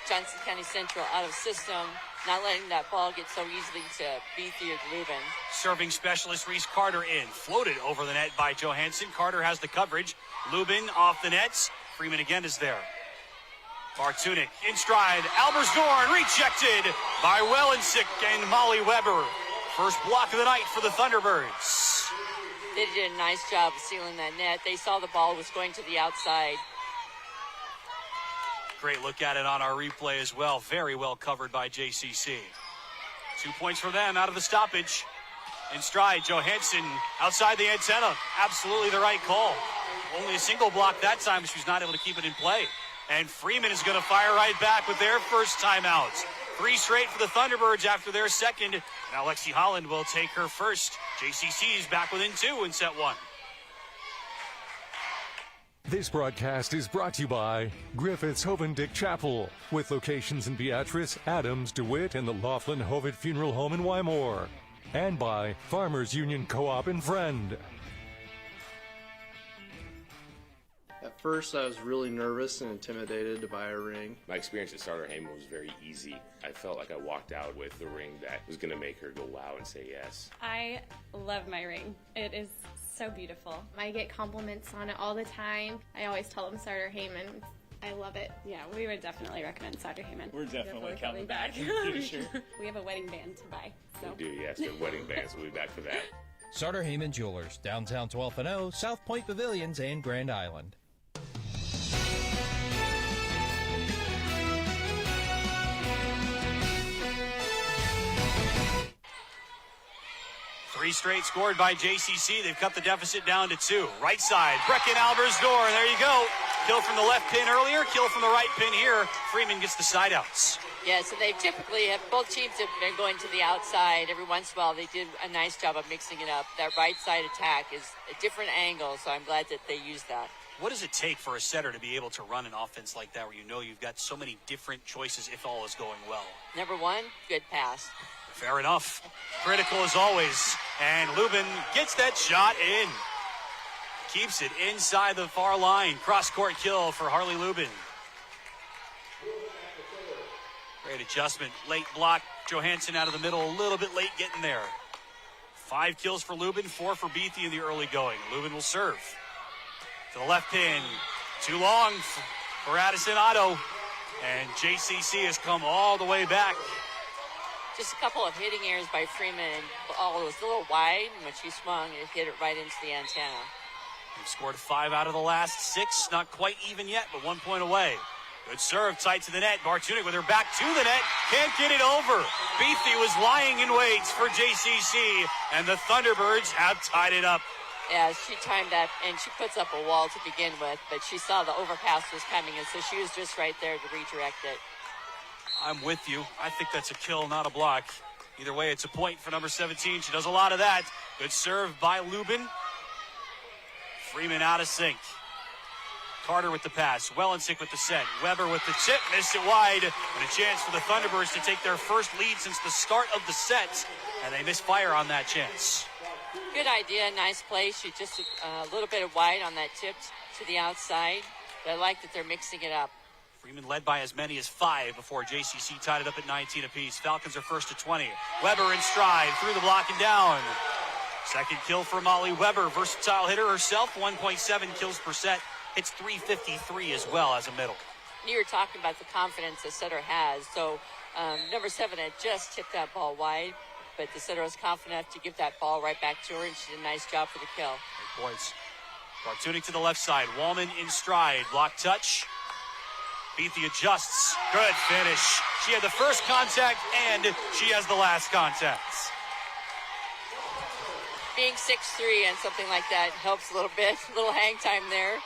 Johnson County Central out of system, not letting that ball get so easily to Beatty or Lubin. Serving specialist Reese Carter in. Floated over the net by Johansson. Carter has the coverage. Lubin off the nets. Freeman again is there. Bartunik in stride. Albersdorn rejected by Wellensick and Molly Weber. First block of the night for the Thunderbirds. They did a nice job of sealing that net. They saw the ball was going to the outside. Great look at it on our replay as well. Very well covered by JCC. 2 points for them out of the stoppage. In stride, Johansson outside the antenna. Absolutely the right call. Only a single block that time, but she was not able to keep it in play. And Freeman is going to fire right back with their first timeouts. 3 straight for the Thunderbirds after their second. Now Lexi Holland will take her first. JCC is back within 2 in set 1. This broadcast is brought to you by Griffiths Hovendick Chapel, with locations in Beatrice, Adams, DeWitt, and the Laughlin Hovitt Funeral Home in Wymore. And by Farmers Union Co-op and Friend. At first, I was really nervous and intimidated to buy a ring. My experience at Starter Heyman was very easy. I felt like I walked out with the ring that was going to make her go wow and say yes. I love my ring. It is so beautiful. I get compliments on it all the time. I always tell them Starter Heyman. I love it. Yeah, we would definitely recommend Starter Heyman. We're definitely coming back. Sure. We have a wedding band to buy. So. We do, yes. The wedding bands. We'll be back for that. Starter Heyman Jewelers, downtown 12th and O, South Point Pavilions, and Grand Island. Three straight scored by JCC. They've cut the deficit down to 2. Right side, Brecken Albersdorn. There you go. Kill from the left pin earlier, kill from the right pin here. Freeman gets the side outs. Yeah, so they typically have, both teams have been going to the outside. Every once in a while, they did a nice job of mixing it up. That right side attack is a different angle, so I'm glad that they used that. What does it take for a setter to be able to run an offense like that where you know you've got so many different choices if all is going well? Number one, good pass. Fair enough. Critical as always. And Lubin gets that shot in. Keeps it inside the far line. Cross-court kill for Harley Lubin. Great adjustment. Late block. Johansson out of the middle. A little bit late getting there. 5 kills for Lubin. 4 for Beatty in the early going. Lubin will serve. To the left pin. Too long for Addison Otto. And JCC has come all the way back. Just a couple of hitting errors by Freeman. Ball was a little wide, and when she swung, it hit it right into the antenna. They've scored 5 out of the last 6. Not quite even yet, but 1 point away. Good serve, tight to the net. Bartunik with her back to the net. Can't get it over. Beatty was lying in wait for JCC, and the Thunderbirds have tied it up. Yeah, she timed that, and she puts up a wall to begin with, but she saw the overpass was coming, and so she was just right there to redirect it. I'm with you. I think that's a kill, not a block. Either way, it's a point for number 17. She does a lot of that. Good serve by Lubin. Freeman out of sync. Carter with the pass. Wellensick with the set. Weber with the tip. Missed it wide. And a chance for the Thunderbirds to take their first lead since the start of the set. And they misfire on that chance. Good idea. Nice play. She just a little bit of wide on that tip to the outside. But I like that they're mixing it up. Freeman led by as many as 5 before JCC tied it up at 19 apiece. Falcons are first to 20. Weber in stride through the block and down. Second kill for Molly Weber. Versatile hitter herself. 1.7 kills per set. Hits .353 as well as a middle. You were talking about the confidence the setter has. So number 7 had just tipped that ball wide, but the setter was confident enough to give that ball right back to her, and she did a nice job for the kill. Great points. Bartunik to the left side. Wallman in stride. Block touch. Beatty adjusts. Good finish. She had the first contact, and she has the last contact. Being 6'3" and something like that helps a little bit. A little hang time there.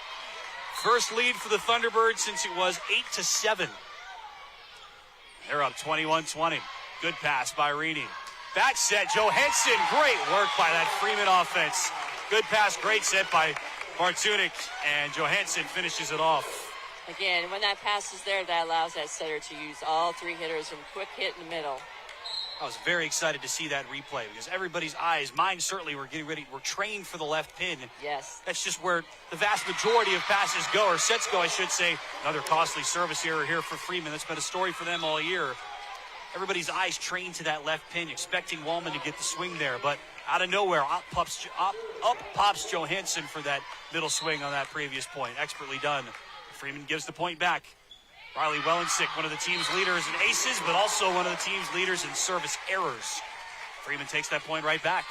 First lead for the Thunderbirds since it was 8-7. They're up 21-20. Good pass by Rini. Back set, Johansson. Great work by that Freeman offense. Good pass, great set by Bartunik, and Johansson finishes it off. Again, when that pass is there, that allows that setter to use all 3 hitters from quick hit in the middle. I was very excited to see that replay because everybody's eyes, mine certainly, were getting ready. We're trained for the left pin. Yes. That's just where the vast majority of passes go, or sets go, I should say. Another costly service error here for Freeman. That's been a story for them all year. Everybody's eyes trained to that left pin, expecting Wallman to get the swing there. But out of nowhere, up pops Johansson for that middle swing on that previous point. Expertly done. Freeman gives the point back. Riley Wellensick, one of the team's leaders in aces, but also one of the team's leaders in service errors. Freeman takes that point right back.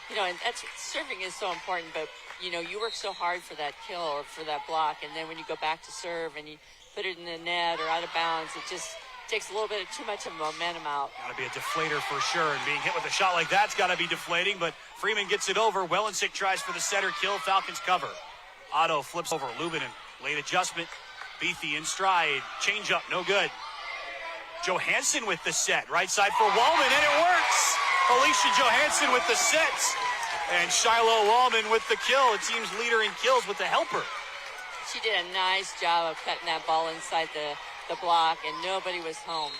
You know, and that's serving is so important, but, you know, you work so hard for that kill or for that block, and then when you go back to serve and you put it in the net or out of bounds, it just takes a little bit too much of momentum out. Got to be a deflator for sure, and being hit with a shot like that's got to be deflating, but Freeman gets it over. Wellensick tries for the setter kill. Falcons cover. Otto flips over. Lubin, late adjustment. Beathy in stride. Change up, no good. Johansson with the set. Right side for Wallman, and it works! Alicia Johansson with the set. And Shiloh Wallman with the kill. The team's leader in kills with the helper. She did a nice job of cutting that ball inside the block, and nobody was home.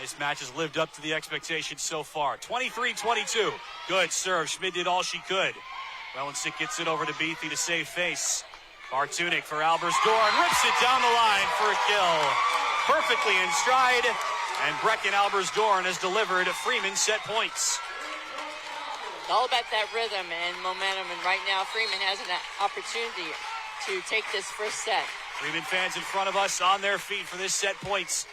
This match has lived up to the expectations so far. 23-22. Good serve. Schmid did all she could. Wellensick gets it over to Beathy to save face. Bartunik for Albersdorf rips it down the line for a kill. Perfectly in stride, and Brecken Albersdorf has delivered Freeman set points. It's all about that rhythm and momentum, and right now Freeman has an opportunity to take this first set. Freeman fans in front of us on their feet for this set points.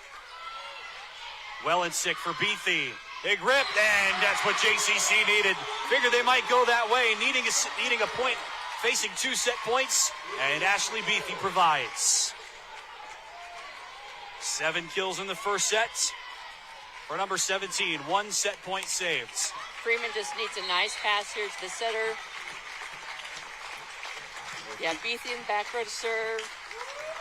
Wellensick for Beathy. Big rip, and that's what JCC needed. Figured they might go that way, needing a point, facing 2 set points, and Ashley Beathy provides. 7 kills in the first set for number 17. 1 set point saved. Freeman just needs a nice pass here to the setter. Yeah, Beathy in the back row to serve.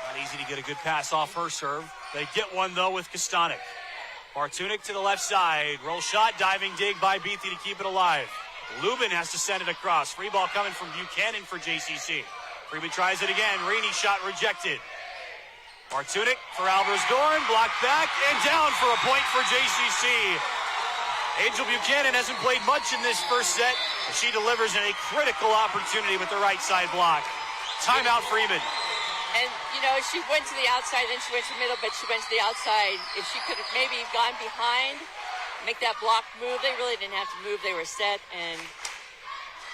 Not easy to get a good pass off her serve. They get one, though, with Kostanek. Bartunik to the left side. Roll shot, diving dig by Beathy to keep it alive. Lubin has to send it across. Free ball coming from Buchanan for JCC. Freeman tries it again. Rainey shot rejected. Bartunik for Albersdorf. Blocked back and down for a point for JCC. Angel Buchanan hasn't played much in this first set. She delivers in a critical opportunity with the right side block. Timeout, Freeman. And, you know, she went to the outside, then she went to the middle, but she went to the outside. If she could have maybe gone behind, make that block move. They really didn't have to move. They were set and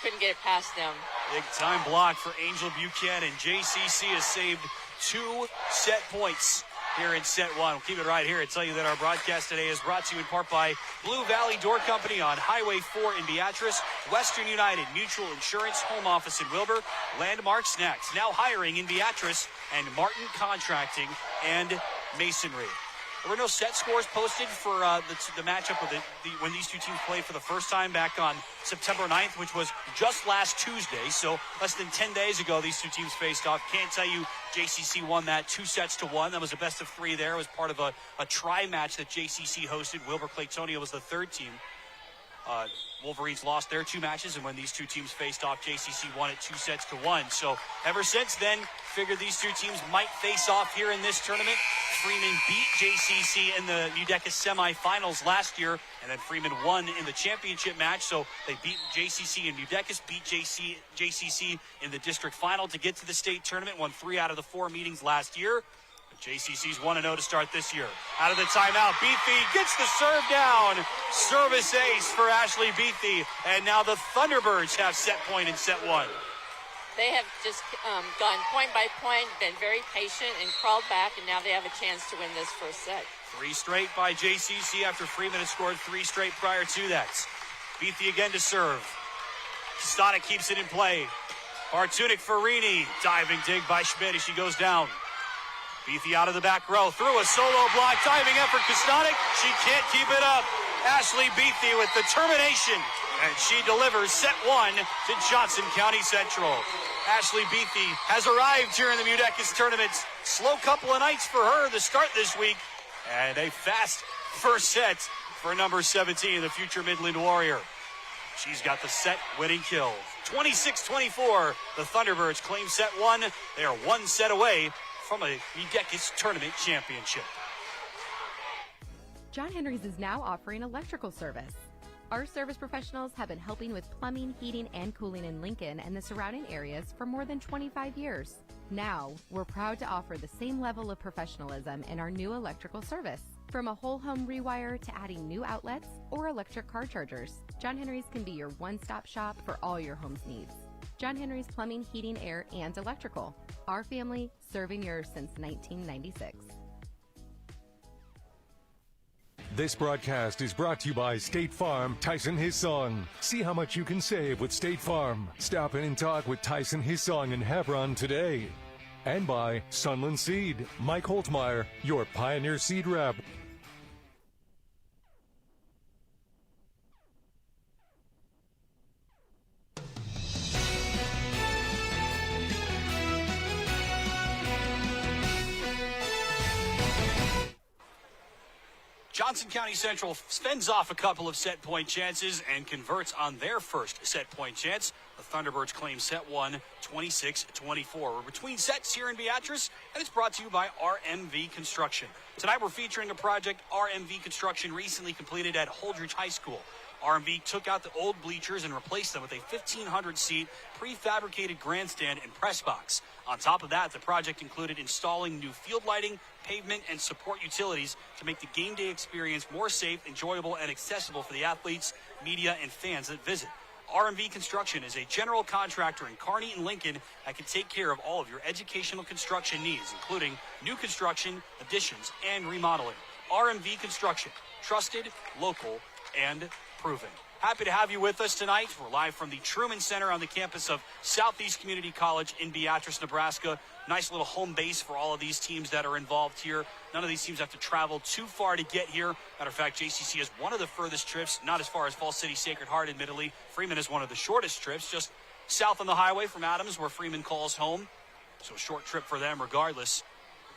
couldn't get it past them. Big time block for Angel Buchanan. JCC has saved 2 set points here in set 1. We'll keep it right here and tell you that our broadcast today is brought to you in part by Blue Valley Door Company on Highway 4 in Beatrice, Western United Mutual Insurance Home Office in Wilbur, Landmark Snacks, now hiring in Beatrice, and Martin Contracting and Masonry. There were no set scores posted for the matchup of when these two teams played for the first time back on September 9th, which was just last Tuesday. So less than 10 days ago, these two teams faced off. Can't tell you JCC won that 2-1. That was a best of 3 there. It was part of a tri match that JCC hosted. Wilbur Claytonia was the 3rd team. Wolverines lost their 2 matches, and when these two teams faced off, JCC won it 2-1. So ever since then, figured these two teams might face off here in this tournament. Freeman beat JCC in the MUDECAS semifinals last year, and then Freeman won in the championship match. So they beat JCC in MUDECAS, beat JCC in the district final to get to the state tournament, won 3 out of the 4 meetings last year. JCC's 1-0 to start this year. Out of the timeout, Beathy gets the serve down. Service ace for Ashley Beathy. And now the Thunderbirds have set point in set 1. They have just gone point by point, been very patient, and crawled back, and now they have a chance to win this first set. 3 straight by JCC after Freeman had scored 3 straight prior to that. Beathy again to serve. Kostanek keeps it in play. Bartunik for Rini. Diving dig by Schmidt as she goes down. Beathy out of the back row, through a solo block, diving effort, Kostanek. She can't keep it up. Ashley Beathy with determination, and she delivers set 1 to Johnson County Central. Ashley Beathy has arrived here in the MUDECAS tournament. Slow couple of nights for her to start this week, and a fast first set for number 17, the future Midland Warrior. She's got the set-winning kill. 26-24, the Thunderbirds claim set 1. They are 1 set away from a MUDECAS tournament championship. John Henry's is now offering electrical service. Our service professionals have been helping with plumbing, heating, and cooling in Lincoln and the surrounding areas for more than 25 years. Now, we're proud to offer the same level of professionalism in our new electrical service. From a whole home rewire to adding new outlets or electric car chargers, John Henry's can be your one-stop shop for all your home's needs. John Henry's Plumbing, Heating, Air, and Electrical. Our family serving yours since 1996. This broadcast is brought to you by State Farm, Tyson Hissong. See how much you can save with State Farm. Stop in and talk with Tyson Hissong in Hebron today. And by Sunland Seed, Mike Holtmeyer, your Pioneer Seed Rep. Johnson County Central fends off a couple of set point chances and converts on their first set point chance. The Thunderbirds claim set one, 26-24. We're between sets here in Beatrice, and it's brought to you by RMV Construction. Tonight we're featuring a project RMV Construction recently completed at Holdridge High School. RMV took out the old bleachers and replaced them with a 1,500-seat prefabricated grandstand and press box. On top of that, the project included installing new field lighting, pavement, and support utilities to make the game day experience more safe, enjoyable, and accessible for the athletes, media, and fans that visit. RMV Construction is a general contractor in Kearney and Lincoln that can take care of all of your educational construction needs, including new construction, additions, and remodeling. RMV Construction, trusted, local, and proven. Happy to have you with us tonight. We're live from the Truman Center on the campus of Southeast Community College in Beatrice, Nebraska. Nice little home base for all of these teams that are involved here. None of these teams have to travel too far to get here. Matter of fact, JCC has one of the furthest trips, not as far as Falls City Sacred Heart, admittedly. Freeman is one of the shortest trips, just south on the highway from Adams, where Freeman calls home. So a short trip for them regardless.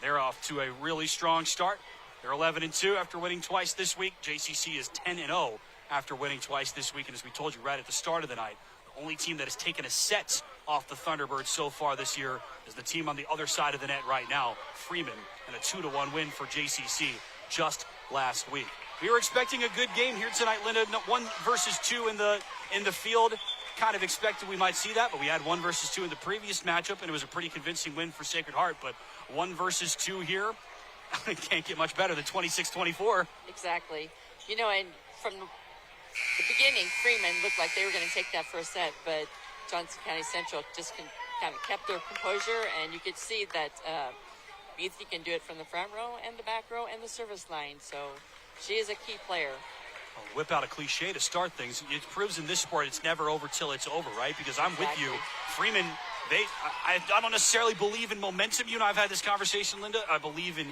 They're off to a really strong start. They're 11-2 after winning twice this week. JCC is 10-0 after winning twice this week. And as we told you right at the start of the night, the only team that has taken a set off the Thunderbirds so far this year is the team on the other side of the net right now, Freeman, and a 2-1 win for JCC just last week. We were expecting a good game here tonight, Linda. 1 versus 2 in the field. Kind of expected we might see that, but we had 1 versus 2 in the previous matchup, and it was a pretty convincing win for Sacred Heart. But 1 versus 2 here, it can't get much better than 26-24. Exactly. You know, and from the beginning, Freeman looked like they were going to take that first set, but Johnson County Central just kind of kept their composure, and you could see that Beathy can do it from the front row and the back row and the service line, so she is a key player. I'll whip out a cliche to start things. It proves in this sport it's never over till it's over, right? Because I'm with you. Freeman, I don't necessarily believe in momentum. You and I have had this conversation, Linda. I believe in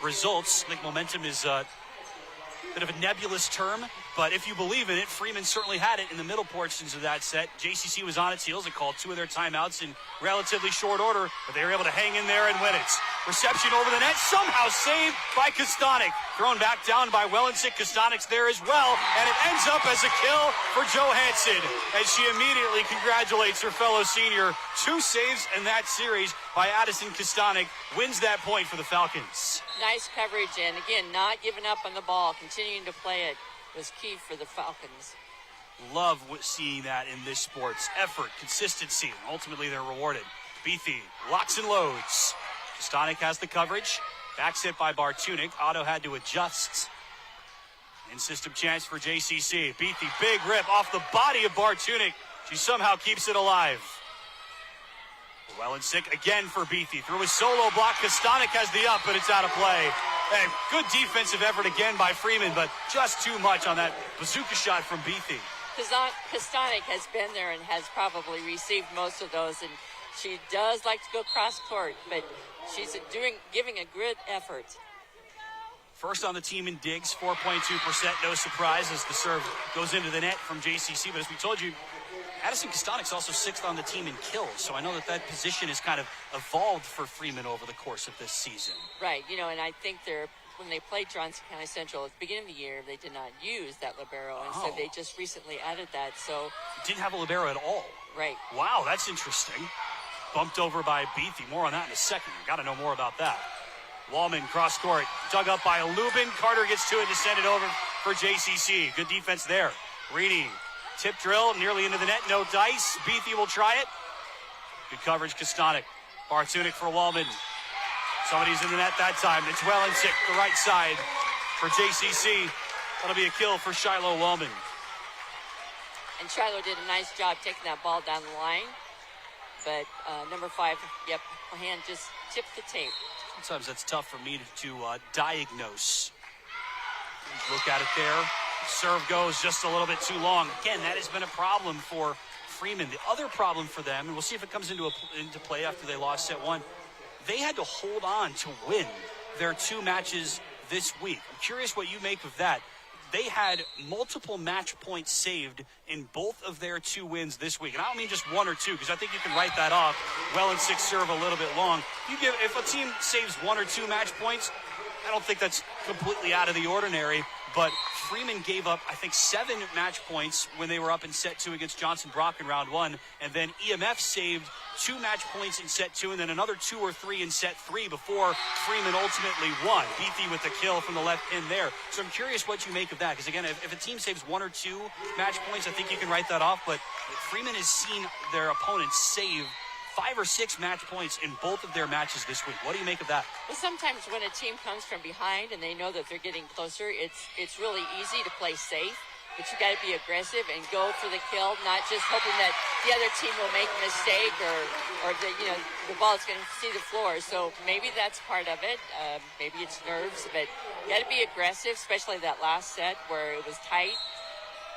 results. I think momentum is a bit of a nebulous term, but if you believe in it, Freeman certainly had it in the middle portions of that set. JCC was on its heels. It called 2 of their timeouts in relatively short order, but they were able to hang in there and win it. Reception over the net, somehow saved by Kostanek. Thrown back down by Wellensick. Kostanek's there as well, and it ends up as a kill for Johansson, as she immediately congratulates her fellow senior. 2 saves in that series by Addison Kostanek, wins that point for the Falcons. Nice coverage, and again, not giving up on the ball, continuing to play it was key for the Falcons. Love seeing that in this sports. Effort, consistency, and ultimately they're rewarded. Beathy locks and loads. Kostanek has the coverage. Back set by Bartunik. Otto had to adjust. In-system chance for JCC. Beathy, big rip off the body of Bartunik. She somehow keeps it alive. Wellensick again for Beathy. Through a solo block, Kostanek has the up, but it's out of play. And good defensive effort again by Freeman, but just too much on that bazooka shot from Beathy. Kostanek has been there and has probably received most of those, and she does like to go cross court, but she's giving a good effort. First on the team in digs, 4.2%. No surprise as the serve goes into the net from JCC. But as we told you, Addison Kostanek's also 6th on the team in kills. So I know that position has kind of evolved for Freeman over the course of this season. Right. You know, and I think when they played Johnson County Central at the beginning of the year, they did not use that libero. And so they just recently added that. So didn't have a libero at all. Right. Wow, that's interesting. Bumped over by Beathy. More on that in a second. Got to know more about that. Wallman cross court, dug up by Lubin. Carter gets to it to send it over for JCC. Good defense there. Reedy, tip drill, nearly into the net, no dice. Beathy will try it. Good coverage, Kostanek. Bartunik for Wallman. Somebody's in the net that time. It's Wellensick, the right side for JCC. That'll be a kill for Shiloh Wallman. And Shiloh did a nice job taking that ball down the line. But number 5, her hand just tipped the tape. Sometimes that's tough for me to diagnose. Look at it there. Serve goes just a little bit too long. Again, that has been a problem for Freeman. The other problem for them, and we'll see if it comes into play after they lost set 1, they had to hold on to win their 2 matches this week. I'm curious what you make of that. They had multiple match points saved in both of their 2 wins this week. And I don't mean just 1 or 2, because I think you can write that off. Well in 6 serve a little bit long. If a team saves 1 or 2 match points, I don't think that's completely out of the ordinary. But Freeman gave up, I think, 7 match points when they were up in set 2 against Johnson Brock in round 1. And then EMF saved 2 match points in set 2 and then another 2 or 3 in set 3 before Freeman ultimately won. Beathy with the kill from the left pin there. So I'm curious what you make of that. Because, again, if a team saves 1 or 2 match points, I think you can write that off. But Freeman has seen their opponents save 5 or 6 match points in both of their matches this week. What do you make of that? Well, sometimes when a team comes from behind and they know that they're getting closer, it's really easy to play safe. But you got to be aggressive and go for the kill, not just hoping that the other team will make a mistake or the ball's going to see the floor. So maybe that's part of it. Maybe it's nerves, but you got to be aggressive, especially that last set where it was tight.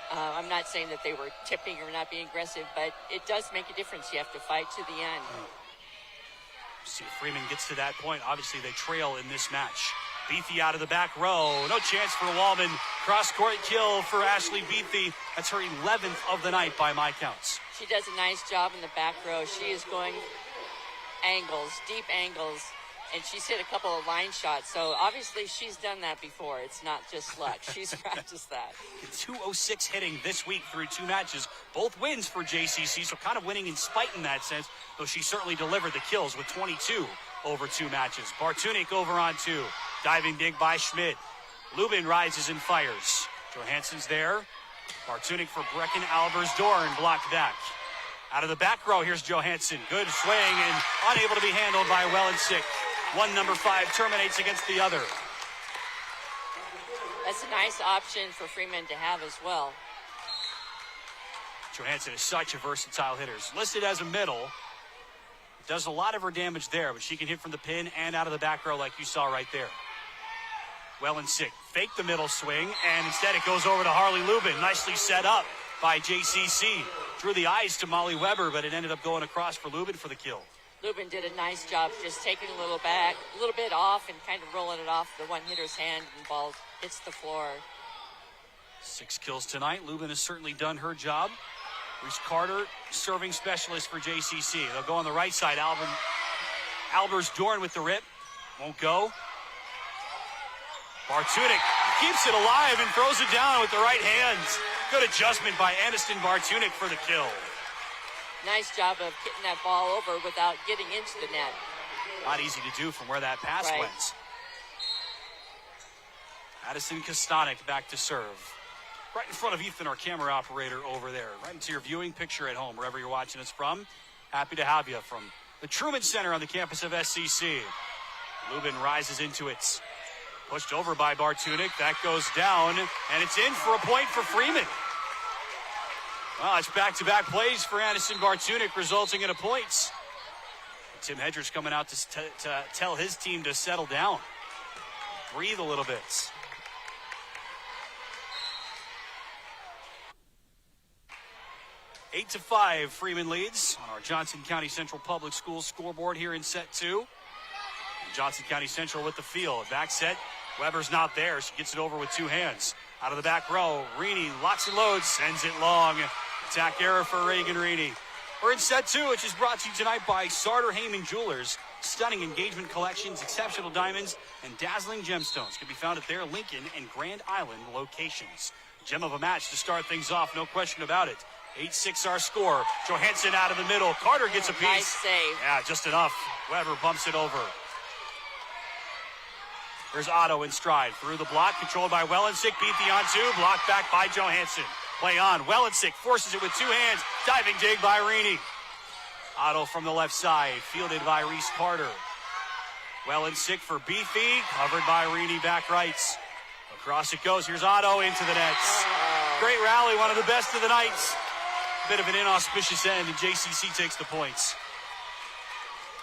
I'm not saying that they were tipping or not being aggressive, but it does make a difference. You have to fight to the end. See if Freeman gets to that point. Obviously, they trail in this match. Beathy out of the back row. No chance for Wallman. Cross-court kill for Ashley Beathy. That's her 11th of the night by my counts. She does a nice job in the back row. She is going angles, deep angles, and she's hit a couple of line shots. So obviously she's done that before. It's not just luck. She's practiced that. 206 hitting this week through 2 matches. Both wins for JCC, so kind of winning in spite in that sense, though she certainly delivered the kills with 22 over 2 matches. Bartunik over on 2. Diving dig by Schmidt. Lubin rises and fires. Johansson's there. Bartunik for Brecken. Albers-Dorn blocked back. Out of the back row, here's Johansson. Good swing and unable to be handled by Wellensick. One number 5 terminates against the other. That's a nice option for Freeman to have as well. Johansson is such a versatile hitter. Listed as a middle. Does a lot of her damage there, but she can hit from the pin and out of the back row like you saw right there. Wellensick faked the middle swing, and instead it goes over to Harley Lubin. Nicely set up by JCC. Drew the eyes to Molly Weber, but it ended up going across for Lubin for the kill. Lubin did a nice job just taking a little bit off and kind of rolling it off the one hitter's hand, and the ball hits the floor. 6 kills tonight. Lubin has certainly done her job. Reese Carter, serving specialist for JCC. They'll go on the right side. Albers-Dorn with the rip. Won't go. Bartunik keeps it alive and throws it down with the right hands. Good adjustment by Aniston Bartunik for the kill. Nice job of getting that ball over without getting into the net. Not easy to do from where that pass Right. went. Addison Kostanek back to serve. Right in front of Ethan, our camera operator over there. Right into your viewing picture at home, wherever you're watching us from. Happy to have you from the Truman Center on the campus of SCC. Lubin rises into it. Pushed over by Bartunik. That goes down, and it's in for a point for Freeman. Well, it's back-to-back plays for Addison Bartunik, resulting in a point. Tim Hedges coming out to tell his team to settle down. Breathe a little bit. Eight to 5, Freeman leads on our Johnson County Central Public Schools scoreboard here in set 2. Johnson County Central with the field. Back set. Weber's not there. She gets it over with 2 hands. Out of the back row. Reaney locks and loads. Sends it long. Attack error for Reagan Reaney. We're in set 2, which is brought to you tonight by Sartor Heyman Jewelers. Stunning engagement collections, exceptional diamonds, and dazzling gemstones can be found at their Lincoln and Grand Island locations. Gem of a match to start things off, no question about it. 8-6 our score. Johansson out of the middle. Carter gets a piece. Nice save. Yeah, just enough. Weber bumps it over. There's Otto in stride. Through the block, controlled by Wellensick. Beatty on two. Blocked back by Johansson. Play on. Wellensick forces it with two hands. Diving dig by Rini. Otto from the left side. Fielded by Reese Carter. Wellensick for Beefy. Covered by Rini back rights. Across it goes. Here's Otto into the nets. Great rally. One of the best of the night. Bit of an inauspicious end, and JCC takes the points.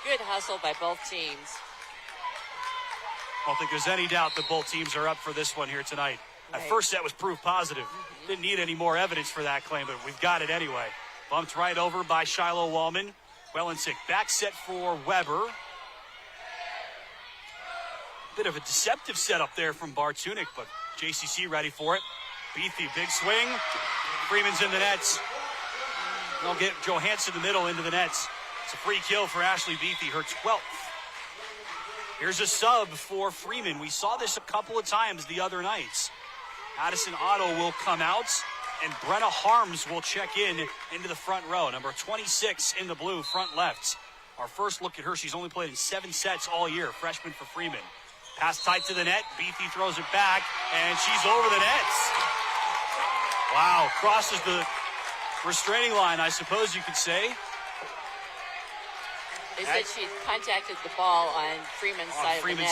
Good hustle by both teams. I don't think there's any doubt that both teams are up for this one here tonight. That first set was proof positive. Didn't need any more evidence for that claim, but we've got it anyway. Bumped right over by Shiloh Wallman. Wellensick back set for Weber. Bit of a deceptive setup there from Bartunik, but JCC ready for it. Beatty, big swing. Freeman's in the nets. They'll get Johansson in the middle into the nets. It's a free kill for Ashley Beatty, her 12th. Here's a sub for Freeman. We saw this a couple of times the other nights. Addison Otto will come out, and Brenna Harms will check into the front row. Number 26 in the blue, front left. Our first look at her, she's only played in 7 sets all year, freshman for Freeman. Pass tight to the net, Beatty throws it back, and she's over the nets. Wow, crosses the restraining line, I suppose you could say. They said she contacted the ball on Freeman's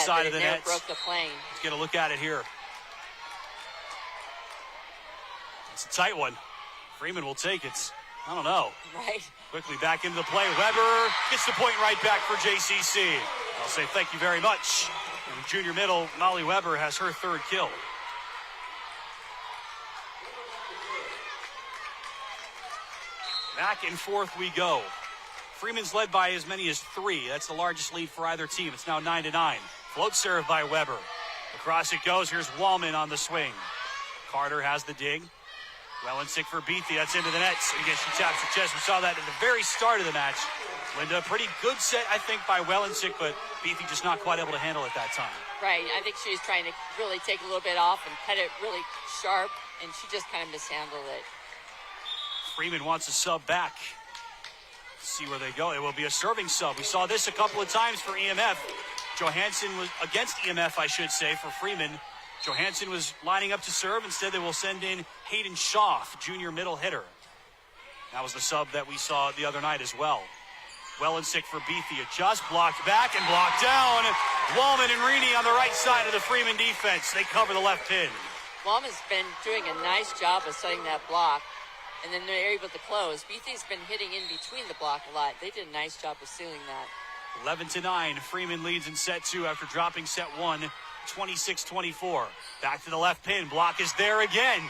side of the net, but it broke the plane. Let's get a look at it here. It's a tight one. Freeman will take it. I don't know. Right. Quickly back into the play. Weber gets the point right back for JCC. I'll say thank you very much. And junior middle, Molly Weber has her 3rd kill. Back and forth we go. Freeman's led by as many as 3. That's the largest lead for either team. It's now 9-9. Float serve by Weber. Across it goes. Here's Wallman on the swing. Carter has the dig. Wellensick for Beatty. That's into the nets. And again, she taps her chest. We saw that at the very start of the match. Linda, pretty good set, I think, by Wellensick, but Beatty just not quite able to handle it that time. Right. I think she was trying to really take a little bit off and cut it really sharp, and she just kind of mishandled it. Freeman wants a sub back. See where they go. It will be a serving sub. We saw this a couple of times for EMF. Johansson was against EMF, I should say, for Freeman. Johansson was lining up to serve. Instead, they will send in Hayden Schaff, junior middle hitter. That was the sub that we saw the other night as well. Wellensick for Beatty. It just blocked back and blocked down. Wallman and Rini on the right side of the Freeman defense. They cover the left pin. Wallman's been doing a nice job of setting that block, and then they're able to close. Beatty's been hitting in between the block a lot. They did a nice job of sealing that. 11-9. Freeman leads in set 2 after dropping set 1, 26-24. Back to the left pin. Block is there again.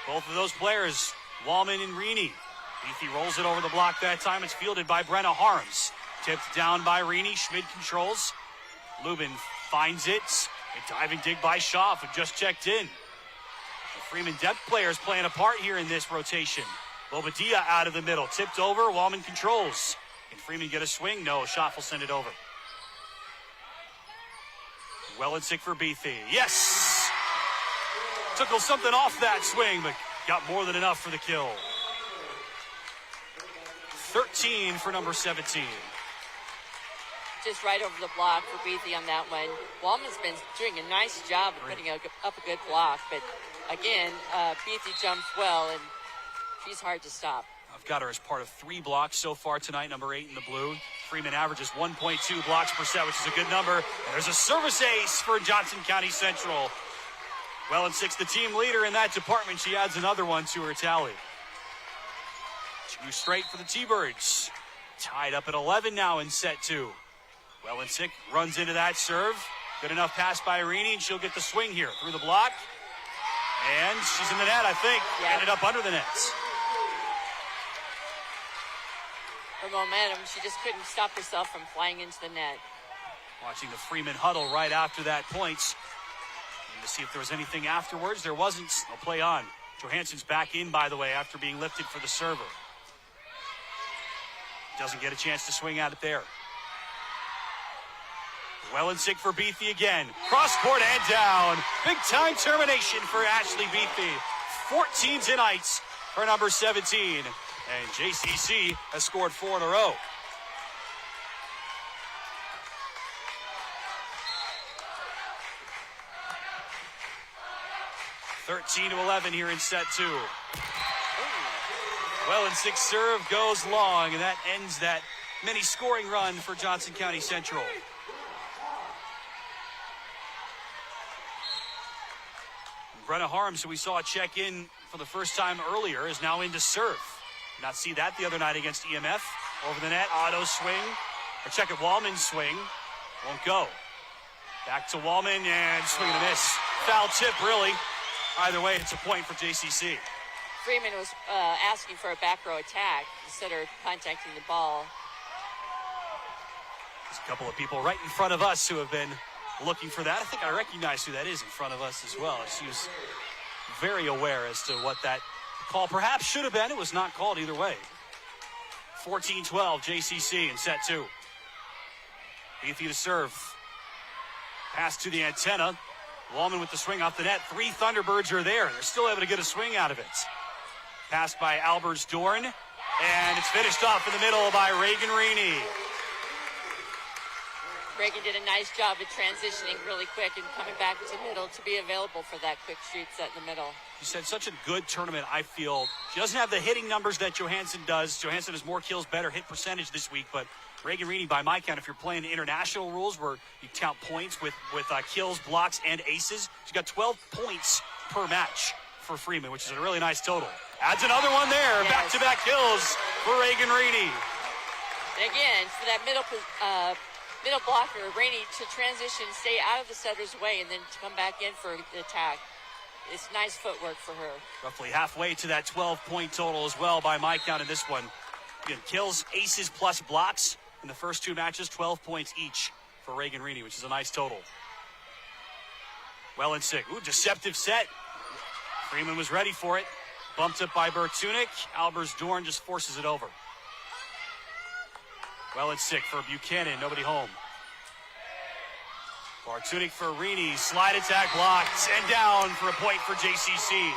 Both of those players, Wallman and Rini. Beatty rolls it over the block that time. It's fielded by Brenna Harms. Tipped down by Rini. Schmid controls. Lubin finds it. A diving dig by Schaff, who just checked in. The Freeman depth players playing a part here in this rotation. Bobadilla out of the middle. Tipped over. Wallman controls. Can Freeman get a swing? No. Schaff will send it over. Wellensick for Beatty. Yes! Took something off that swing, but got more than enough for the kill. 13 for number 17. Just right over the block for Beatty on that one. Wallman's been doing a nice job of putting up a good block, but again, Beatty jumps well, and she's hard to stop. I've got her as part of 3 blocks so far tonight, number 8 in the blue. Freeman averages 1.2 blocks per set, which is a good number. And there's a service ace for Johnson County Central. Wellensick's the team leader in that department. She adds another one to her tally. 2 straight for the T-Birds. Tied up at 11 now in set 2. Wellensick runs into that serve. Good enough pass by Rini, and she'll get the swing here through the block. And she's in the net, I think. Yeah. Ended up under the nets. Her momentum, she just couldn't stop herself from flying into the net. Watching the Freeman huddle right after that point. And to see if there was anything afterwards. There wasn't. They'll play on. Johansson's back in, by the way, after being lifted for the server. Doesn't get a chance to swing at it there. Wellensick for Beatty again. Cross court and down. Big time termination for Ashley Beatty. 14 tonight for number 17. And JCC has scored 4 in a row. 13-11 here in set 2. Well-and-6 serve goes long, and that ends that mini scoring run for Johnson County Central. Brenna Harms, who we saw check in for the first time earlier, is now in to serve. Did not see that the other night against EMF. Over the net, auto swing. Or check it, Wallman swing. Won't go. Back to Wallman, and swing and a miss. Foul tip, really. Either way, it's a point for JCC. Freeman was asking for a back row attack instead of contacting the ball. There's a couple of people right in front of us who have been looking for that. I think I recognize who that is in front of us as well. She was very aware as to what that call perhaps should have been. It was not called either way. 14-12, JCC in set 2. Beathy to serve. Pass to the antenna. Wallman with the swing off the net. 3 Thunderbirds are there. They're still able to get a swing out of it. Passed by Albers-Dorn. And it's finished off in the middle by Reagan Reaney. Reagan did a nice job of transitioning really quick and coming back to middle to be available for that quick shoot set in the middle. She said such a good tournament, I feel. She doesn't have the hitting numbers that Johansson does. Johansson has more kills, better hit percentage this week, but Reagan Reaney, by my count, if you're playing international rules where you count points with kills, blocks, and aces, she's got 12 points per match for Freeman, which is a really nice total. Adds another one there. Yes. Back-to-back kills for Reagan Reaney. And again, for that middle blocker, Rainey to transition, stay out of the setter's way, and then to come back in for the attack. It's nice footwork for her. Roughly halfway to that 12-point total as well by my count in this one. Again, kills, aces, plus blocks in the first 2 matches, 12 points each for Reagan Reaney, which is a nice total. Well-and-6. Ooh, deceptive set. Freeman was ready for it. Bumped up by Bertunik. Albers-Dorn just forces it over. Well-and-6 for Buchanan. Nobody home. Bartunik for Reaney. Slide attack blocked and down for a point for JCC.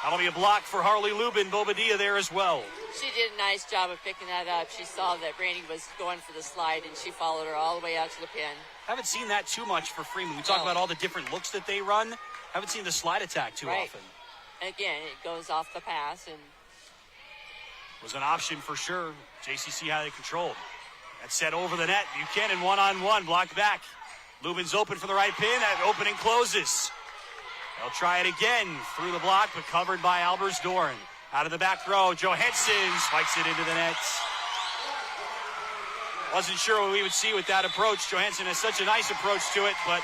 That'll be a block for Harley Lubin. Bobadilla there as well. She did a nice job of picking that up. She saw that Rainey was going for the slide, and she followed her all the way out to the pin. Haven't seen that too much for Freeman. We talk about all the different looks that they run. Haven't seen the slide attack too often. Again, it goes off the pass, and was an option for sure. JCC had it controlled. That's set over the net. Buchanan one-on-one, blocked back. Lubin's open for the right pin. That opening closes. They'll try it again through the block, but covered by Albers-Dorn. Out of the back row, Johansson spikes it into the net. Wasn't sure what we would see with that approach. Johansson has such a nice approach to it, but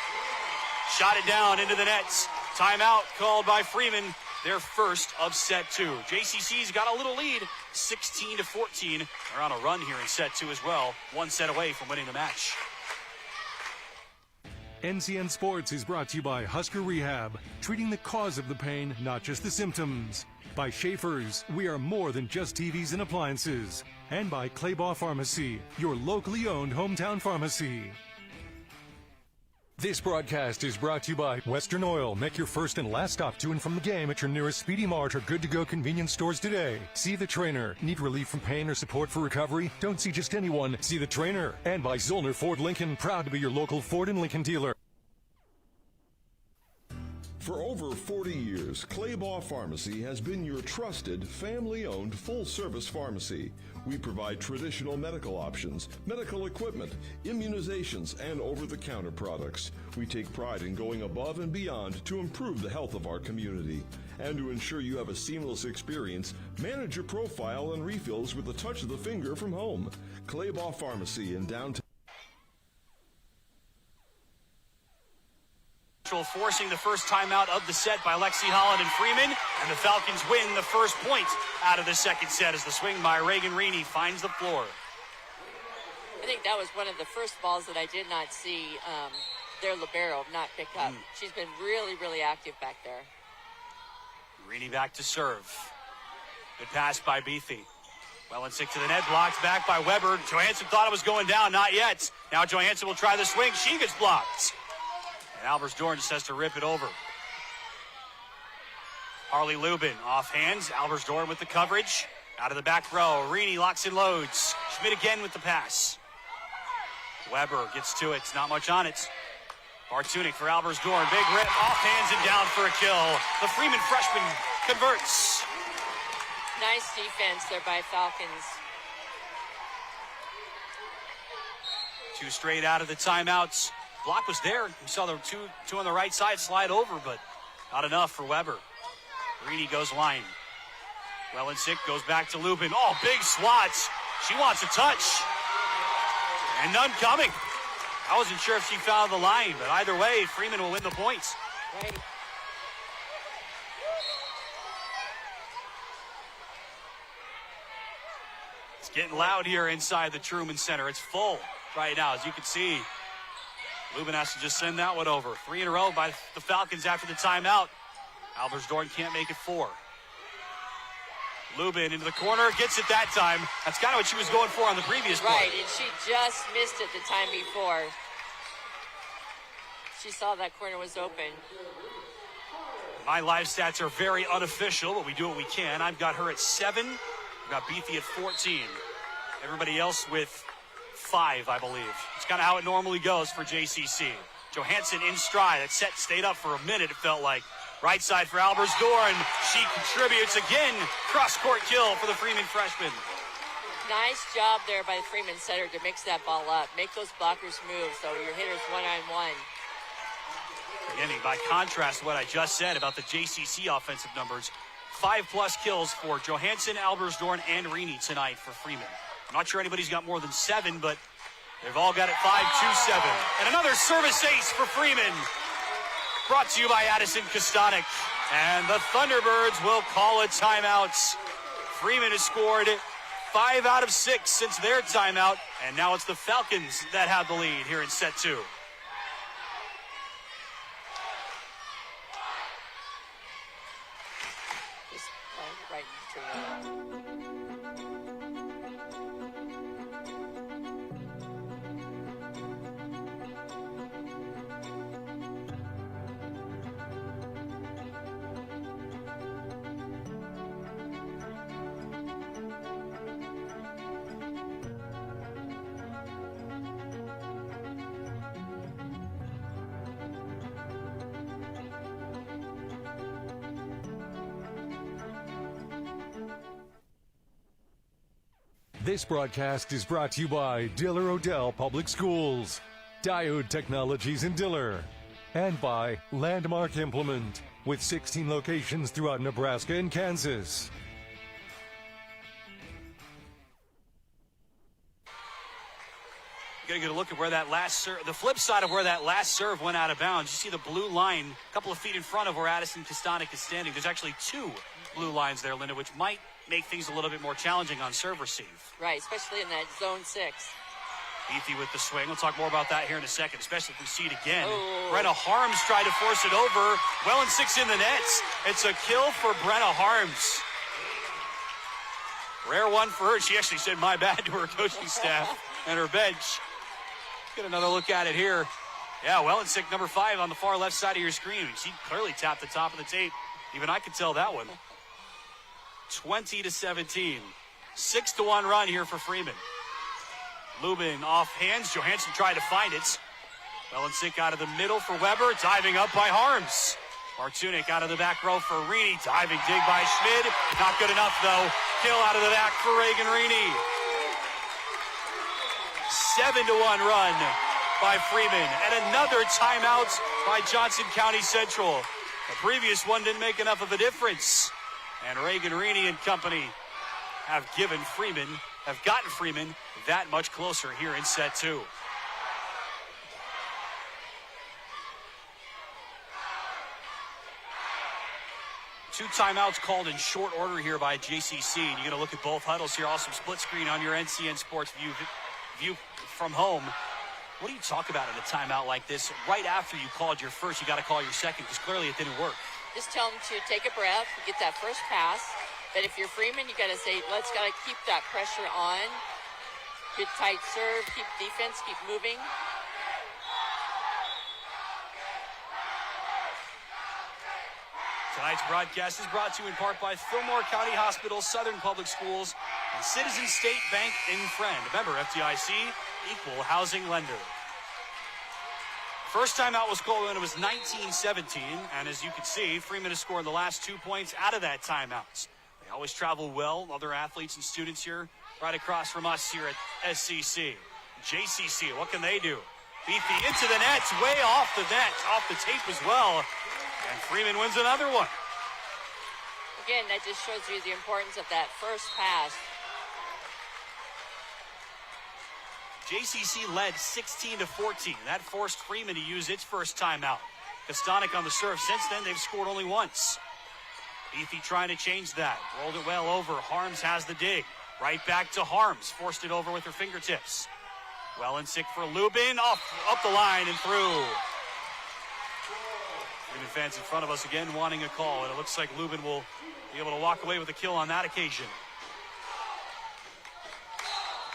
shot it down into the nets. Timeout called by Freeman, their first of set 2. JCC's got a little lead, 16-14. They're on a run here in set 2 as well, 1 set away from winning the match. NCN Sports is brought to you by Husker Rehab, treating the cause of the pain, not just the symptoms. By Schaefer's, we are more than just TVs and appliances. And by Claybaugh Pharmacy, your locally owned hometown pharmacy. This broadcast is brought to you by Western Oil. Make your first and last stop to and from the game at your nearest Speedy Mart or good-to-go convenience stores today. See the trainer. Need relief from pain or support for recovery? Don't see just anyone. See the trainer. And by Zollner Ford Lincoln, proud to be your local Ford and Lincoln dealer. For over 40 years, Claybaugh Pharmacy has been your trusted, family-owned, full-service pharmacy. We provide traditional medical options, medical equipment, immunizations, and over-the-counter products. We take pride in going above and beyond to improve the health of our community. And to ensure you have a seamless experience, manage your profile and refills with a touch of the finger from home. Claybaugh Pharmacy in downtown. Forcing the first timeout of the set by Lexi Holland and Freeman, and the Falcons win the first point out of the second set as the swing by Reagan Reaney finds the floor. I think that was one of the first balls that I did not see their libero not pick up. She's been really, really active back there. Reaney back to serve. Good pass by Beathy. Well-and-6 to the net, blocked back by Weber. Johansson thought it was going down, not yet. Now Johansson will try the swing. She gets blocked. Albers-Dorn just has to rip it over. Harley Lubin off hands. Albers-Dorn with the coverage. Out of the back row. Reaney locks and loads. Schmidt again with the pass. Weber gets to it. Not much on it. Bartunik for Albersdorf. Big rip, off hands and down for a kill. The Freeman freshman converts. Nice defense there by Falcons. 2 straight out of the timeouts. Block was there. We saw the two on the right side slide over, but not enough for Weber. Reedy goes line. Wellensick goes back to Lubin. Oh, big swats. She wants a touch. And none coming. I wasn't sure if she fouled the line, but either way, Freeman will win the points. Right. It's getting loud here inside the Truman Center. It's full right now, as you can see. Lubin has to just send that one over. 3 in a row by the Falcons after the timeout. Albersdorf can't make it 4. Lubin into the corner, gets it that time. That's kind of what she was going for on the previous play. Right, and she just missed it the time before. She saw that corner was open. My live stats are very unofficial, but we do what we can. I've got her at 7. I've got Beatty at 14. Everybody else with 5, I believe. It's kind of how it normally goes for JCC. Johansson in stride. That set stayed up for a minute, it felt like. Right side for Albersdorf, and she contributes again. Cross-court kill for the Freeman freshman. Nice job there by the Freeman setter to mix that ball up. Make those blockers move so your hitter's one-on-one. Beginning by contrast to what I just said about the JCC offensive numbers. 5+ kills for Johansson, Albersdorf, and Reedy tonight for Freeman. I'm not sure anybody's got more than 7, but they've all got it 5-2-7. And another service ace for Freeman. Brought to you by Addison Kostanek. And the Thunderbirds will call a timeout. Freeman has scored 5 out of 6 since their timeout. And now it's the Falcons that have the lead here in set 2. Just right in between. This broadcast is brought to you by Diller Odell Public Schools, Diode Technologies in Diller, and by Landmark Implement, with 16 locations throughout Nebraska and Kansas. You got to get a look at where that last serve, the flip side of where that last serve went out of bounds. You see the blue line a couple of feet in front of where Addison Kostanek is standing. There's actually 2 blue lines there, Linda, which might make things a little bit more challenging on serve receive. Right, especially in that zone 6. Beatty with the swing. We'll talk more about that here in a second, especially if we see it again. Oh. Brenna Harms tried to force it over. Wellensick's in the nets. It's a kill for Brenna Harms. Rare one for her. She actually said my bad to her coaching staff and her bench. Get another look at it here. Yeah, Wellensick, number 5 on the far left side of your screen. She clearly tapped the top of the tape. Even I could tell that one. 20-17. 6-1 run here for Freeman. Lubin off hands. Johansson tried to find it. Wellensick out of the middle for Weber. Diving up by Harms. Bartunik out of the back row for Reedy. Diving dig by Schmid. Not good enough, though. Kill out of the back for Reagan Reedy. 7-1 run by Freeman. And another timeout by Johnson County Central. The previous one didn't make enough of a difference. And Reagan Reedy and company have gotten Freeman that much closer here in set 2. Two timeouts called in short order here by JCC. And you're going to look at both huddles here. Also split screen on your NCN Sports view from home. What do you talk about in a timeout like this? Right after you called your first, you got to call your second because clearly it didn't work. Just tell them to take a breath, get that first pass. But if you're Freeman, you got to say, let's got to keep that pressure on. Good tight serve, keep defense, keep moving. Tonight's broadcast is brought to you in part by Fillmore County Hospital, Southern Public Schools, and Citizen State Bank in Friend. Member FDIC, equal housing lender. First time out was called when it was 19-17, and as you can see, Freeman has scored the last 2 points out of that timeout. They always travel well, other athletes and students here right across from us here at SCC. JCC, what can they do? Beefy into the net, way off the net, off the tape as well, and Freeman wins another one. Again, that just shows you the importance of that first pass. JCC led 16-14. That forced Freeman to use its first timeout. Kostanek on the serve. Since then, they've scored only once. Beefy trying to change that. Rolled it well over. Harms has the dig. Right back to Harms. Forced it over with her fingertips. Wellensick for Lubin. Up the line and through. Freeman fans in front of us again wanting a call, and it looks like Lubin will be able to walk away with a kill on that occasion.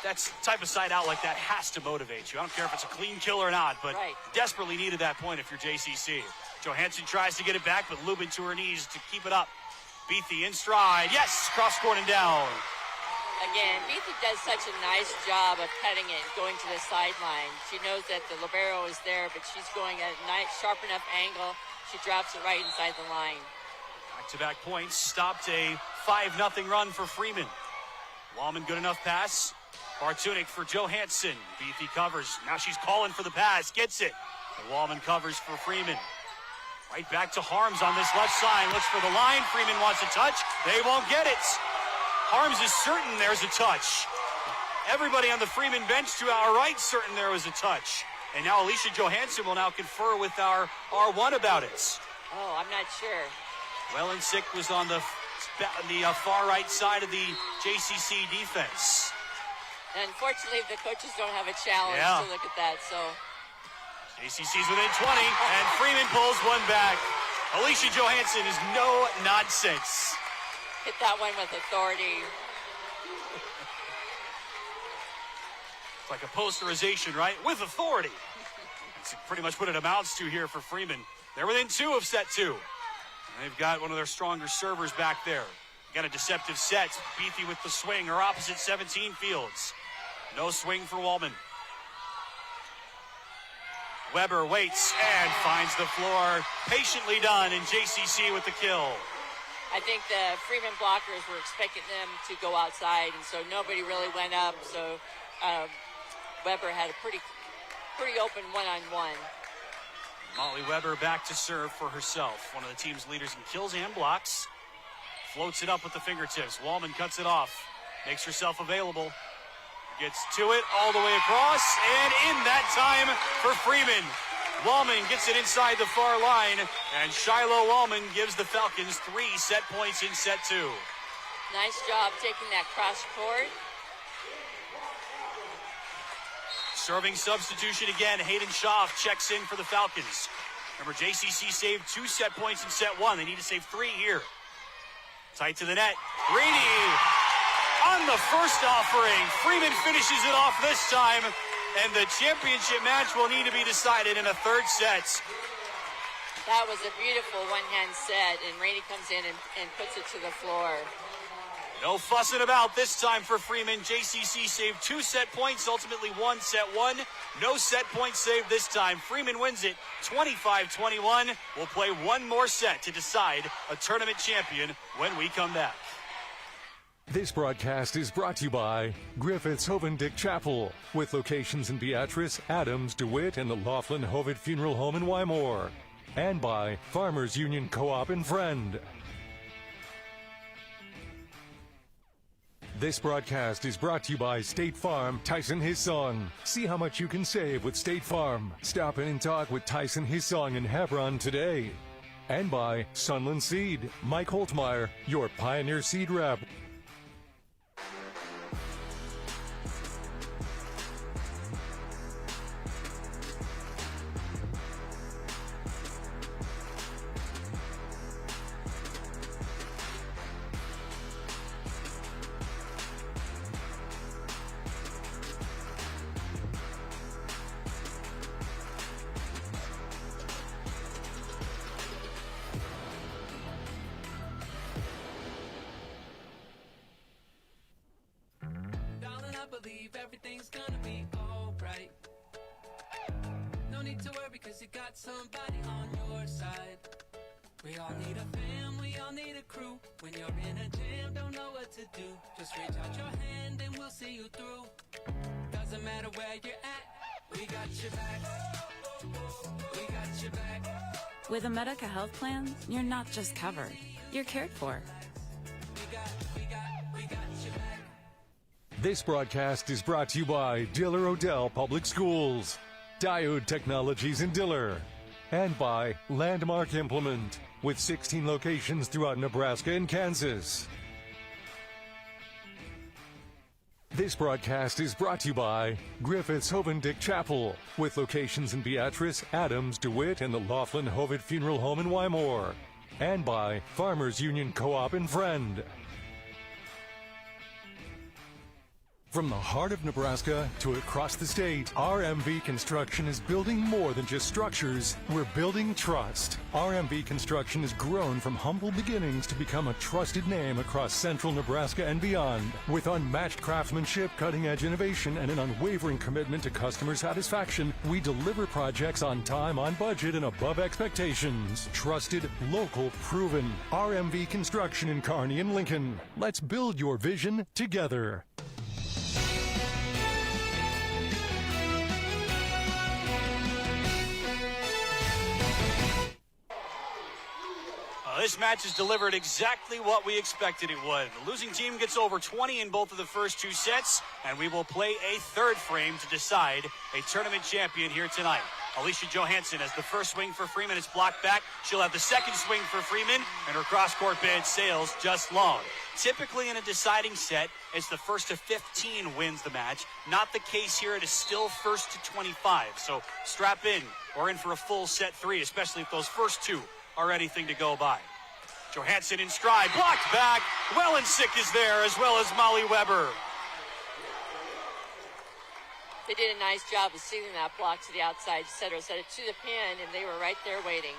That type of side out like that has to motivate you. I don't care if it's a clean kill or not, but desperately needed that point if you're JCC. Johansson tries to get it back, but Lubin to her knees to keep it up. Beathy in stride. Yes, cross court and down. Again, Beathy does such a nice job of cutting it and going to the sideline. She knows that the libero is there, but she's going at a nice, sharp enough angle. She drops it right inside the line. Back-to-back points stopped a 5-0 run for Freeman. Wallman, good enough pass. Bartunik for Johansson. Beathy covers. Now she's calling for the pass. Gets it. And Wallman covers for Freeman. Right back to Harms on this left side. Looks for the line. Freeman wants a touch. They won't get it. Harms is certain there's a touch. Everybody on the Freeman bench to our right certain there was a touch. And now Alicia Johansson will now confer with our R1 about it. Oh, I'm not sure. Wellensick was on the far right side of the JCC defense. Unfortunately, the coaches don't have a challenge to look at that, so. JCC's within 20, and Freeman pulls one back. Alicia Johansson is no nonsense. Hit that one with authority. It's like a posterization, right? With authority. That's pretty much what it amounts to here for Freeman. They're within 2 of set 2. And they've got one of their stronger servers back there. Got a deceptive set. Beathy with the swing. Her opposite 17 fields. No swing for Wallman. Weber waits and finds the floor. Patiently done, and JCC with the kill. I think the Freeman blockers were expecting them to go outside, and so nobody really went up. So Weber had a pretty open one-on-one. Molly Weber back to serve for herself. One of the team's leaders in kills and blocks. Floats it up with the fingertips. Wallman cuts it off. Makes herself available. Gets to it all the way across. And in that time for Freeman. Wallman gets it inside the far line. And Shiloh Wallman gives the Falcons 3 set points in set 2. Nice job taking that cross court. Serving substitution again. Hayden Schaaf checks in for the Falcons. Remember, JCC saved 2 set points in set 1. They need to save 3 here. Tight to the net. Reedy on the first offering. Freeman finishes it off this time. And the championship match will need to be decided in a 3rd set. That was a beautiful one-hand set. And Rainey comes in and puts it to the floor. No fussing about this time for Freeman. JCC saved 2 set points, ultimately won set 1. No set points saved this time. Freeman wins it 25-21. We'll play one more set to decide a tournament champion when we come back. This broadcast is brought to you by Griffith's Hovendick Chapel, with locations in Beatrice, Adams, DeWitt, and the Laughlin Hovid Funeral Home in Wymore. And by Farmers Union Co-op and Friend. This broadcast is brought to you by State Farm, Tyson Hissong. See how much you can save with State Farm. Stop in and talk with Tyson Hissong in Hebron today. And by Sunland Seed, Mike Holtmeyer, your Pioneer Seed Rep. Believe everything's gonna be alright. No need need to worry because you got somebody on your side. We all need a fam, we all need a crew. When you're in a jam, don't know what to do. Just reach out your hand and we'll see you through. Doesn't matter where you're at, we got your back. We got your back. With a MUDECA health plan, you're not just covered, you're cared for. This broadcast is brought to you by Diller Odell Public Schools, Diode Technologies in Diller, and by Landmark Implement, with 16 locations throughout Nebraska and Kansas. This broadcast is brought to you by Griffiths Hovendick Chapel, with locations in Beatrice, Adams, DeWitt, and the Laughlin Hovitt Funeral Home in Wymore, and by Farmers Union Co-op and Friend. From the heart of Nebraska to across the state, RMV Construction is building more than just structures. We're building trust. RMV Construction has grown from humble beginnings to become a trusted name across central Nebraska and beyond. With unmatched craftsmanship, cutting-edge innovation, and an unwavering commitment to customer satisfaction, we deliver projects on time, on budget, and above expectations. Trusted, local, proven. RMV Construction in Kearney and Lincoln. Let's build your vision together. This match has delivered exactly what we expected it would. The losing team gets over 20 in both of the first two sets, and we will play a third frame to decide a tournament champion here tonight. Alicia Johansson has the first swing for Freeman. It's blocked back. She'll have the second swing for Freeman, and her cross-court bid sails just long. Typically in a deciding set, it's the first to 15 wins the match. Not the case here. It is still first to 25. So strap in. We're in for a full set three, especially if those first two are anything to go by. Johansson in stride, blocked back. Wellensick is there, as well as Molly Weber. They did a nice job of sealing that block to the outside. Cetera set it to the pin, and they were right there waiting.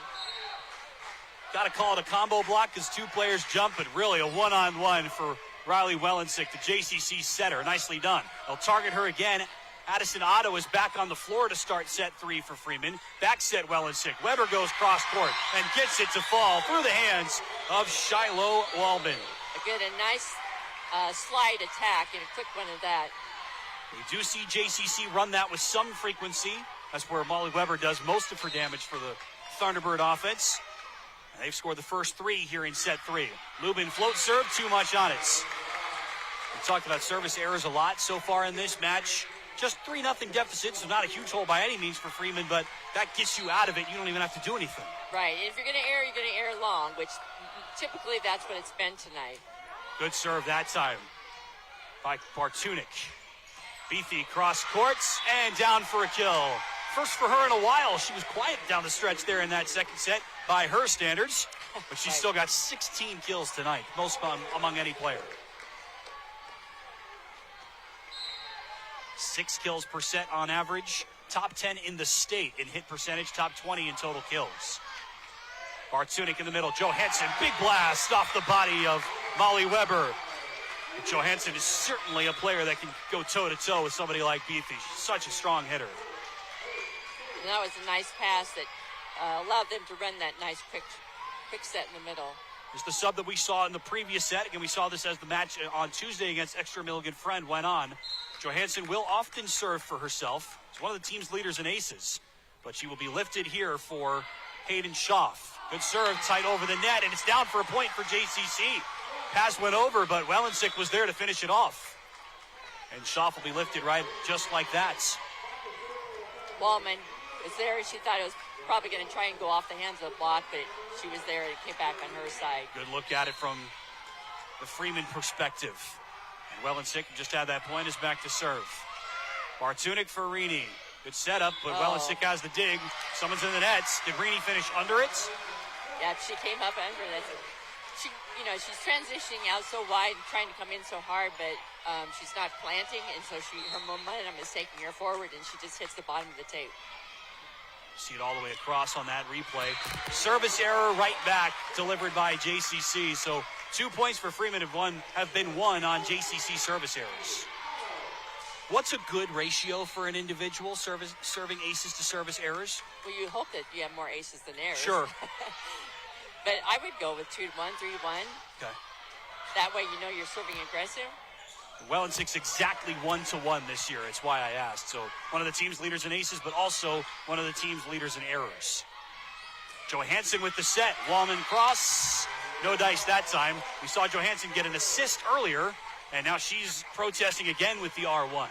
Got to call it a combo block because two players jump, but really a one-on-one for Riley Wellensick, the JCC setter. Nicely done. They'll target her again. Addison Otto is back on the floor to start set three for Freeman. Back set Wellensick. Weber goes cross-court and gets it to fall through the hands of Shiloh Walman. Again, a nice slide attack and a quick one of that. We do see JCC run that with some frequency. That's where Molly Weber does most of her damage for the Thunderbird offense. And they've scored the first three here in set three. Lubin float serve, too much on it. We talked about service errors a lot so far in this match. Just 3-0 deficit, so not a huge hole by any means for Freeman, but that gets you out of it. You don't even have to do anything. Right, and if you're going to err, you're going to err long, which typically that's what it's been tonight. Good serve that time by Bartunik. Beathy cross courts and down for a kill. First for her in a while. She was quiet down the stretch there in that second set by her standards, but she's still got 16 kills tonight, most among any player. 6 kills per set on average. Top 10 in the state in hit percentage. Top 20 in total kills. Bartunik in the middle. Johansson, big blast off the body of Molly Weber. But Johansson is certainly a player that can go toe-to-toe with somebody like Beathy. She's such a strong hitter. And that was a nice pass that allowed them to run that nice quick set in the middle. It's the sub that we saw in the previous set. Again, we saw this as the match on Tuesday against Exeter Milligan Friend went on. Johansson will often serve for herself. She's one of the team's leaders in aces, but she will be lifted here for Hayden Schaff. Good serve, tight over the net, and it's down for a point for JCC. Pass went over, but Wellensick was there to finish it off. And Schaff will be lifted right just like that. Walman was there. She thought it was probably going to try and go off the hands of the block, but she was there and it came back on her side. Good look at it from the Freeman perspective. And Wellensick just had that point, is back to serve. Bartunik for Rini. Good setup, but Wellensick has the dig. Someone's in the nets. Did Rini finish under it? Yeah, she came up under that. She's transitioning out so wide and trying to come in so hard, but she's not planting, and so her momentum is taking her forward, and she just hits the bottom of the tape. See it all the way across on that replay. Service error right back delivered by JCC. So 2 points for Freeman have been won on JCC service errors. What's a good ratio for an individual serving aces to service errors? Well, you hope that you have more aces than errors. Sure. But I would go with 2-1, 3-1. Okay. That way you know you're serving aggressive. Wellensick's exactly 1-1 this year. It's why I asked. So one of the team's leaders in aces, but also one of the team's leaders in errors. Johansson with the set. Wallman cross. No dice that time. We saw Johansson get an assist earlier, and now she's protesting again with the R1.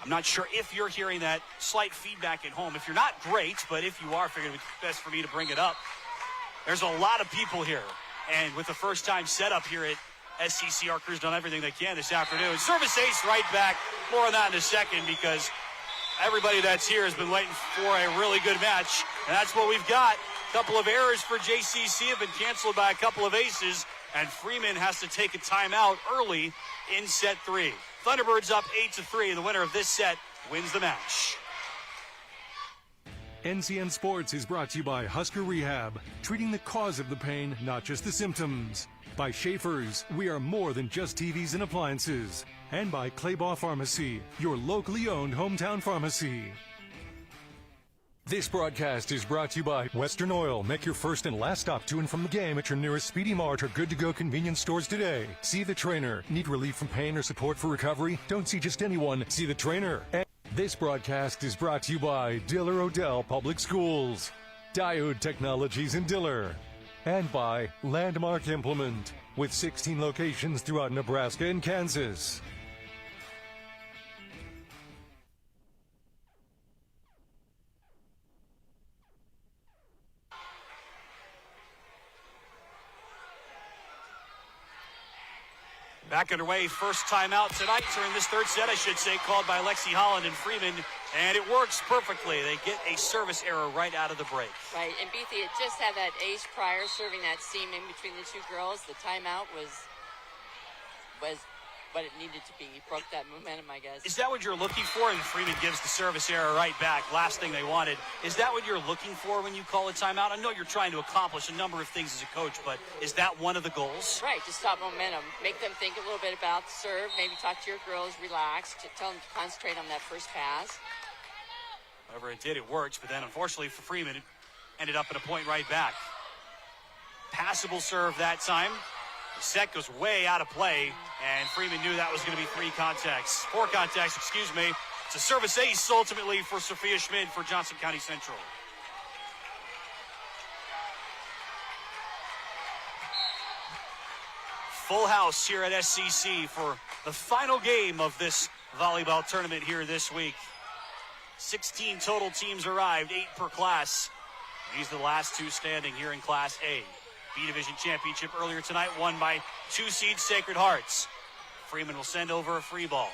I'm not sure if you're hearing that slight feedback at home. If you're not, great, but if you are, figured it would be best for me to bring it up. There's a lot of people here, and with the first-time setup here at SCC, our crew's done everything they can this afternoon. Service ace right back. More on that in a second, because everybody that's here has been waiting for a really good match, and that's what we've got. A couple of errors for JCC have been canceled by a couple of aces, and Freeman has to take a timeout early in set 3. Thunderbirds up 8-3. The winner of this set wins the match. NCN Sports is brought to you by Husker Rehab, treating the cause of the pain, not just the symptoms. By Schaefer's, we are more than just TVs and appliances. And by Claybaugh Pharmacy, your locally owned hometown pharmacy. This broadcast is brought to you by Western Oil. Make your first and last stop to and from the game at your nearest Speedy Mart or good-to-go convenience stores today. See the trainer. Need relief from pain or support for recovery? Don't see just anyone. See the trainer. And this broadcast is brought to you by Diller Odell Public Schools, Diode Technologies in Diller, and by Landmark Implement, with 16 locations throughout Nebraska and Kansas. Back underway, first timeout tonight, or in this third set, I should say, called by Lexi Holland and Freeman, and it works perfectly. They get a service error right out of the break. Right, and Beatty had just had that ace prior, serving that seam in between the two girls. The timeout was what it needed to be. He broke that momentum, I guess. Is that what you're looking for? And Freeman gives the service error right back. Last thing they wanted. Is that what you're looking for when you call a timeout? I know you're trying to accomplish a number of things as a coach, but is that one of the goals? Right, to stop momentum. Make them think a little bit about the serve. Maybe talk to your girls, relax, to tell them to concentrate on that first pass. Whatever it did, it worked. But then, unfortunately for Freeman, it ended up in a point right back. Passable serve that time. The set goes way out of play, and Freeman knew that was going to be 4 contacts, excuse me. It's a service ace ultimately for Sophia Schmid for Johnson County Central. Full house here at SCC for the final game of this volleyball tournament here this week. 16 total teams arrived, 8 per class. These are the last 2 standing here in Class A. B-Division Championship earlier tonight, won by 2-seed Sacred Hearts. Freeman will send over a free ball.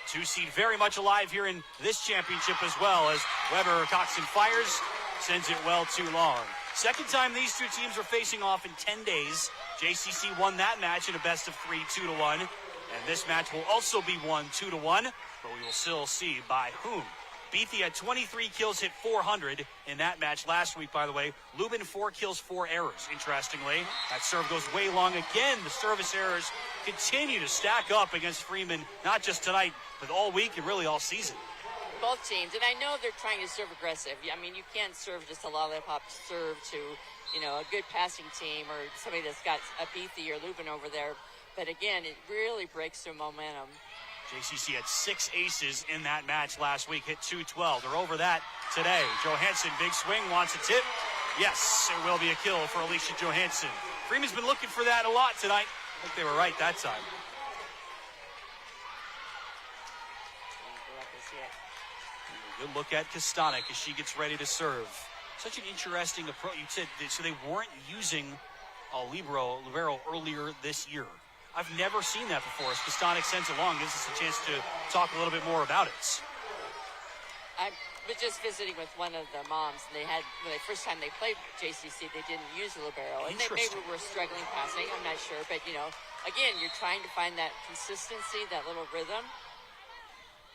2-seed very much alive here in this championship as well, as Weber Coxon fires, sends it well too long. Second time these two teams are facing off in 10 days. JCC won that match in a best of 3, 2-1. And this match will also be won 2-1, but we will still see by whom. Beatty had 23 kills, hit 400 in that match last week, by the way. Lubin, 4 kills, 4 errors, interestingly. That serve goes way long again. The service errors continue to stack up against Freeman, not just tonight, but all week and really all season. Both teams, and I know they're trying to serve aggressive. I mean, you can't serve just a lollipop serve to, a good passing team or somebody that's got a Beatty or Lubin over there. But again, it really breaks their momentum. JCC had 6 aces in that match last week, hit 212. They're over that today. Johansson, big swing, wants a tip. Yes, it will be a kill for Alicia Johansson. Freeman's been looking for that a lot tonight. I think they were right that time. Good look at Kostanek as she gets ready to serve. Such an interesting approach. You said so they weren't using a libero earlier this year. I've never seen that before. As Kostanek sends along, gives us a chance to talk a little bit more about it. I was just visiting with one of the moms, and when the first time they played JCC, they didn't use a libero. And they maybe were struggling passing, I'm not sure. But, again, you're trying to find that consistency, that little rhythm.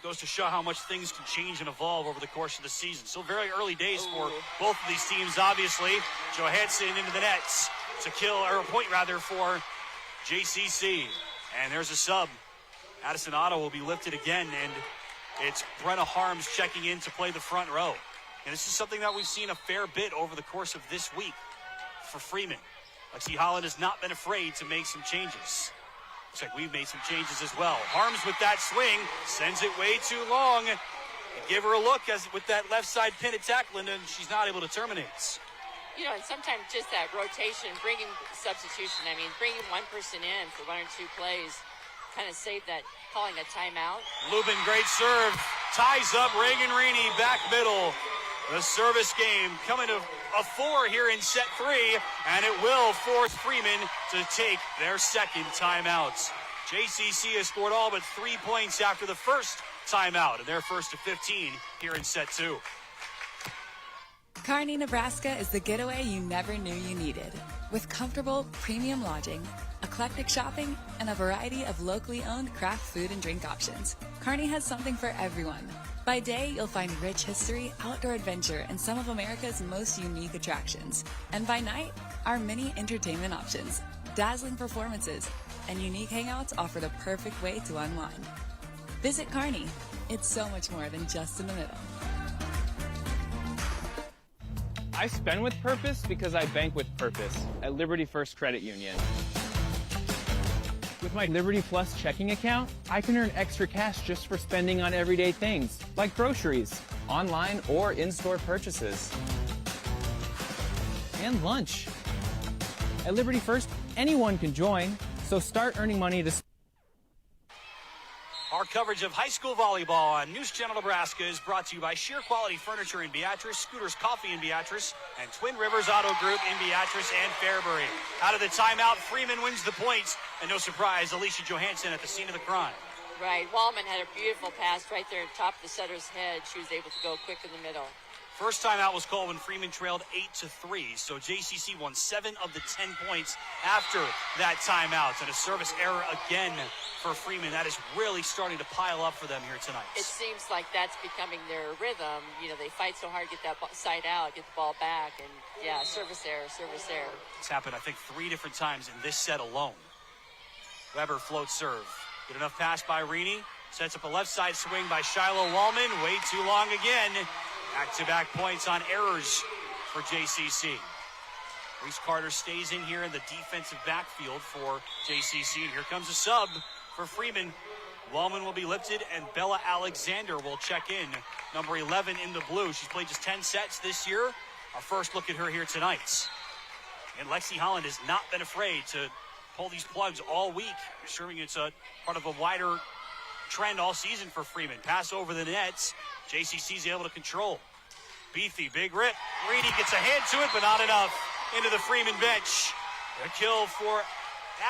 Goes to show how much things can change and evolve over the course of the season. Still very early days for both of these teams, obviously. Johansson into the nets. It's a point for JCC. And there's a sub. Addison Otto will be lifted again, and it's Brenna Harms checking in to play the front row. And this is something that we've seen a fair bit over the course of this week for Freeman. Lexi Holland has not been afraid to make some changes. Looks like we've made some changes as well. Harms with that swing, sends it way too long. And give her a look with that left side pin attack, Linda, and she's not able to terminate. You know, and sometimes just that rotation, bringing substitution, bringing one person in for one or two plays, kind of save that, calling a timeout. Lubin, great serve, ties up Reagan Reaney, back middle. The service game coming to a 4 here in set 3, and it will force Freeman to take their second timeout. JCC has scored all but 3 points after the first timeout, and they're first to 15 here in set 2. Kearney, Nebraska is the getaway you never knew you needed. With comfortable, premium lodging, eclectic shopping, and a variety of locally owned craft food and drink options, Kearney has something for everyone. By day, you'll find rich history, outdoor adventure, and some of America's most unique attractions. And by night, our many entertainment options, dazzling performances, and unique hangouts offer the perfect way to unwind. Visit Kearney. It's so much more than just in the middle. I spend with purpose because I bank with purpose at Liberty First Credit Union. With my Liberty Plus checking account, I can earn extra cash just for spending on everyday things, like groceries, online or in-store purchases, and lunch. At Liberty First, anyone can join, so start earning money to... Our coverage of high school volleyball on News Channel Nebraska is brought to you by Sheer Quality Furniture in Beatrice, Scooters Coffee in Beatrice, and Twin Rivers Auto Group in Beatrice and Fairbury. Out of the timeout, Freeman wins the points, and no surprise, Alicia Johansson at the scene of the crime. Right, Wallman had a beautiful pass right there at top of the setter's head. She was able to go quick in the middle. First timeout was called when Freeman trailed 8-3, so JCC won 7 of the 10 points after that timeout, and a service error again for Freeman. That is really starting to pile up for them here tonight. It seems like that's becoming their rhythm. You know, they fight so hard to get that side out, get the ball back, and yeah, service error, service error. It's happened, I think, 3 different times in this set alone. Weber floats serve. Good enough pass by Reaney. Sets up a left side swing by Shiloh Wallman. Way too long again. Back-to-back points on errors for JCC. Reese Carter stays in here in the defensive backfield for JCC. And here comes a sub for Freeman. Wallman will be lifted, and Bella Alexander will check in. Number 11 in the blue. She's played just 10 sets this year. Our first look at her here tonight. And Lexi Holland has not been afraid to pull these plugs all week, ensuring it's a part of a wider trend all season for Freeman. Pass over the nets. JCC's able to control. Beathy, big rip. Reaney gets a hand to it, but not enough. Into the Freeman bench. A kill for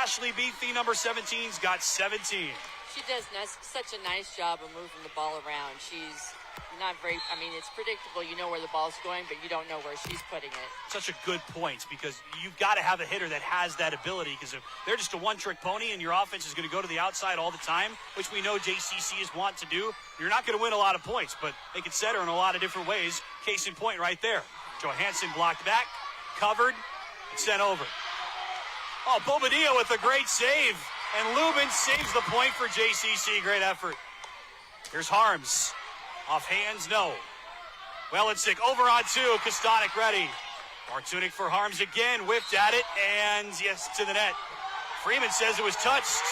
Ashley Beathy, number 17's got 17. She does such a nice job of moving the ball around. She's not very, it's predictable. You know where the ball's going, but you don't know where she's putting it. Such a good point, because you've got to have a hitter that has that ability, because if they're just a one-trick pony and your offense is going to go to the outside all the time, which we know JCC is want to do, you're not going to win a lot of points, but they can set her in a lot of different ways. Case in point right there. Johansson blocked back, covered, and sent over. Oh, Bobadilla with a great save, and Lubin saves the point for JCC. Great effort. Here's Harms. Off hands, no. Wellensick over on 2. Kostanek ready. Martunik for Harms again. Whipped at it, and yes, to the net. Freeman says it was touched.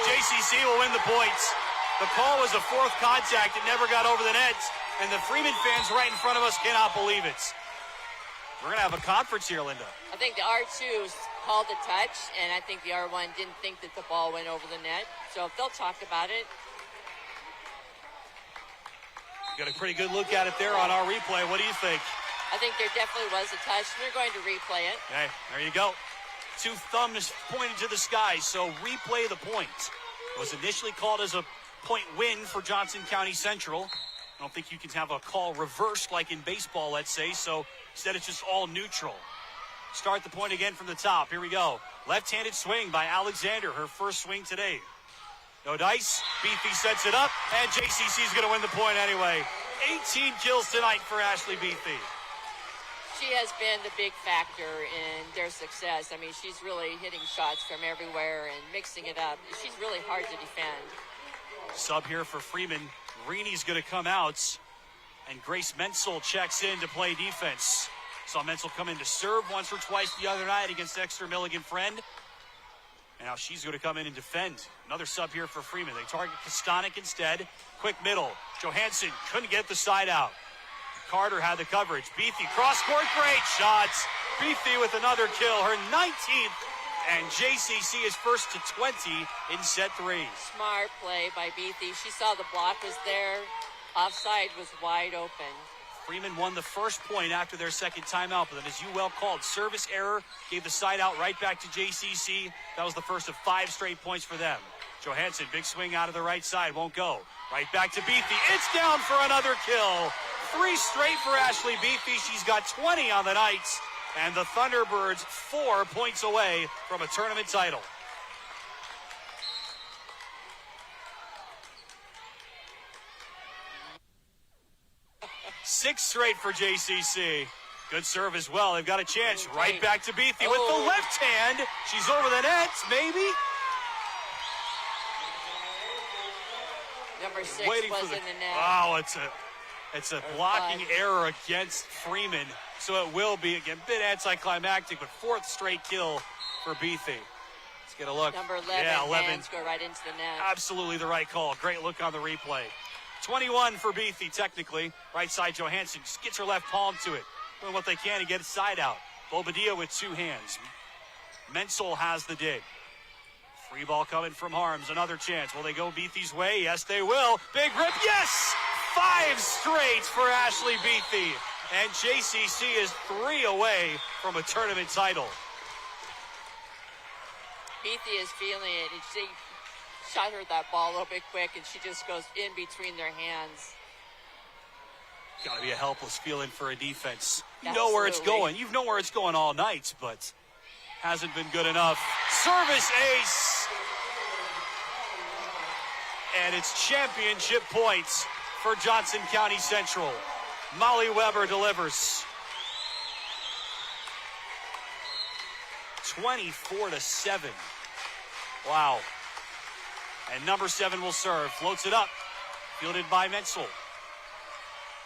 JCC will win the points. The call was a 4th contact. It never got over the net, and the Freeman fans right in front of us cannot believe it. We're going to have a conference here, Linda. I think the R2 called a touch, and I think the R1 didn't think that the ball went over the net. So if they'll talk about it. Got a pretty good look at it there on our replay. What do you think? I think there definitely was a touch, and they're going to replay it. Okay, there you go. 2 thumbs pointed to the sky, so replay the point. It was initially called as a point win for Johnson County Central. I don't think you can have a call reversed like in baseball, let's say, so instead it's just all neutral. Start the point again from the top. Here we go. Left-handed swing by Alexander, her first swing today. No dice. Beathy sets it up, and JCC's going to win the point anyway. 18 kills tonight for Ashley Beathy. She has been the big factor in their success. I mean, she's really hitting shots from everywhere and mixing it up. She's really hard to defend. Sub here for Freeman. Reenie's going to come out, and Grace Menzel checks in to play defense. Saw Menzel come in to serve once or twice the other night against Exeter Milligan Friend. And now she's going to come in and defend. Another sub here for Freeman. They target Kostanek instead. Quick middle. Johansson couldn't get the side out. Carter had the coverage. Beathy cross-court, great shots. Beathy with another kill, her 19th. And JCC is first to 20 in set 3. Smart play by Beathy. She saw the block was there. Offside was wide open. Freeman won the first point after their second timeout, but then, as you well called, service error gave the side out right back to JCC. That was the first of 5 straight points for them. Johansson, big swing out of the right side, won't go. Right back to Beathy. It's down for another kill. 3 straight for Ashley Beathy. She's got 20 on the night, and the Thunderbirds 4 points away from a tournament title. Six straight for JCC. Good serve as well. They've got a chance. Right back to Beathy with the left hand. She's over the net, maybe. Number 6 Waiting was for the, in the net. Oh, it's a blocking error against Freeman. So it will be, again, a bit anticlimactic, but 4th straight kill for Beathy. Let's get a look. Number 11, yeah, 11. hands go right into the net. Absolutely the right call. Great look on the replay. 21 for Beathy, technically. Right side, Johansson just gets her left palm to it. Doing what they can to get it side out. Bobadilla with 2 hands. Menzel has the dig. Free ball coming from Harms. Another chance. Will they go Beathy's way? Yes, they will. Big rip. Yes! 5 straight for Ashley Beathy. And JCC is 3 away from a tournament title. Beathy is feeling it. She shot her that ball a little bit quick, and she just goes in between their hands. Got to be a helpless feeling for a defense. You know where it's going. You know where it's going all night, but hasn't been good enough. Service ace. And it's championship points for Johnson County Central. Molly Weber delivers. 24-7. Wow. And number 7 will serve. Floats it up. Fielded by Menzel.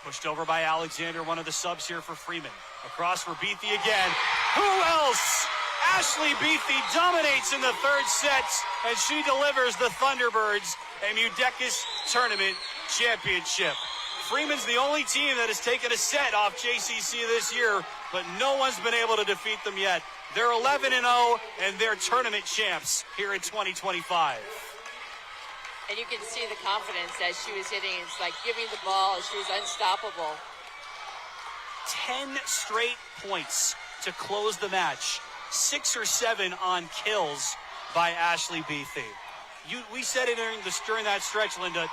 Pushed over by Alexander, one of the subs here for Freeman. Across for Beathy again. Who else? Ashley Beathy dominates in the 3rd set, and she delivers the Thunderbirds a MUDECAS tournament championship. Freeman's the only team that has taken a set off JCC this year, but no one's been able to defeat them yet. They're 11-0, and they're tournament champs here in 2025. And you can see the confidence that she was hitting. It's like giving the ball. She was unstoppable. 10 straight points to close the match. 6 or 7 on kills by Ashley Beathy. We said it during that stretch, Linda.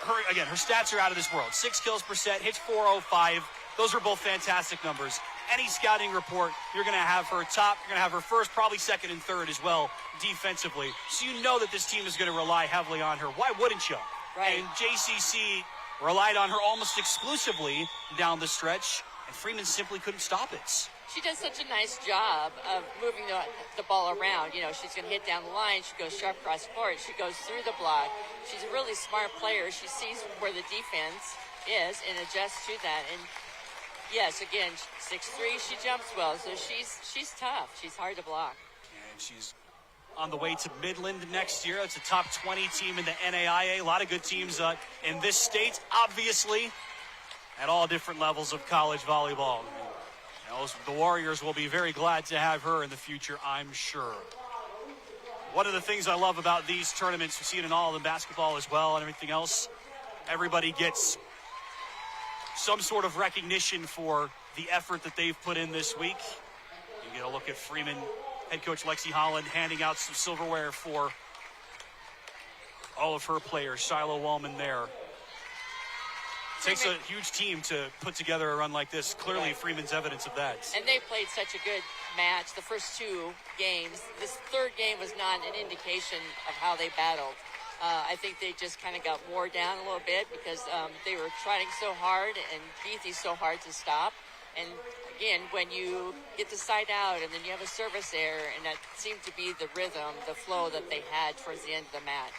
Her stats are out of this world. 6 kills per set, hits .405. Those are both fantastic numbers. Any scouting report, you're going to have her top. You're going to have her first, probably second and third as well, defensively. So you know that this team is going to rely heavily on her. Why wouldn't you? Right. And JCC relied on her almost exclusively down the stretch, and Freeman simply couldn't stop it. She does such a nice job of moving the ball around. You know, she's going to hit down the line. She goes sharp cross court. She goes through the block. She's a really smart player. She sees where the defense is and adjusts to that. And yes, again, 6'3", she jumps well, so she's tough. She's hard to block. And she's on the way to Midland next year. It's a top 20 team in the NAIA. A lot of good teams in this state, obviously, at all different levels of college volleyball. The Warriors will be very glad to have her in the future, I'm sure. One of the things I love about these tournaments, we see it in all of them, basketball as well and everything else, everybody gets some sort of recognition for the effort that they've put in this week. You get a look at Freeman, head coach Lexi Holland handing out some silverware for all of her players. Shiloh Wallman there. It takes a huge team to put together a run like this. Clearly, Freeman's evidence of that. And they played such a good match the first 2 games. This 3rd game was not an indication of how they battled. I think they just kind of got wore down a little bit because they were trying so hard and Beatty so hard to stop. And again, when you get the side out and then you have a service error, and that seemed to be the rhythm, the flow that they had towards the end of the match.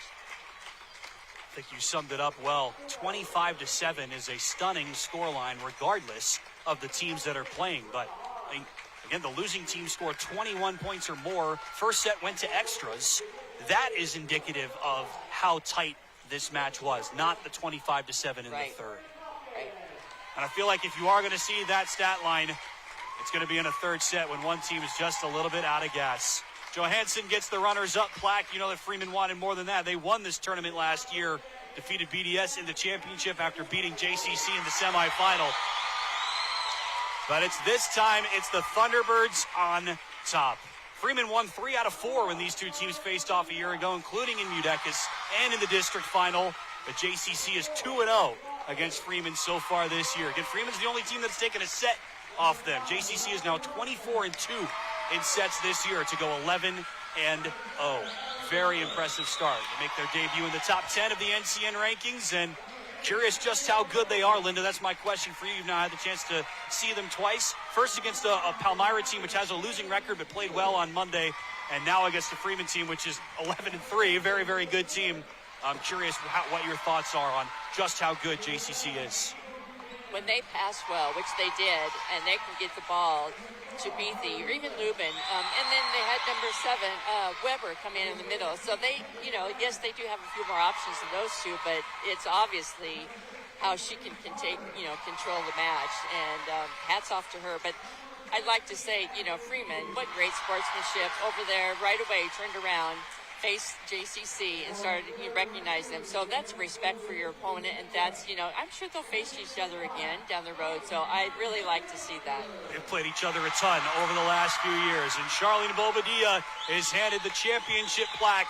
I think you summed it up well. 25-7 is a stunning scoreline regardless of the teams that are playing. But again, the losing team scored 21 points or more. First set went to extras. That is indicative of how tight this match was, not the 25-7 in the third. Right. And I feel like if you are going to see that stat line, it's going to be in a third set when one team is just a little bit out of gas. Johansson gets the runners-up plaque. You know that Freeman wanted more than that. They won this tournament last year, defeated BDS in the championship after beating JCC in the semifinal. But this time, it's the Thunderbirds on top. Freeman won 3 out of 4 when these two teams faced off a year ago, including in MUDECAS and in the district final. But JCC is 2-0 against Freeman so far this year. Again, Freeman's the only team that's taken a set off them. JCC is now 24-2 in sets this year to go 11-0. Very impressive start. They make their debut in the top 10 of the NCN rankings, and curious just how good they are, Linda. That's my question for you. You've now had the chance to see them twice. First against a Palmyra team, which has a losing record but played well on Monday, and now against the Freeman team, which is 11-3. Very, very good team. I'm curious what your thoughts are on just how good JCC is. When they pass well, which they did, and they can get the ball to Beatty or even Lubin, and then they had number 7, Weber, come in the middle. So they, yes, they do have a few more options than those two, but it's obviously how she can take, control the match. And hats off to her. But I'd like to say, Freeman, what great sportsmanship over there right away, turned around, faced JCC and started to recognize them. So that's respect for your opponent, and that's, I'm sure they'll face each other again down the road. So I'd really like to see that. They've played each other a ton over the last few years, and Charlene Bobadilla is handed the championship plaque.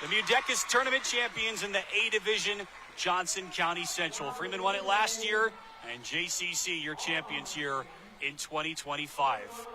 The MUDECAS tournament champions in the A division, Johnson County Central. Freeman won it last year, and JCC, your champions here in 2025.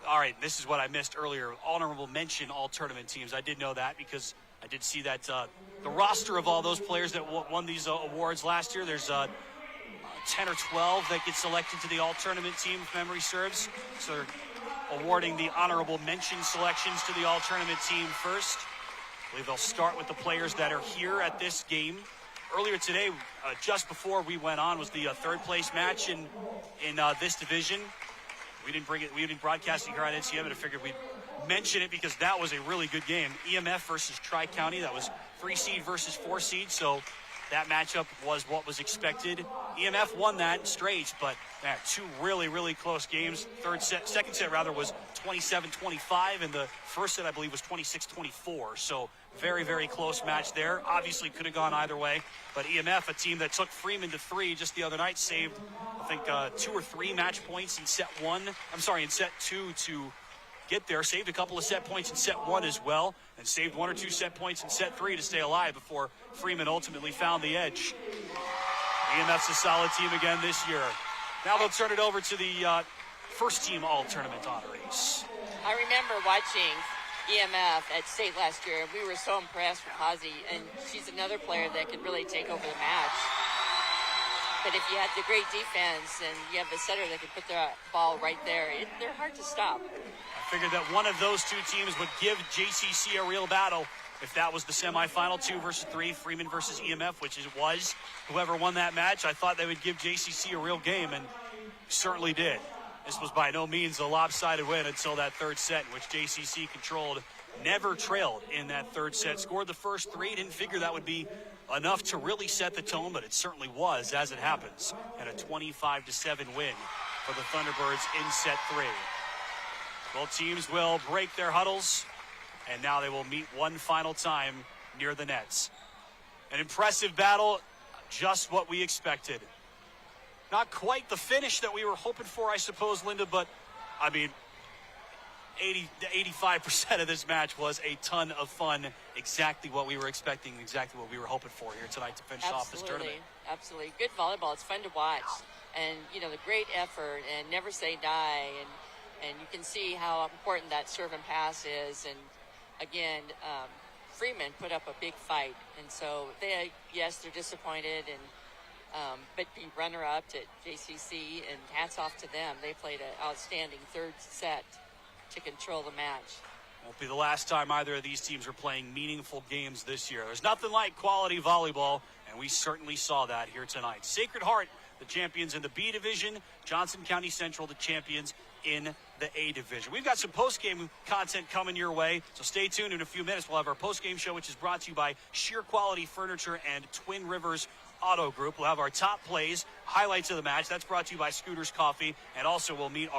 All right, this is what I missed earlier. Honorable mention all tournament teams. I did know that because I did see that the roster of all those players that won these awards last year, there's 10 or 12 that get selected to the all-tournament team, if memory serves. So they're awarding the honorable mention selections to the all-tournament team first. I believe they'll start with the players that are here at this game. Earlier today, just before we went on, was the third-place match in this division. We didn't broadcast it here on NCM, but I figured we'd mention it because that was a really good game. EMF versus Tri-County. That was 3 seed versus 4 seed, so that matchup was what was expected. EMF won that straight, but man, 2 really, really close games. Second set was 27-25, and the first set, I believe, was 26-24. So very, very close match there. Obviously could have gone either way, but EMF, a team that took Freeman to 3 just the other night, saved, I think, 2 or 3 match points in set 2 to get there. Saved a couple of set points in set 1 as well, and saved 1 or 2 set points in set 3 to stay alive before Freeman ultimately found the edge. EMF's a solid team again this year. Now they'll turn it over to the first team all-tournament honorees. I remember watching EMF at state last year, and we were so impressed with Hazy, and she's another player that could really take over the match. But if you have the great defense and you have the setter that can put the ball right there, they're hard to stop. I figured that one of those two teams would give JCC a real battle if that was the semifinal, 2 versus 3, Freeman versus EMF, which it was. Whoever won that match, I thought they would give JCC a real game, and certainly did. This was by no means a lopsided win until that third set, in which JCC controlled, never trailed in that third set. Scored the first 3, didn't figure that would be enough to really set the tone, but it certainly was, as it happens. And a 25-7 win for the Thunderbirds in set 3. Both teams will break their huddles, and now they will meet one final time near the nets. An impressive battle, just what we expected. Not quite the finish that we were hoping for, I suppose, Linda, but, I mean, 85% of this match was a ton of fun. Exactly what we were expecting, exactly what we were hoping for here tonight to finish off this tournament. Absolutely. Good volleyball. It's fun to watch. And, the great effort and never say die. And you can see how important that serve and pass is. And, again, Freeman put up a big fight, and so they're disappointed, and but be runner-up to JCC, and hats off to them. They played an outstanding third set to control the match. Won't be the last time either of these teams are playing meaningful games this year. There's nothing like quality volleyball, and we certainly saw that here tonight. Sacred Heart, the champions in the B division. Johnson County Central, the champions in the A division. We've got some post-game content coming your way, so stay tuned. In a few minutes, we'll have our post-game show, which is brought to you by Sheer Quality Furniture and Twin Rivers Auto Group. We'll have our top plays, highlights of the match. That's brought to you by Scooters Coffee, and also we'll meet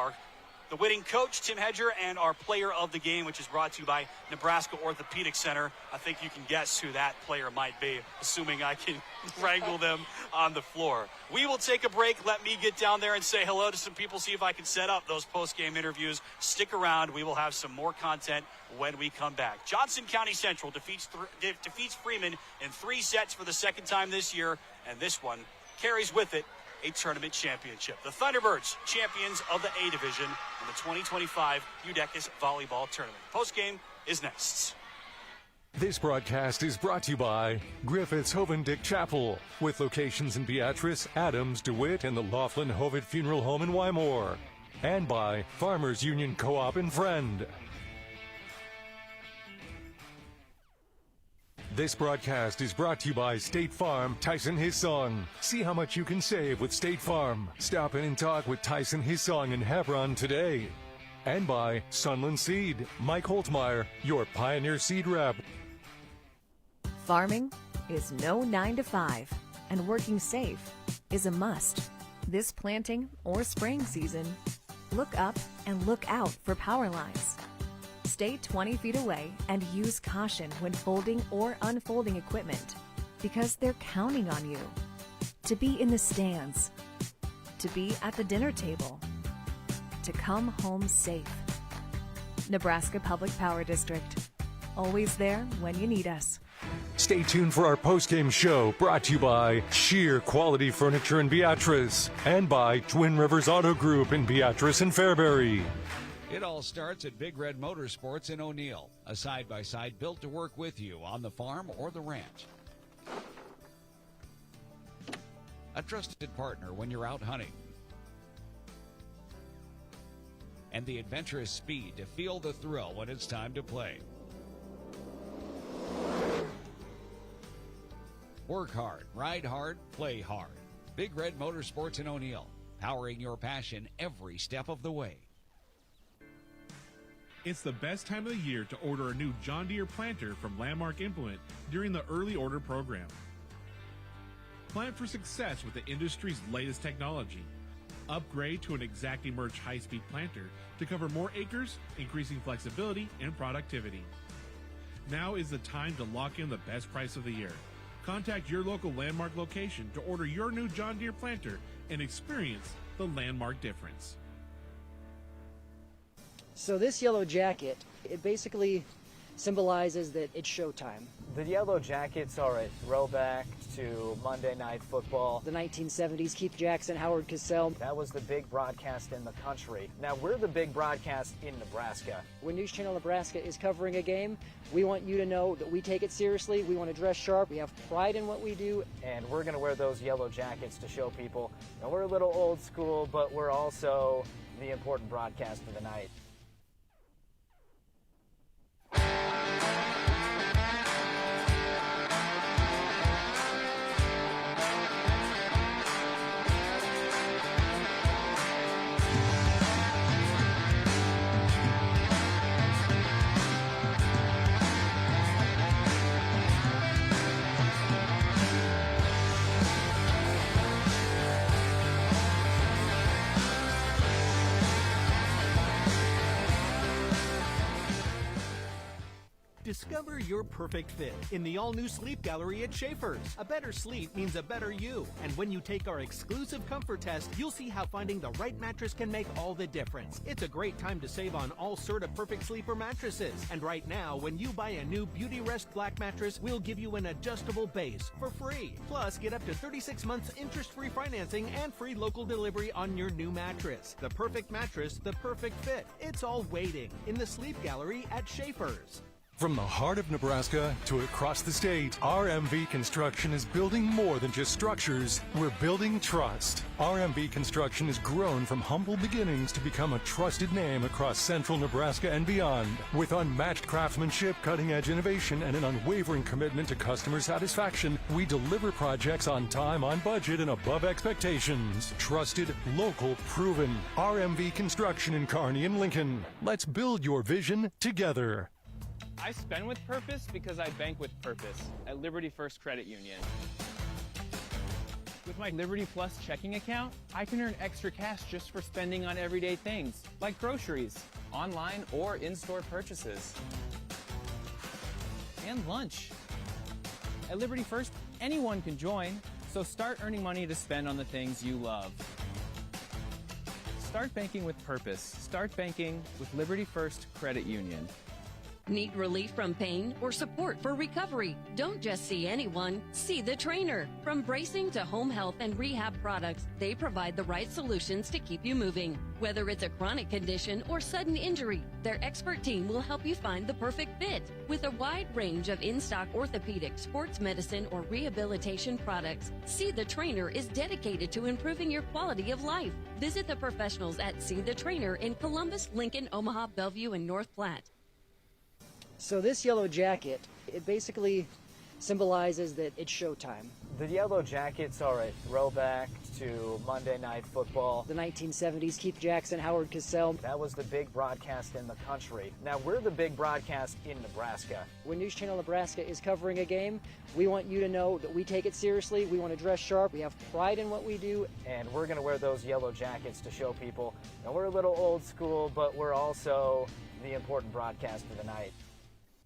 the winning coach, Tim Hedger, and our player of the game, which is brought to you by Nebraska Orthopedic Center. I think you can guess who that player might be, assuming I can wrangle them on the floor. We will take a break. Let me get down there and say hello to some people, see if I can set up those post-game interviews. Stick around. We will have some more content when we come back. Johnson County Central defeats Freeman in 3 sets for the second time this year, and this one carries with it a tournament championship. The Thunderbirds, champions of the A division in the 2025 MUDECAS Volleyball Tournament. Postgame is next. This broadcast is brought to you by Griffiths Hovendick Chapel, with locations in Beatrice, Adams, DeWitt, and the Laughlin Hovitt Funeral Home in Wymore. And by Farmers Union Co-op and Friend. This broadcast is brought to you by State Farm, Tyson Hissong. See how much you can save with State Farm. Stop in and talk with Tyson Hissong in Hebron today. And by Sunland Seed, Mike Holtmeyer, your Pioneer Seed rep. Farming is no 9 to 5, and working safe is a must. This planting or spraying season, look up and look out for power lines. Stay 20 feet away and use caution when folding or unfolding equipment, because they're counting on you to be in the stands, to be at the dinner table, to come home safe. Nebraska Public Power District, always there when you need us. Stay tuned for our postgame show, brought to you by Sheer Quality Furniture in Beatrice and by Twin Rivers Auto Group in Beatrice and Fairbury. It all starts at Big Red Motorsports in O'Neill, a side-by-side built to work with you on the farm or the ranch. A trusted partner when you're out hunting. And the adventurous speed to feel the thrill when it's time to play. Work hard, ride hard, play hard. Big Red Motorsports in O'Neill, powering your passion every step of the way. It's the best time of the year to order a new John Deere planter from Landmark Implement during the early order program. Plant for success with the industry's latest technology. Upgrade to an ExactEmerge high-speed planter to cover more acres, increasing flexibility and productivity. Now is the time to lock in the best price of the year. Contact your local Landmark location to order your new John Deere planter and experience the Landmark difference. So this yellow jacket, it basically symbolizes that it's showtime. The yellow jackets are a throwback to Monday Night Football. The 1970s, Keith Jackson, Howard Cosell. That was the big broadcast in the country. Now we're the big broadcast in Nebraska. When News Channel Nebraska is covering a game, we want you to know that we take it seriously. We want to dress sharp. We have pride in what we do. And we're going to wear those yellow jackets to show people, you know, we're a little old school, but we're also the important broadcast of the night. Discover your perfect fit in the all-new Sleep Gallery at Schaefer's. A better sleep means a better you. And when you take our exclusive comfort test, you'll see how finding the right mattress can make all the difference. It's a great time to save on all Serta Perfect Sleeper mattresses. And right now, when you buy a new Beauty Rest Black mattress, we'll give you an adjustable base for free. Plus, get up to 36 months interest-free financing and free local delivery on your new mattress. The perfect mattress, the perfect fit. It's all waiting in the Sleep Gallery at Schaefer's. From the heart of Nebraska to across the state, RMV Construction is building more than just structures. We're building trust. RMV Construction has grown from humble beginnings to become a trusted name across central Nebraska and beyond. With unmatched craftsmanship, cutting-edge innovation, and an unwavering commitment to customer satisfaction, we deliver projects on time, on budget, and above expectations. Trusted, local, proven. RMV Construction in Kearney and Lincoln. Let's build your vision together. I spend with purpose because I bank with purpose at Liberty First Credit Union. With my Liberty Plus checking account, I can earn extra cash just for spending on everyday things, like groceries, online or in-store purchases, and lunch. At Liberty First, anyone can join, so start earning money to spend on the things you love. Start banking with purpose. Start banking with Liberty First Credit Union. Need relief from pain or support for recovery? Don't just see anyone, see the trainer. From bracing to home health and rehab products, they provide the right solutions to keep you moving. Whether it's a chronic condition or sudden injury, their expert team will help you find the perfect fit. With a wide range of in-stock orthopedic, sports medicine, or rehabilitation products, See the Trainer is dedicated to improving your quality of life. Visit the professionals at See the Trainer in Columbus, Lincoln, Omaha, Bellevue, and North Platte. So this yellow jacket, it basically symbolizes that it's showtime. The yellow jackets are a throwback to Monday Night Football. The 1970s, Keith Jackson, Howard Cosell. That was the big broadcast in the country. Now we're the big broadcast in Nebraska. When News Channel Nebraska is covering a game, we want you to know that we take it seriously. We want to dress sharp. We have pride in what we do. And we're going to wear those yellow jackets to show people. Now we're a little old school, but we're also the important broadcast of the night.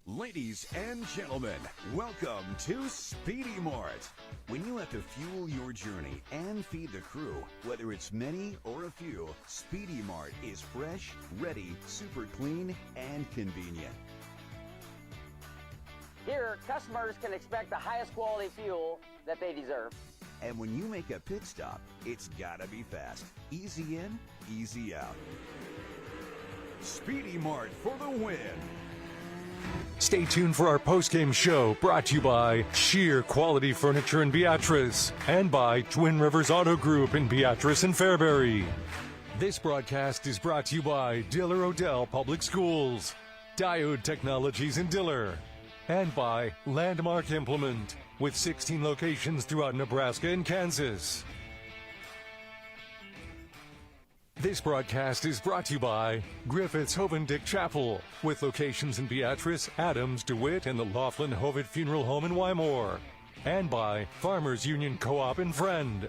Ladies and gentlemen, welcome to Speedy Mart. When you have to fuel your journey and feed the crew, whether it's many or a few, Speedy Mart is fresh, ready, super clean, and convenient. Here, customers can expect the highest quality fuel that they deserve. And when you make a pit stop, it's gotta be fast. Easy in, easy out. Speedy Mart for the win. Stay tuned for our post-game show, brought to you by Sheer Quality Furniture in Beatrice and by Twin Rivers Auto Group in Beatrice and Fairbury. This broadcast is brought to you by Diller Odell Public Schools, Diode Technologies in Diller, and by Landmark Implement, with 16 locations throughout Nebraska and Kansas. This broadcast is brought to you by Griffith's Hovendick Chapel, with locations in Beatrice, Adams, DeWitt, and the Laughlin Hovitt Funeral Home in Wymore, and by Farmers Union Co-op and Friend.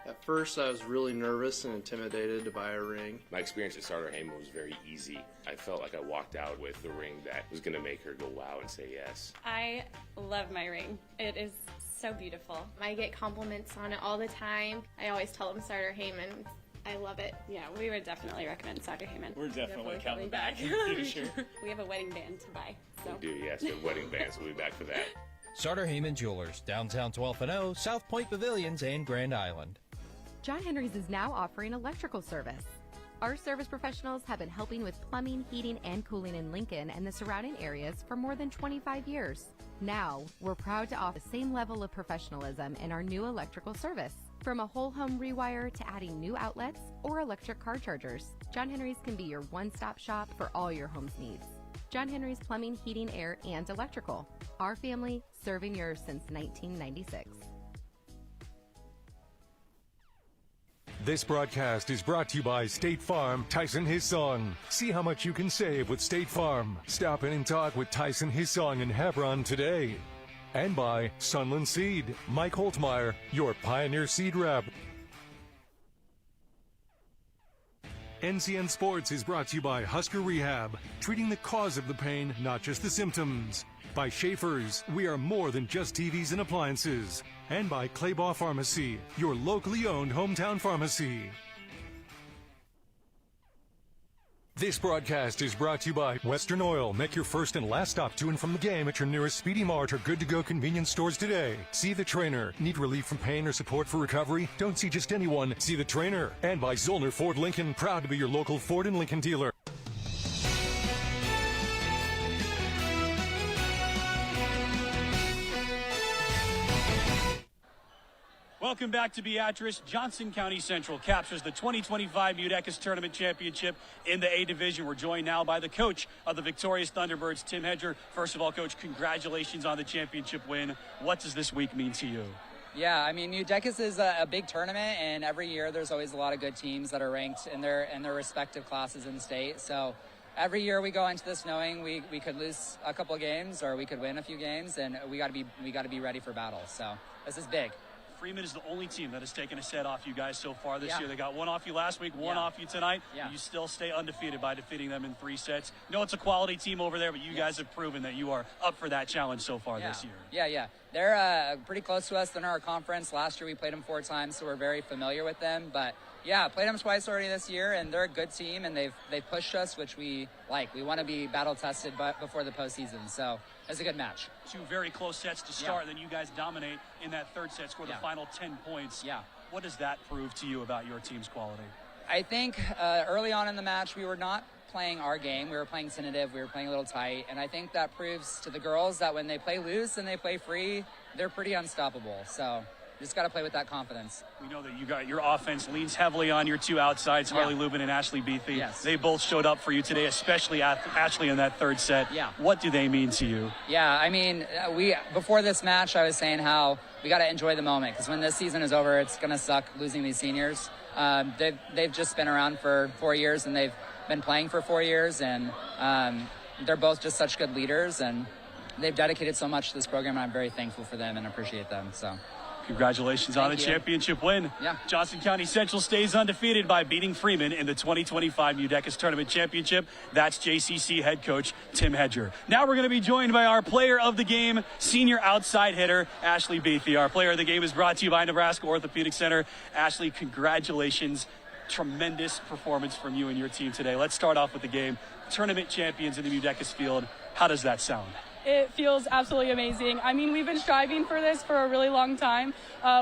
At first, I was really nervous and intimidated to buy a ring. My experience at Starter Heyman was very easy. I felt like I walked out with the ring that was going to make her go wow and say yes. I love my ring. It is so beautiful. I get compliments on it all the time. I always tell them Starter Heyman. I love it. Yeah, we would definitely recommend Starter Heyman. We're definitely coming back. Sure. We have a wedding band to buy. So. We do, yes. We have wedding bands. We'll be back for that. Starter Heyman Jewelers, downtown 12th and O, South Point Pavilions, and Grand Island. John Henry's is now offering electrical service. Our service professionals have been helping with plumbing, heating, and cooling in Lincoln and the surrounding areas for more than 25 years. Now, we're proud to offer the same level of professionalism in our new electrical service. From a whole home rewire to adding new outlets or electric car chargers, John Henry's can be your one-stop shop for all your home's needs. John Henry's Plumbing, Heating, Air, and Electrical. Our family serving yours since 1996. This broadcast is brought to you by State Farm, Tyson Hissong. See how much you can save with State Farm. Stop in and talk with Tyson Hissong in Hebron today. And by Sunland Seed, Mike Holtmeyer, your Pioneer Seed Rep. NCN Sports is brought to you by Husker Rehab, treating the cause of the pain, not just the symptoms. By Schaefer's, we are more than just TVs and appliances. And by Claybaugh Pharmacy, your locally owned hometown pharmacy. This broadcast is brought to you by Western Oil. Make your first and last stop to and from the game at your nearest Speedy Mart or good-to-go convenience stores today. See the Trainer. Need relief from pain or support for recovery? Don't see just anyone. See the Trainer. And by Zollner Ford Lincoln. Proud to be your local Ford and Lincoln dealer. Welcome back to Beatrice. Johnson County Central captures the 2025 MUDECAS Tournament Championship in the A Division. We're joined now by the coach of the victorious Thunderbirds, Tim Hedger. First of all, Coach, congratulations on the championship win. What does this week mean to you? Yeah, I mean, MUDECAS is a big tournament, and every year there's always a lot of good teams that are ranked in their respective classes in the state. So every year we go into this knowing we could lose a couple games or we could win a few games, and we got to be ready for battle. So this is big. Freeman is the only team that has taken a set off you guys so far this year. They got one off you last week, one off you tonight. You still stay undefeated by defeating them in 3 sets. You know it's a quality team over there, but you guys have proven that you are up for that challenge so far this year. Yeah. They're pretty close to us in our conference. Last year we played them 4 times, so we're very familiar with them. But yeah, played them twice already this year, and they're a good team, and they've pushed us, which we like. We want to be battle tested before the postseason, so it's a good match. 2 very close sets to start, then you guys dominate in that 3rd set, score the final 10 points. What does that prove to you about your team's quality? I think early on in the match we were not playing our game. We were playing tentative. We were playing a little tight, and I think that proves to the girls that when they play loose and they play free, they're pretty unstoppable. So just got to play with that confidence. We know that your offense leans heavily on your 2 outsides, Harley Lubin and Ashley Beathy. Yes. They both showed up for you today, especially Ashley in that 3rd set. What do they mean to you? Yeah, I mean, before this match, I was saying how we got to enjoy the moment, because when this season is over, it's going to suck losing these seniors. They've just been around for 4 years, and they've been playing for 4 years, and they're both just such good leaders, and they've dedicated so much to this program, and I'm very thankful for them and appreciate them. So congratulations on a championship win. Johnson County Central stays undefeated by beating Freeman in the 2025 MUDECAS Tournament Championship. That's JCC head coach Tim Hedger. Now we're going to be joined by our player of the game, senior outside hitter Ashley Beathy. Our player of the game is brought to you by Nebraska Orthopedic Center. Ashley, congratulations. Tremendous performance from you and your team today. Let's start off with the game. Tournament champions in the MUDECAS field. How does that sound? It feels absolutely amazing. I mean, we've been striving for this for a really long time.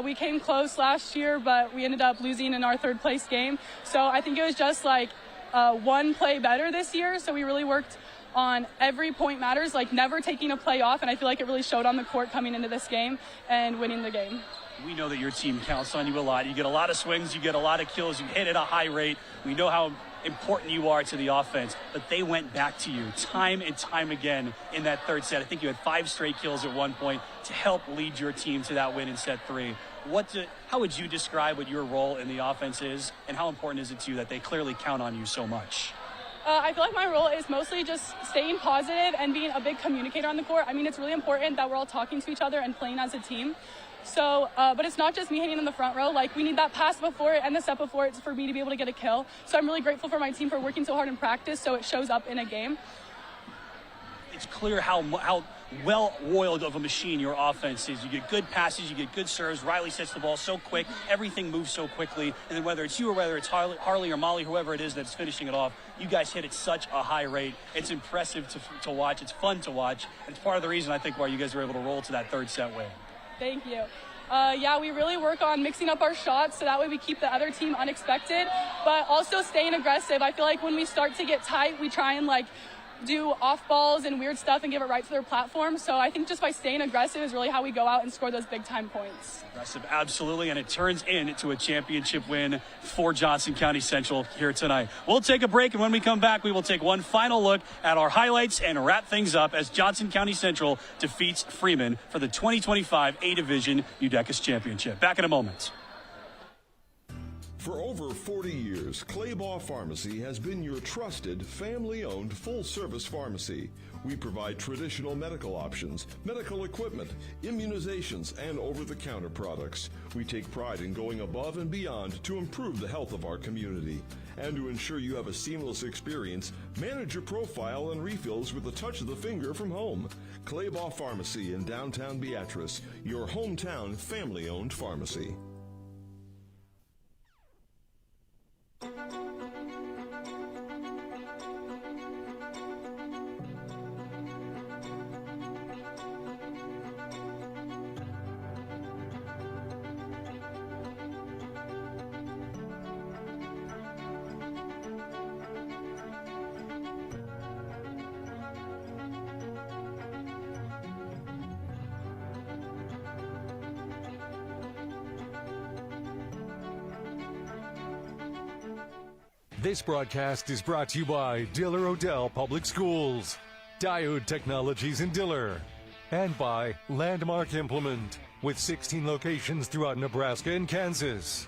We came close last year, but we ended up losing in our 3rd place game. So I think it was just like 1 play better this year. So we really worked on every point matters, like never taking a play off. And I feel like it really showed on the court coming into this game and winning the game. We know that your team counts on you a lot. You get a lot of swings, you get a lot of kills, you hit at a high rate. We know how important you are to the offense, but they went back to you time and time again in that 3rd set. I think you had 5 straight kills at one point to help lead your team to that win in set 3. How would you describe what your role in the offense is, and how important is it to you that they clearly count on you so much? I feel like my role is mostly just staying positive and being a big communicator on the court. I mean, it's really important that we're all talking to each other and playing as a team. So, but it's not just me hitting in the front row. Like, we need that pass before it and the set before it for me to be able to get a kill. So I'm really grateful for my team for working so hard in practice so it shows up in a game. It's clear how well-oiled of a machine your offense is. You get good passes, you get good serves. Riley sets the ball so quick. Everything moves so quickly. And then whether it's you or whether it's Harley or Molly, whoever it is that's finishing it off, you guys hit at such a high rate. It's impressive to watch. It's fun to watch. And it's part of the reason, I think, why you guys were able to roll to that 3rd set win. Thank you. We really work on mixing up our shots so that way we keep the other team unexpected, but also staying aggressive. I feel like when we start to get tight, we try and do off balls and weird stuff and give it right to their platform. So I think just by staying aggressive is really how we go out and score those big time points. Aggressive, absolutely, and it turns into a championship win for Johnson County Central here tonight. We'll take a break, and when we come back, we will take one final look at our highlights and wrap things up as Johnson County Central defeats Freeman for the 2025 A Division MUDECAS Championship. Back in a moment. For over 40 years, Claybaugh Pharmacy has been your trusted, family-owned, full-service pharmacy. We provide traditional medical options, medical equipment, immunizations, and over-the-counter products. We take pride in going above and beyond to improve the health of our community. And to ensure you have a seamless experience, manage your profile and refills with a touch of the finger from home. Claybaugh Pharmacy in downtown Beatrice, your hometown family-owned pharmacy. This broadcast is brought to you by Diller Odell Public Schools, Diode Technologies in Diller, and by Landmark Implement, with 16 locations throughout Nebraska and Kansas.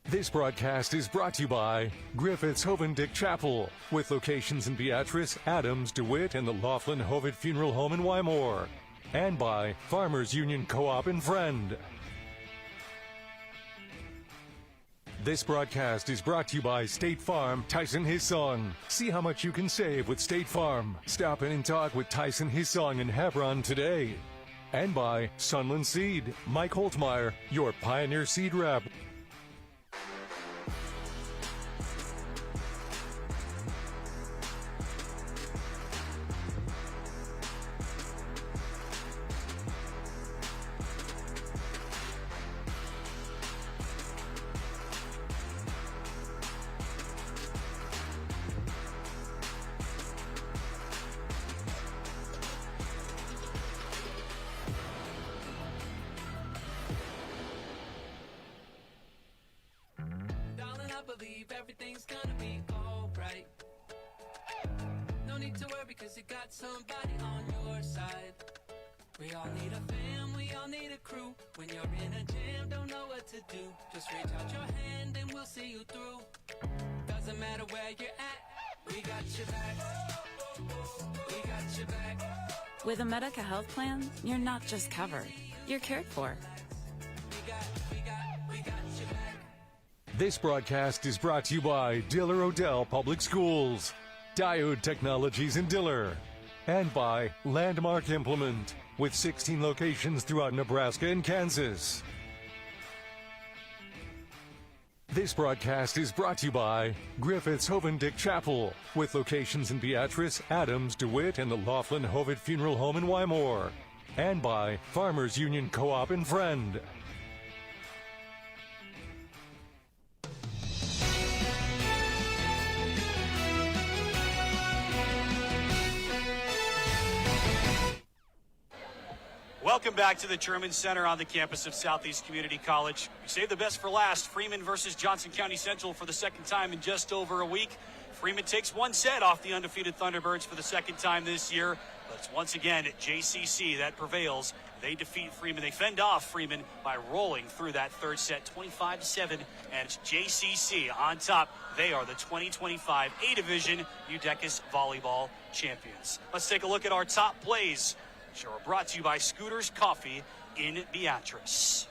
This broadcast is brought to you by Griffith's Hovendick Chapel, with locations in Beatrice, Adams, DeWitt, and the Laughlin Hovitt Funeral Home in Wymore, and by Farmers Union Co-op and Friend. This broadcast is brought to you by State Farm, Tyson Hissong. See how much you can save with State Farm. Stop in and talk with Tyson Hissong in Hebron today. And by Sunland Seed, Mike Holtmeyer, your Pioneer Seed Rep. Everything's gonna be alright. No need to worry because you got somebody on your side. We all need a fam, we all need a crew. When you're in a jam, don't know what to do. Just reach out your hand and we'll see you through. Doesn't matter where you're at, we got your back. We got your back. With a MUDECA health plan, you're not just covered, you're cared for. This broadcast is brought to you by Diller Odell Public Schools, Diode Technologies in Diller, and by Landmark Implement, with 16 locations throughout Nebraska and Kansas. This broadcast is brought to you by Griffith's Hovendick Chapel, with locations in Beatrice, Adams, DeWitt, and the Laughlin Hovitt Funeral Home in Wymore, and by Farmers Union Co-op and Friend. Welcome back to the Truman Center on the campus of Southeast Community College. We saved the best for last. Freeman versus Johnson County Central for the second time in just over a week. Freeman takes one set off the undefeated Thunderbirds for the second time this year. But it's once again JCC that prevails. They defeat Freeman. They fend off Freeman by rolling through that third set 25-7. And it's JCC on top. They are the 2025 A Division MUDECAS Volleyball champions. Let's take a look at our top plays. Sure, brought to you by Scooters Coffee in Beatrice.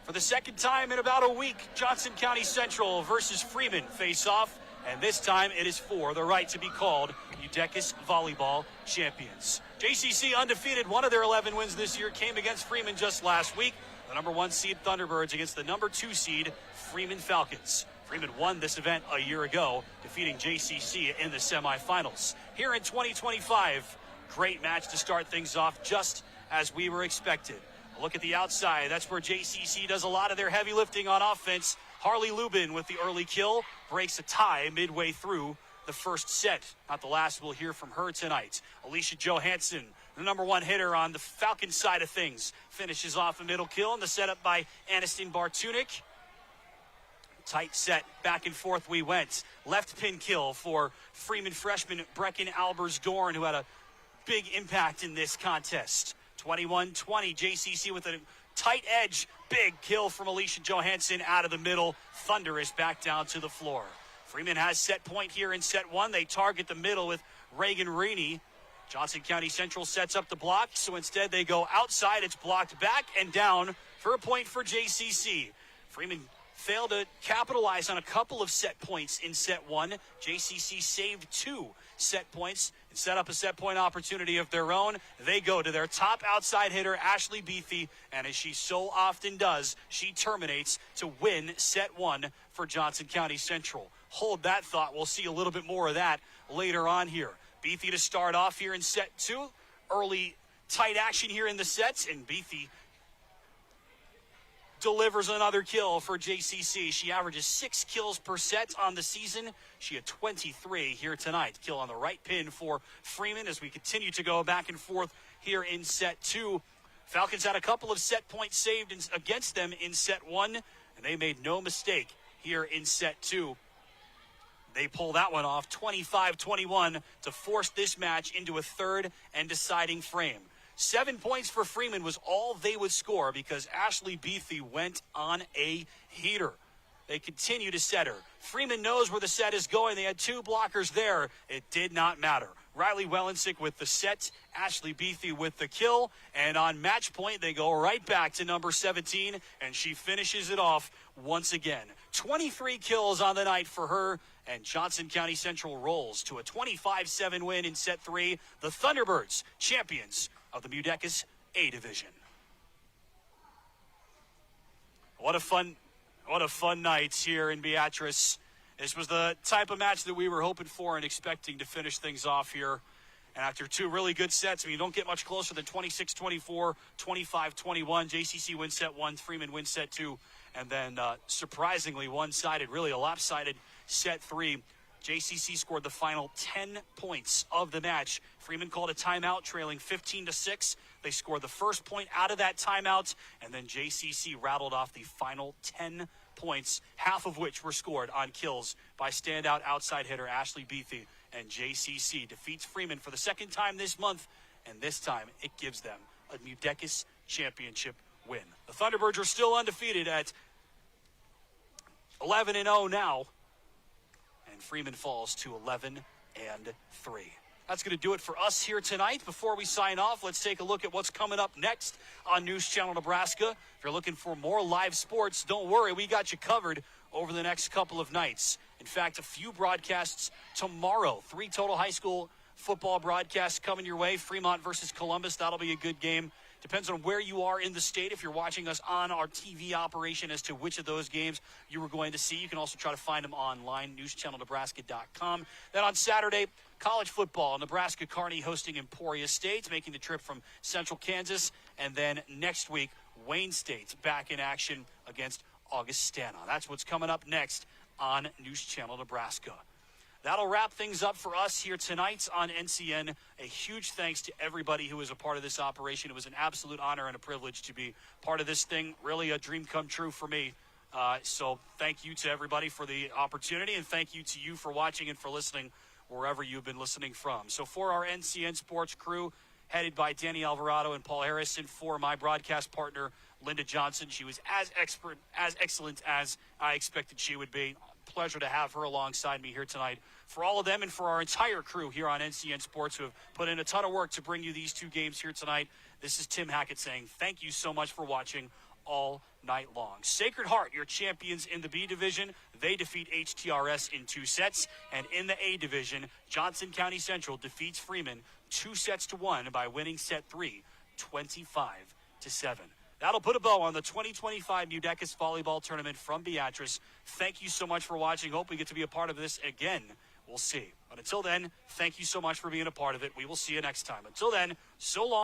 For the second time in about a week, Johnson County Central versus Freeman face off, and this time it is for the right to be called MUDECAS Volleyball champions. JCC undefeated. One of their 11 wins this year came against Freeman just last week. The number 1 seed Thunderbirds against the number 2 seed Freeman Falcons. Freeman won this event a year ago, defeating JCC in the semifinals. Here in 2025, great match to start things off, just as we were expected. A look at the outside. That's where JCC does a lot of their heavy lifting on offense. Harley Lubin with the early kill breaks a tie midway through the first set. Not the last we'll hear from her tonight. Alicia Johansson, the number 1 hitter on the Falcon side of things, finishes off a middle kill in the setup by Aniston Bartunik. Tight set, back and forth we went. Left pin kill for Freeman freshman Brecken Albers-Dorn, who had a big impact in this contest. 21-20, JCC with a tight edge. Big kill from Alicia Johansson out of the middle. Thunder is back down to the floor. Freeman has set point here in set 1. They target the middle with Reagan Reaney. Johnson County Central sets up the block, so instead they go outside. It's blocked back and down for a point for JCC. Freeman failed to capitalize on a couple of set points in set 1. JCC saved 2 set points and set up a set point opportunity of their own. They go to their top outside hitter, Ashley Beathy, and as she so often does, she terminates to win set 1 for Johnson County Central. Hold that thought. We'll see a little bit more of that later on here. Beathy to start off here in set 2. Early tight action here in the sets, and Beathy delivers another kill for JCC. She averages 6 kills per set on the season. She had 23 here tonight. Kill on the right pin for Freeman as we continue to go back and forth here in set 2. Falcons had a couple of set points saved against them in set 1, and they made no mistake here in set 2. They pull that one off 25-21 to force this match into a third and deciding frame. 7 points for Freeman was all they would score because Ashley Beathy went on a heater. They continue to set her. Freeman knows where the set is going. They had 2 blockers there. It did not matter. Riley Wellensick with the set, Ashley Beathy with the kill, and on match point, they go right back to number 17, and she finishes it off once again. 23 kills on the night for her, and Johnson County Central rolls to a 25-7 win in set 3. The Thunderbirds, champions of the MUDECAS A Division. What a fun night here in Beatrice. This was the type of match that we were hoping for and expecting to finish things off here. And after 2 really good sets, I mean, you don't get much closer than 26-24, 25-21. JCC wins set 1, Freeman wins set 2, and then surprisingly one-sided, really a lopsided set 3. JCC scored the final 10 points of the match. Freeman called a timeout, trailing 15-6. They scored the first point out of that timeout, and then JCC rattled off the final 10 points, half of which were scored on kills by standout outside hitter Ashley Beathy. And JCC defeats Freeman for the second time this month, and this time it gives them a MUDECAS championship win. The Thunderbirds are still undefeated at 11-0 now, and Freeman falls to 11-3. That's going to do it for us here tonight. Before we sign off, let's take a look at what's coming up next on News Channel Nebraska. If you're looking for more live sports, don't worry, we got you covered over the next couple of nights. In fact, a few broadcasts tomorrow. 3 total high school football broadcasts coming your way. Fremont versus Columbus, that'll be a good game. Depends on where you are in the state. If you're watching us on our TV operation as to which of those games you were going to see. You can also try to find them online, newschannelnebraska.com. Then on Saturday, college football, Nebraska Kearney hosting Emporia State, making the trip from Central Kansas. And then next week, Wayne State's back in action against Augustana. That's what's coming up next on News Channel Nebraska. That'll wrap things up for us here tonight on NCN. A huge thanks to everybody who was a part of this operation. It was an absolute honor and a privilege to be part of this thing. Really a dream come true for me. So thank you to everybody for the opportunity, and thank you to you for watching and for listening wherever you've been listening from. So for our NCN Sports crew, headed by Danny Alvarado and Paul Harrison, for my broadcast partner, Linda Johnson. She was as excellent as I expected she would be. Pleasure to have her alongside me here tonight. For all of them and for our entire crew here on NCN Sports who have put in a ton of work to bring you these 2 games here tonight, this is Tim Hackett saying thank you so much for watching all night long. Sacred Heart, your champions in the B Division. They defeat HTRS in 2 sets. And in the A Division, Johnson County Central defeats Freeman 2-1 by winning set 3, 25-7. That'll put a bow on the 2025 MUDECAS Volleyball Tournament from Beatrice. Thank you so much for watching. Hope we get to be a part of this again. We'll see. But until then, thank you so much for being a part of it. We will see you next time. Until then, so long.